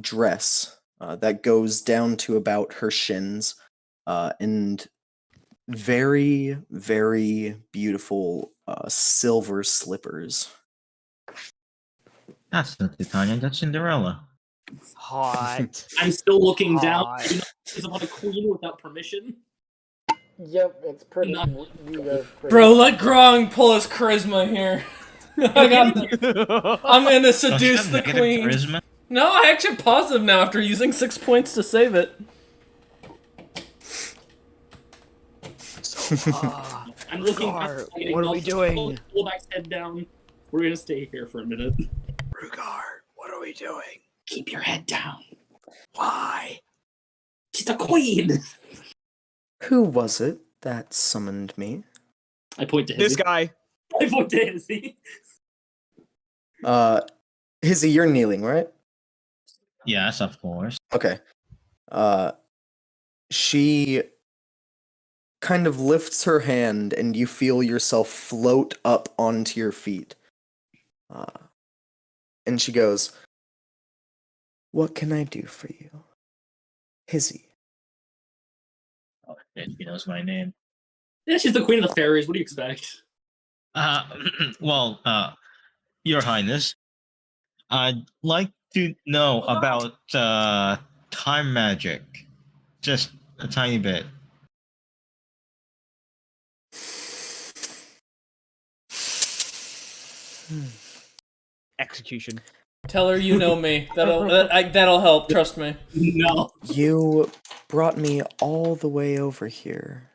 dress that goes down to about her shins, and very, very beautiful silver slippers. That's not Titania, that's Cinderella. Hot. I'm still looking down. Hot. You know, because I'm on a queen without permission. Yep, it's pretty. Not- You are pretty. Bro, let Grong pull his charisma here. I'm gonna Don't you seduce have the negative queen. charisma? No, I actually positive now after using 6 points to save it. I'm looking. Rugar, I'm getting what are we up, doing? Pull back head down. We're gonna stay here for a minute. Rugar, what are we doing? Keep your head down. Why? She's a queen. Who was it that summoned me? I point to This Hizzy. guy. I point to Hizzy. Hizzy, you're kneeling, right? Yes, of course. Okay. She kind of lifts her hand, and you feel yourself float up onto your feet. And she goes, "What can I do for you, Hizzy?" Oh, shit, he knows my name. Yeah, she's the queen of the fairies. What do you expect? Well, Your Highness, I'd like to know about time magic. Just a tiny bit. Execution. Tell her you know me. That'll help. Trust me. No. You brought me all the way over here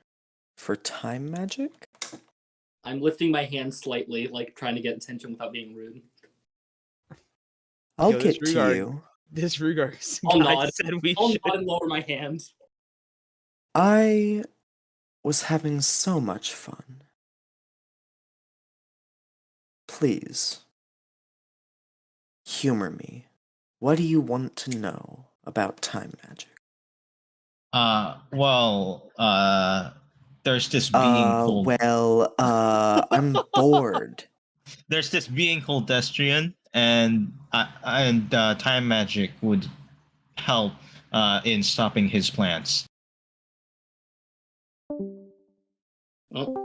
for time magic? I'm lifting my hand slightly, like trying to get attention without being rude. I'll Yo, this get to Rugar- you. This Rugar I'll guy nod. said we I'll should. nod and lower my hand. I was having so much fun. Please, humor me. What do you want to know about time magic? There's this being called I'm bored. there's this being called Destrian, and time magic would help in stopping his plans. Oh.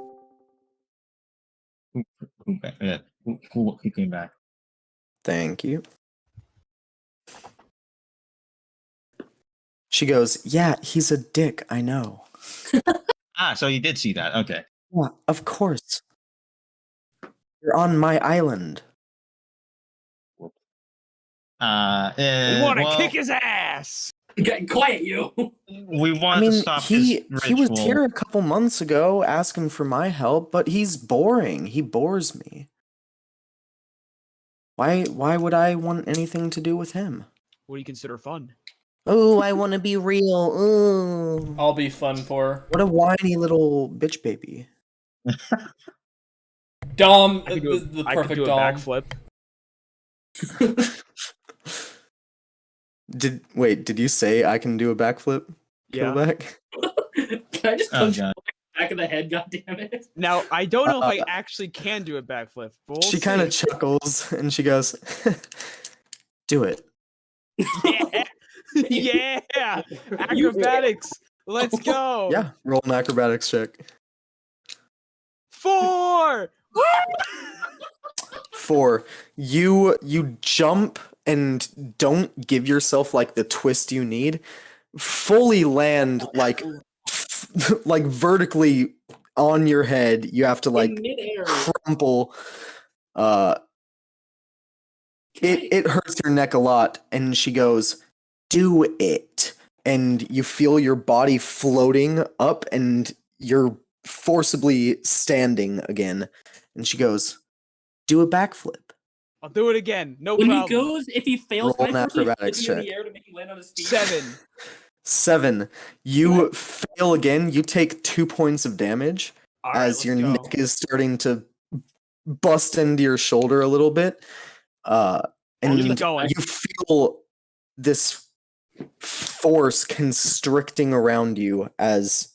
Who came back? Thank you. She goes, "Yeah, he's a dick, I know." So you did see that. Okay. Yeah, of course. You're on my island. We want to well, kick his ass. Quiet, you. we want I mean, to stop he his was ritual. here a couple months ago asking for my help, but he's boring. He bores me. Why would I want anything to do with him? What do you consider fun? Oh, I want to be real. Ooh. I'll be fun for What a whiny little bitch baby. Dom. I could do The I could perfect do a Dom. backflip. Did you say I can do a backflip? Yeah. Back? Can I just Oh punch you god. in the back of the head? God damn it! Now I don't know if I actually can do a backflip, but we'll She see. kind of chuckles and she goes, "Do it." Yeah, yeah. Acrobatics. Let's go. Yeah, roll an acrobatics check. 4. 4. You jump and don't give yourself like the twist you need. Fully land like like vertically on your head. You have to like In midair. crumple. It hurts your neck a lot, and she goes, "Do it." And you feel your body floating up, and you're forcibly standing again. And she goes, "Do a backflip." I'll do it again. No When problem. he goes, if he fails, Roll can I an forcefully flip acrobatics him in the check. air to make him land on his feet? 7. 7. You fail again. You take 2 points of damage All right, as let's your go. neck is starting to bust into your shoulder a little bit. And keep going. you feel this force constricting around you as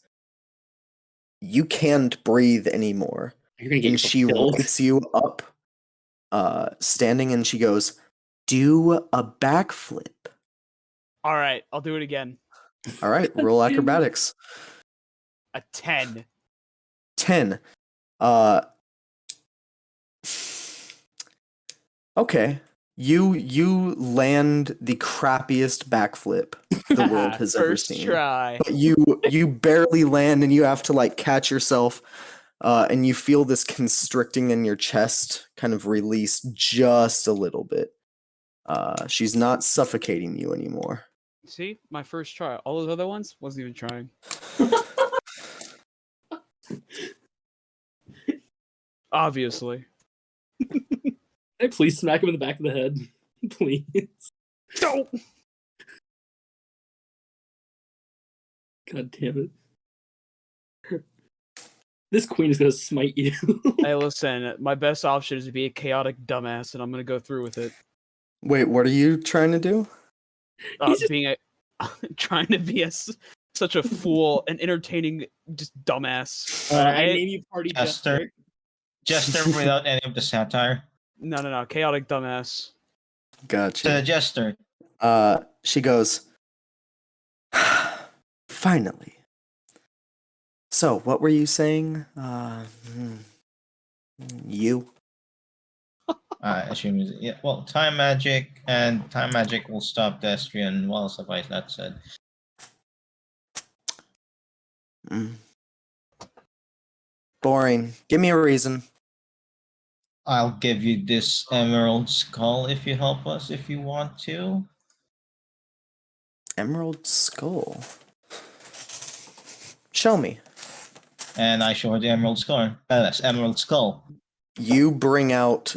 you can't breathe anymore. You're gonna get And yourself she killed. rates you up, standing, and she goes, "Do a backflip." All right, I'll do it again. All right, roll acrobatics. A 10. 10. Okay. You land the crappiest backflip the world has ever First seen. try. But you barely land, and you have to like catch yourself, and you feel this constricting in your chest kind of release just a little bit. She's not suffocating you anymore. See, my first try. All those other ones wasn't even trying. Obviously. Can I please smack him in the back of the head? Please. No. God damn it. This queen is gonna smite you. Hey, listen. My best option is to be a chaotic dumbass, and I'm gonna go through with it. Wait, what are you trying to do? He's just- Being a trying to be such a fool and entertaining, just dumbass. I Alright? name you party Jester. jester. Jester without any of the satire. No. Chaotic dumbass. Gotcha. The jester. She goes, "Finally. So, what were you saying? You? I assume yeah. Well, time magic will stop Destrian. Well, suffice that said. Boring. Give me a reason." I'll give you this emerald skull if you help us if you want to. Emerald skull. Show me. And I show her the emerald skull. Yes, emerald skull. You bring out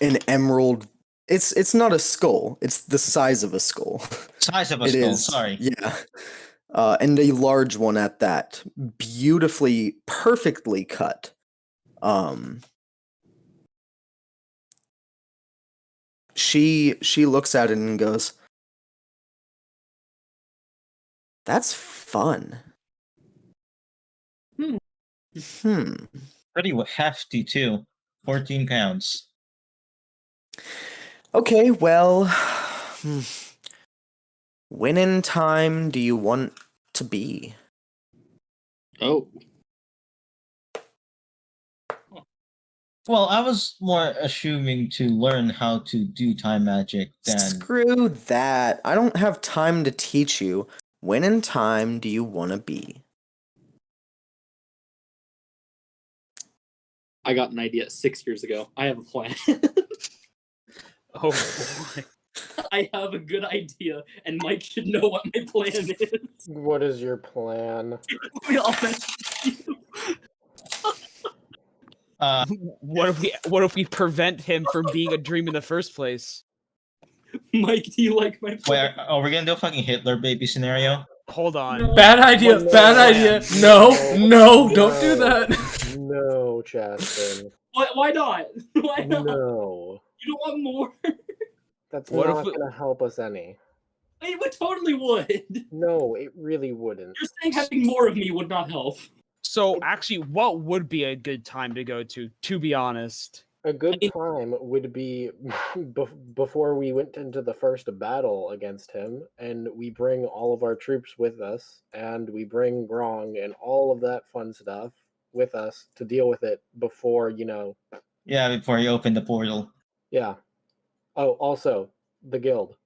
an emerald. It's not a skull. It's the size of a skull. Size of a It skull, is. sorry. Yeah. And a large one at that. Beautifully, perfectly cut. She looks at it and goes, "That's fun." Pretty hefty too. 14 pounds. Okay, well, when in time do you want to be? Oh. Well, I was more assuming to learn how to do time magic than Screw that. I don't have time to teach you. When in time do you want to be? I got an idea 6 years ago. I have a plan. Oh boy. I have a good idea, and Mike should know what my plan is. What is your plan? We all message you. What if we prevent him from being a dream in the first place? Mike, do you like my Wait, plan? are we gonna do a fucking Hitler baby scenario? Hold on. No. Bad idea. No, Bad no, idea. no, No, no. don't do that. No, Chaston. Why not? Why not? No. You don't want more? That's What if not it- going to help us any. It totally would. No, it really wouldn't. You're saying having more of me would not help. So actually, what would be a good time to go to be honest? A good time would be before we went into the first battle against him, and we bring all of our troops with us, and we bring Grong and all of that fun stuff with us to deal with it before, Yeah, before you open the portal. yeah. Oh, also, the guild.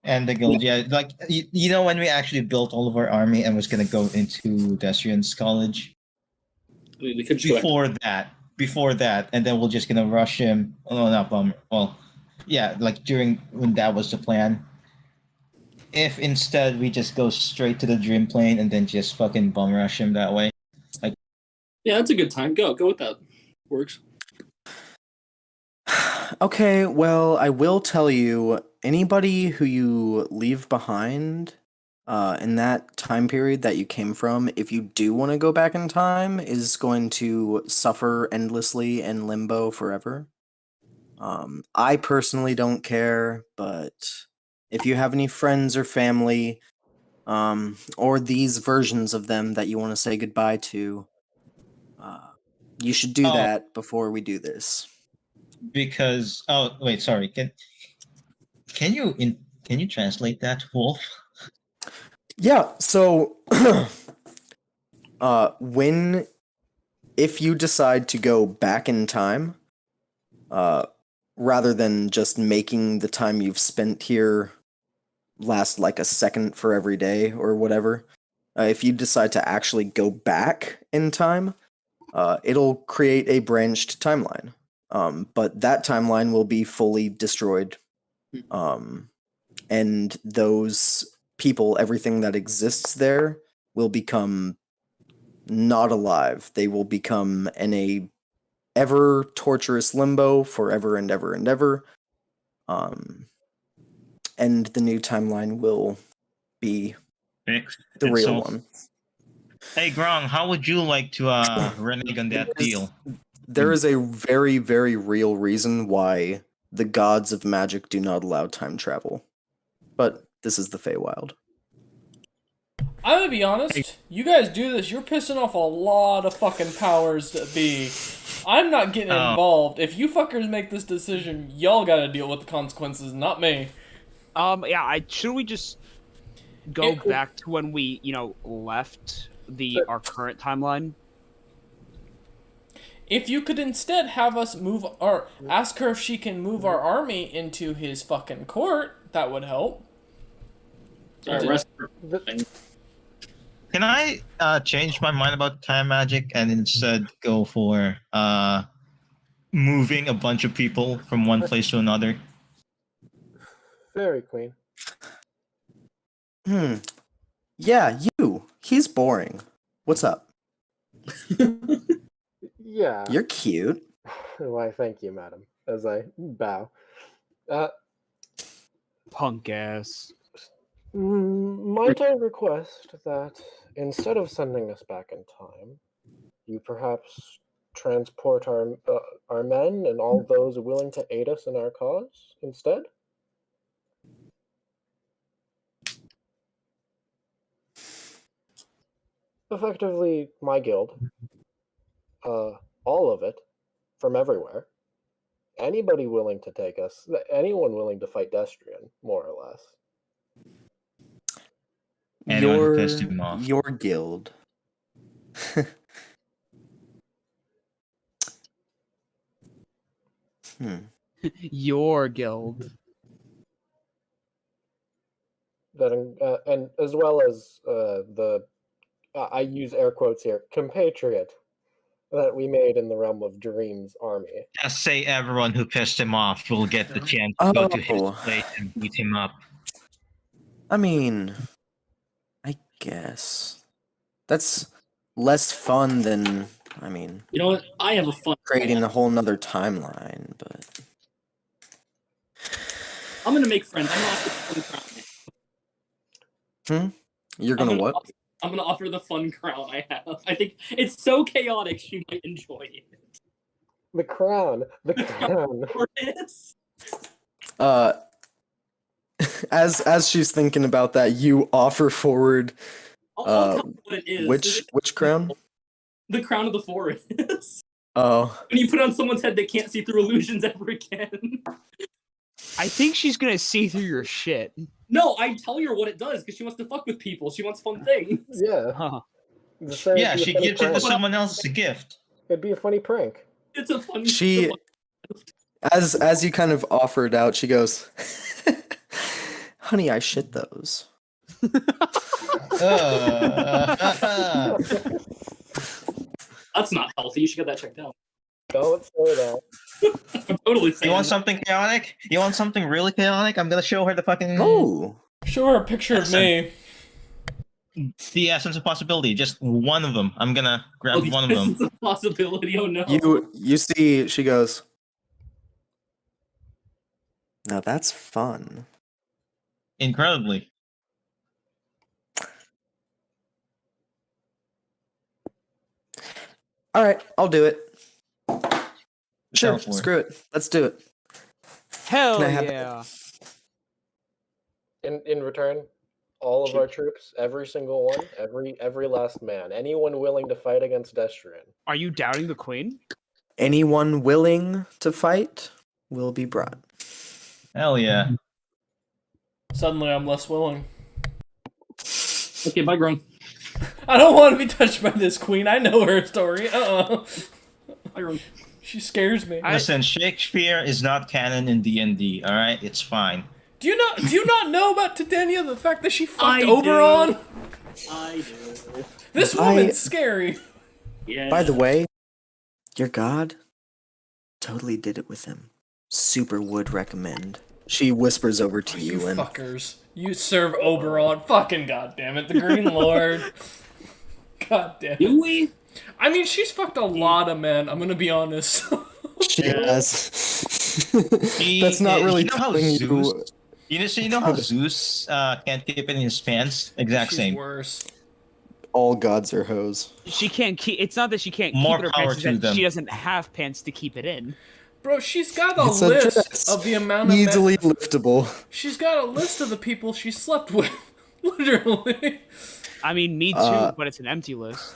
And the guild, yeah, like you know when we actually built all of our army and was gonna go into Destrian's college. I mean, we could try. Before that, and then we're just gonna rush him. Oh, not bummer. Well, yeah, like during when that was the plan. If instead we just go straight to the dream plane and then just fucking bum rush him that way. Yeah, that's a good time. Go with that. Works. Okay, well, I will tell you, anybody who you leave behind in that time period that you came from, if you do want to go back in time, is going to suffer endlessly in limbo forever. I personally don't care, but if you have any friends or family, or these versions of them that you want to say goodbye to, you should do that before we do this. Because wait, sorry. Can you translate that, Wolf? Yeah, so if you decide to go back in time, rather than just making the time you've spent here last like a second for every day or whatever, if you decide to actually go back in time, it'll create a branched timeline. But that timeline will be fully destroyed. And those people, everything that exists there, will become not alive. They will become in a ever torturous limbo forever and ever and ever. And the new timeline will be Fix the real itself. one. Hey Grong, how would you like to renege on that deal? There is a very, very real reason why the gods of magic do not allow time travel. But this is the Feywild. I'm gonna be honest. You guys do this, you're pissing off a lot of fucking powers that be. I'm not getting involved. If you fuckers make this decision, y'all gotta deal with the consequences, not me. Yeah, should we just go back to when we, left our current timeline? If you could instead have us move, or ask her if she can move our army into his fucking court, that would help. Can I change my mind about time magic and instead go for moving a bunch of people from one place to another? Fairy Queen. Yeah, you. He's boring. What's up? Yeah. You're cute. Why, thank you, madam, as I bow. Punk ass. Might I request that instead of sending us back in time, you perhaps transport our men and all those willing to aid us in our cause instead? Effectively, my guild, all of it, from everywhere. Anybody willing to take us, anyone willing to fight Destrian, more or less. Anyone who pissed him off. Your guild. Your guild. That and as well as I use air quotes here, compatriot that we made in the realm of Dream's army. Just say everyone who pissed him off will get the chance to go to his Oh. place and beat him up. I mean, I guess that's less fun than, I mean, You know what? I have a fun creating a whole nother timeline, but I'm gonna make friends. I'm gonna offer the fun crown. you're gonna what? I'm gonna offer the fun crown I have. I think it's so chaotic she might enjoy it. The crown. As she's thinking about that, you offer forward I'll tell you what it is. which crown? The crown of the forest. Oh. When you put it on someone's head, they can't see through illusions ever again. I think she's gonna see through your shit. No, I tell her what it does because she wants to fuck with people. She wants fun things. Yeah. Huh. Yeah, she gives it to someone else as a gift. It'd be a funny prank. It's a funny. She, as you kind of offer it out, she goes, "Honey, I shit those." That's not healthy. You should get that checked out. Don't say that. I'm totally saying. You want something chaotic? You want something really chaotic? I'm gonna show her the fucking Show her a picture of me. the essence of possibility. Just one of them. I'm gonna grab one of them. It's a possibility. Oh no. You see, she goes, "Now that's fun." Incredibly. All right, I'll do it. Sure, Go for it. screw it. Let's do it. Hell Can I have yeah. In return, all of our troops, every single one, every last man, anyone willing to fight against Destrian. Are you doubting the queen? Anyone willing to fight will be brought. Hell yeah. Suddenly, I'm less willing. Okay, bye, Grung. I don't want to be touched by this queen. I know her story. Bye, Grung. She scares me. Listen, Shakespeare is not canon in D&D. All right, it's fine. Do you not know about Tedenia? The fact that she fucked I Oberon? do. I do. This woman's scary. Yeah. By the way, your god totally did it with him. Super would recommend. She whispers over to you and fuckers. You serve Oberon. Fucking goddamn it, the Green Lord. Goddamn. Do we? I mean, she's fucked a lot of men. I'm gonna be honest. she has. That's not really You know how telling Zeus? You know how Zeus can't keep it in his pants? Exact She's same. worse. All gods are hoes. She can't keep. It's not that she can't More keep it her power pants. to It's that them. she doesn't have pants to keep it in. Bro, she's got a It's a list dress. of the amount of Easily liftable. She's got a list of the people she slept with. Literally. I mean, me too, but it's an empty list.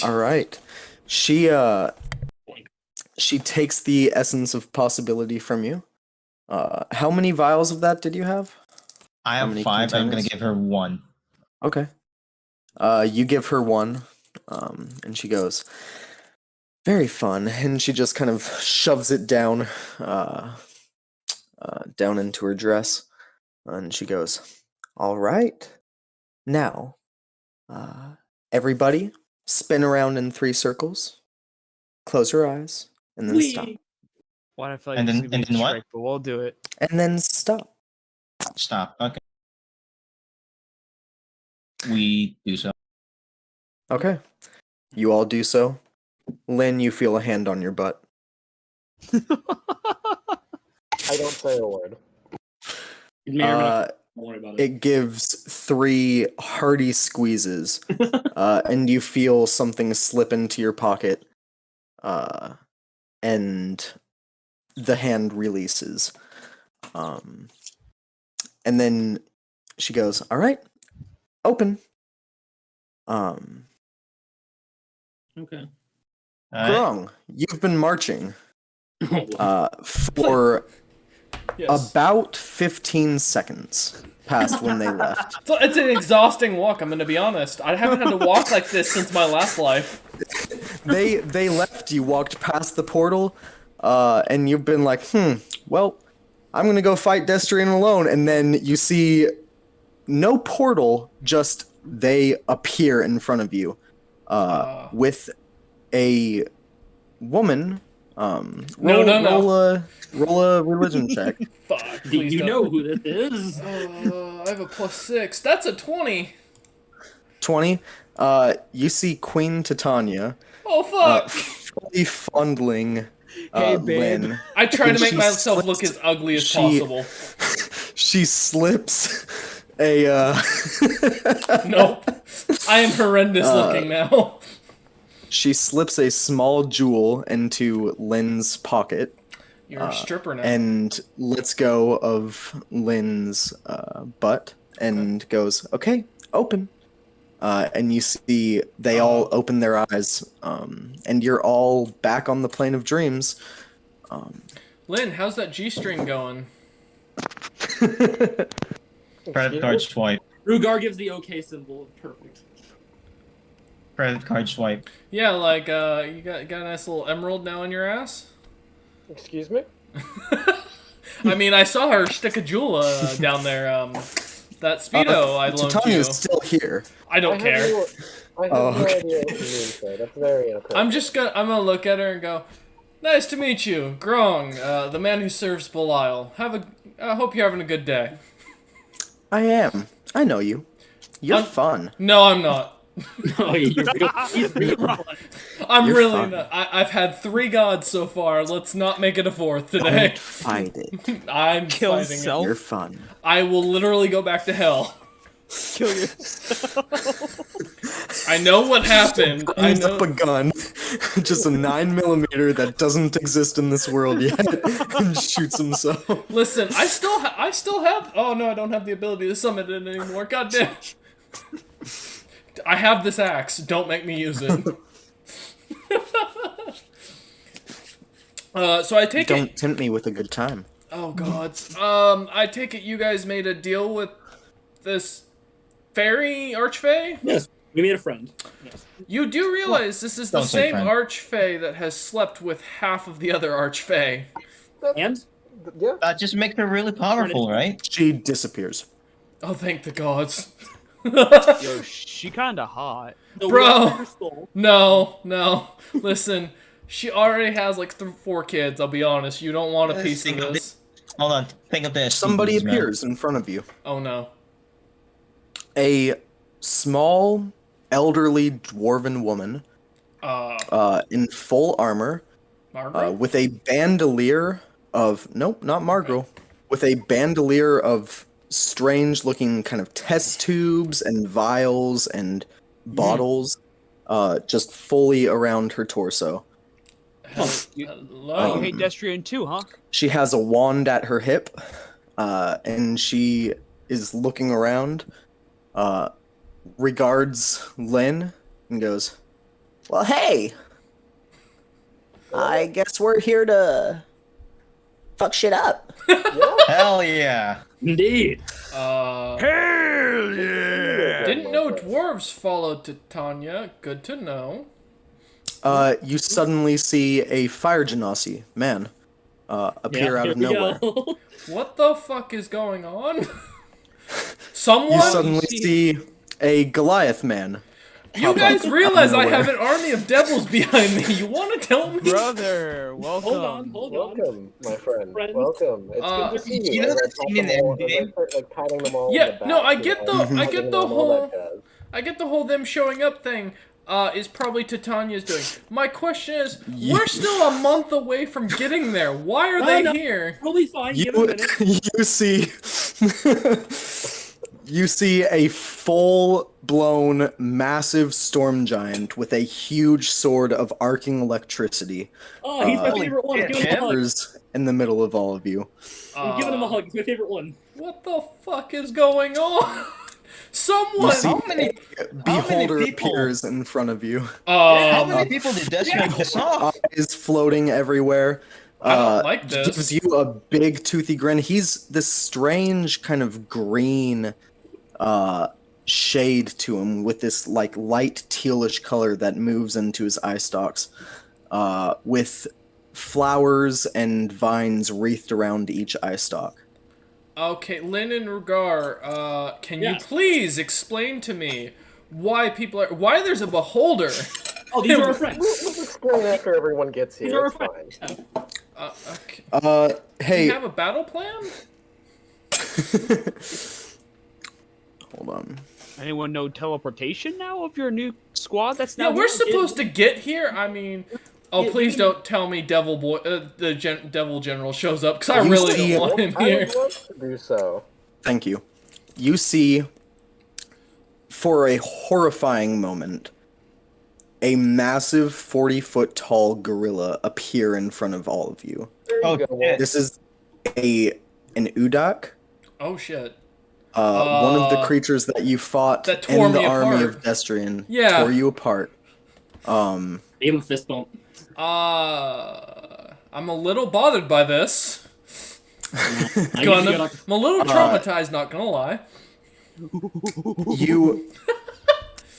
All right. She takes the essence of possibility from you. How many vials of that did you have? I How have many 5. I'm gonna containers? give her 1. Okay. You give her one, and she goes, "Very fun," and she just kind of shoves it down, down into her dress, and she goes, "All right, now, everybody, spin around in 3 circles, close your eyes, and then stop, What I feel like And this then- is gonna and be then what? trick, but we'll do it. and then stop." Stop. Okay. We do so. Okay, you all do so. Lynn, you feel a hand on your butt. I don't say a word. It may or may not. Don't worry about it. It gives 3 hearty squeezes, and you feel something slip into your pocket, and the hand releases. And then she goes, "All right, open." Okay. Alright. Grung, you've been marching Oh, for Yes. about 15 seconds past when they left. So it's an exhausting walk, I'm gonna be honest. I haven't had to walk like this since my last life. They left, you walked past the portal, and you've been like, well, I'm gonna go fight Destrian alone, and then you see no portal, just they appear in front of you, with a woman, No. roll a religion check. Fuck. Do Please you don't. know who this is? I have a +6. That's a 20. 20. You see Queen Titania Oh fuck. fully fondling Hey, babe. Lynn. I try to make she myself look slips- as ugly as she- possible. She slips a Nope. I am horrendous looking now. she slips a small jewel into Lynn's pocket You're a stripper now. and lets go of Lynn's butt and goes, "Okay, open." And you see they all open their eyes, and you're all back on the plane of dreams. Lynn, how's that G-string going? Credit card swipe. Rugar gives the OK symbol. Perfect. Credit card swipe. Yeah, like you got a nice little emerald now in your ass. Excuse me? I mean, I saw her stick a jewel down there. That Speedo I loaned you. Titania's still here. I don't care. I have no idea what you mean, sir. That's very inappropriate. I'm gonna look at her and go, "Nice to meet you, Grong, the man who serves Belial. I hope you're having a good day." I am. I know you. You're I'm- fun. No, I'm not. Oh, yeah, he's real fun. I'm You're really fine. not. I've had 3 gods so far. Let's not make it a 4th today. Don't fight it. I'm Kill fighting self. it. You're fun. I will literally go back to hell. Kill yourself. I know what happened. I Pulls know. up a gun, just a 9mm that doesn't exist in this world yet, and shoots himself. Listen, I still have. Oh no, I don't have the ability to summon it anymore. God damn. I have this axe. Don't make me use it. So I take Don't it. tempt me with a good time. Oh god. I take it you guys made a deal with this fairy archfey. Yes, we made a friend. Yes. You do realize this is the Don't say same friend. archfey that has slept with half of the other archfey. And Yeah. That just makes her really powerful, right? She disappears. Oh, thank the gods. Yo, she kinda hot. so Bro. we offered her skull. No. Listen, she already has like 4 kids. I'll be honest. You don't want a piece of Think of this. Hold on. Think of this. Somebody please, man. appears in front of you. Oh no. A small, elderly dwarven woman in full armor Margaret? with a bandolier of... Nope, not Margot. With a bandolier of strange-looking kind of test tubes and vials and bottles just fully around her torso. Hello? Oh, you hate Destrian too, huh? She has a wand at her hip, and she is looking around, regards Lynn, and goes, "Well, hey! I guess we're here to fuck shit up." Hell yeah. Indeed. Hell yeah! Didn't know dwarves followed Titania. Good to know. You suddenly see a fire genasi man appear out of here we nowhere. go. What the fuck is going on? Someone? You suddenly see a Goliath man. You pop guys up realize out of I have nowhere. an army of devils behind me. You want to tell me? Brother, welcome. Hold on. Welcome, my friend. Friend. Welcome. It's good to see you. you know As I that pat scene in them all- as I Endgame? start, like, patting them all on Yeah, the back, no, I you get know, the- and I get giving the them all that whole- jazz. I get the whole them showing up thing. Is probably Titania's doing. My question is, we're still a month away from getting there. Why are they no. here? We'll be fine. Give it a minute. You see you see a full-blown massive storm giant with a huge sword of arcing electricity Oh, he's my Holy favorite one. shit, Give him a hug. appears in the middle of all of you. I'm giving him a hug. He's my favorite one. What the fuck is going on? Someone. You see How many Beholder people- appears in front of you. How many people did Destiny piss off? Eyes floating everywhere. I don't like this. Gives you a big toothy grin. He's this strange kind of green shade to him with this like light tealish color that moves into his eye stalks, with flowers and vines wreathed around each eye stalk. Okay, Lynn and Rugar, can you Yeah. please explain to me why there's a beholder? Oh, these are our friends. explain after everyone gets He's here. It's horrified. fine. Okay. Do Hey. you have a battle plan? Hold on. Anyone know teleportation now of your new squad that's now Yeah, we're here? supposed to get here. I mean, oh, please don't tell me Devil Boy, Devil General shows up, because I You really see- don't want him I here. would love to do so. Thank you. You see, for a horrifying moment, a massive 40-foot tall gorilla appear in front of all of you. There you Oh, go. shit. This is an Udak, Oh shit. one of the creatures that you fought that tore in the me army apart. of Destrian. Yeah. Tore you apart. Give him a fist bump. I'm a little bothered by this. I I'm usually go to- a little traumatized, not gonna lie.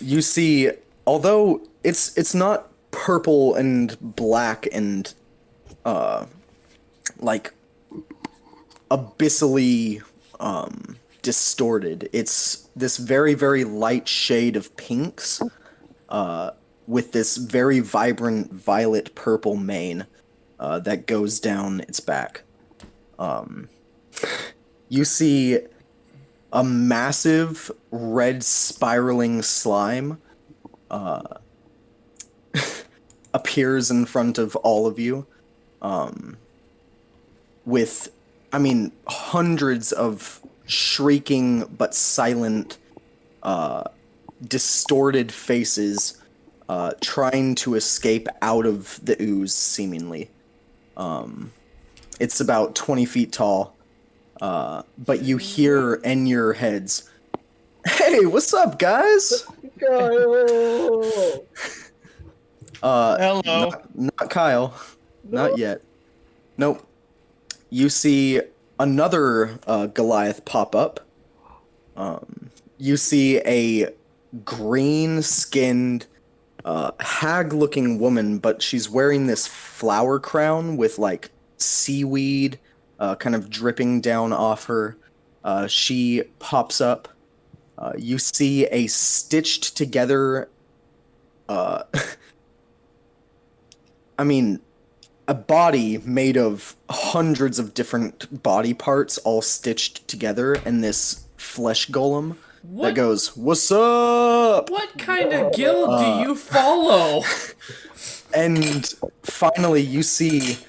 You see, although it's not purple and black and like abyssally distorted. It's this very, very light shade of pinks with this very vibrant violet purple mane that goes down its back. You see a massive red spiraling slime appears in front of all of you with, I mean, hundreds of shrieking but silent distorted faces trying to escape out of the ooze, seemingly. It's about 20 feet tall, but you hear in your heads, "Hey, what's up, guys?" Kyle! Hello. Not Kyle. Not yet. Nope. You see another Goliath pop up. You see a green-skinned, hag-looking woman, but she's wearing this flower crown with, like, seaweed kind of dripping down off her. She pops up. You see a stitched together, I mean, a body made of hundreds of different body parts all stitched together in this flesh golem that goes, "What's up?" What kind of guild do you follow? And finally, you see,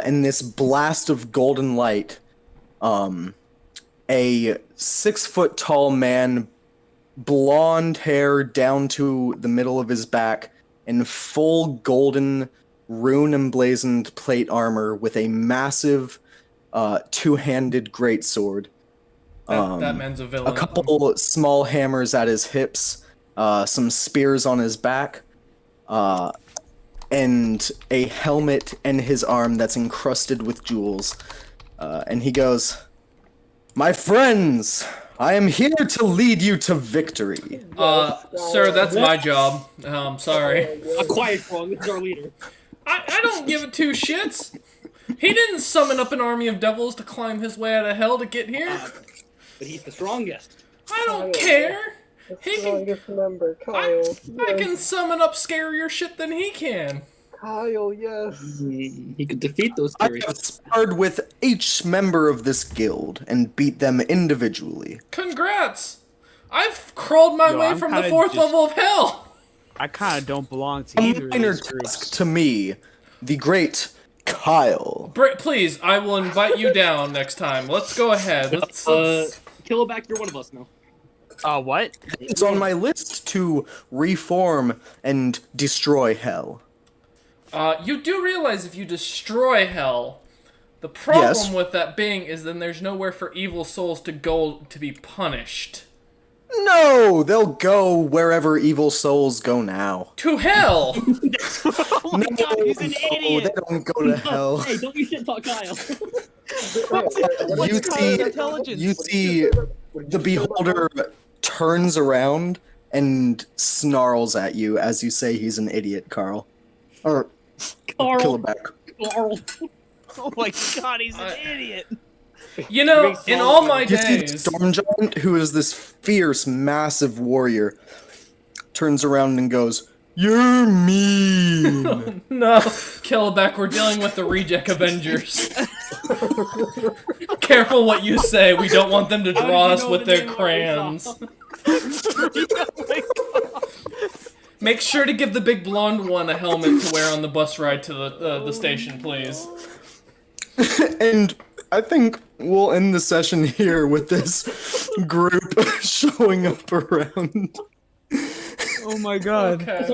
in this blast of golden light, a 6-foot tall man, blonde hair down to the middle of his back, in full golden rune emblazoned plate armor with a massive two-handed greatsword. That man's a villain. A couple small hammers at his hips, some spears on his back, and a helmet in his arm that's encrusted with jewels. And he goes, "My friends, I am here to lead you to victory." Sir, that's my job. Sorry. A quiet one. This is our leader. I don't give it two shits. He didn't summon up an army of devils to climb his way out of hell to get here. But he's the strongest. I don't care. He can. Strongest member, Kyle. I can summon up scarier shit than he can. Kyle, yes. He could defeat those I scary. have sparred with each member of this guild and beat them individually. Congrats! I've crawled my way I'm from the kinda 4th just- level of hell. I kind of don't belong to A either of minor these groups. task to me, the great Kyle. Please, I will invite you down next time. Let's go ahead. Let's Killback, you're one of us now. What? It's on my list to reform and destroy hell. You do realize if you destroy hell, the problem Yes. with that being is then there's nowhere for evil souls to go to be punished. No, they'll go wherever evil souls go now. To hell! Oh my god, he's an No, idiot! they don't go to hell. Hey, don't you shit talk Kyle. You see, intelligence? you see, the beholder turns around and snarls at you as you say he's an idiot, Carl. Or Carl. Killback. Carl. Oh my god, he's an idiot! You know, in all my You see the days, Storm Giant, who is this fierce, massive warrior, turns around and goes, You're mean. No, Kelleback, we're dealing with the reject Avengers. Careful what you say. We don't want them to How did draw you us know with the their name of what we crayons. saw? Oh my God. Make sure to give the big blonde one a helmet to wear on the bus ride to the station, please. And I think we'll end the session here with this group showing up around. Oh my God. Okay.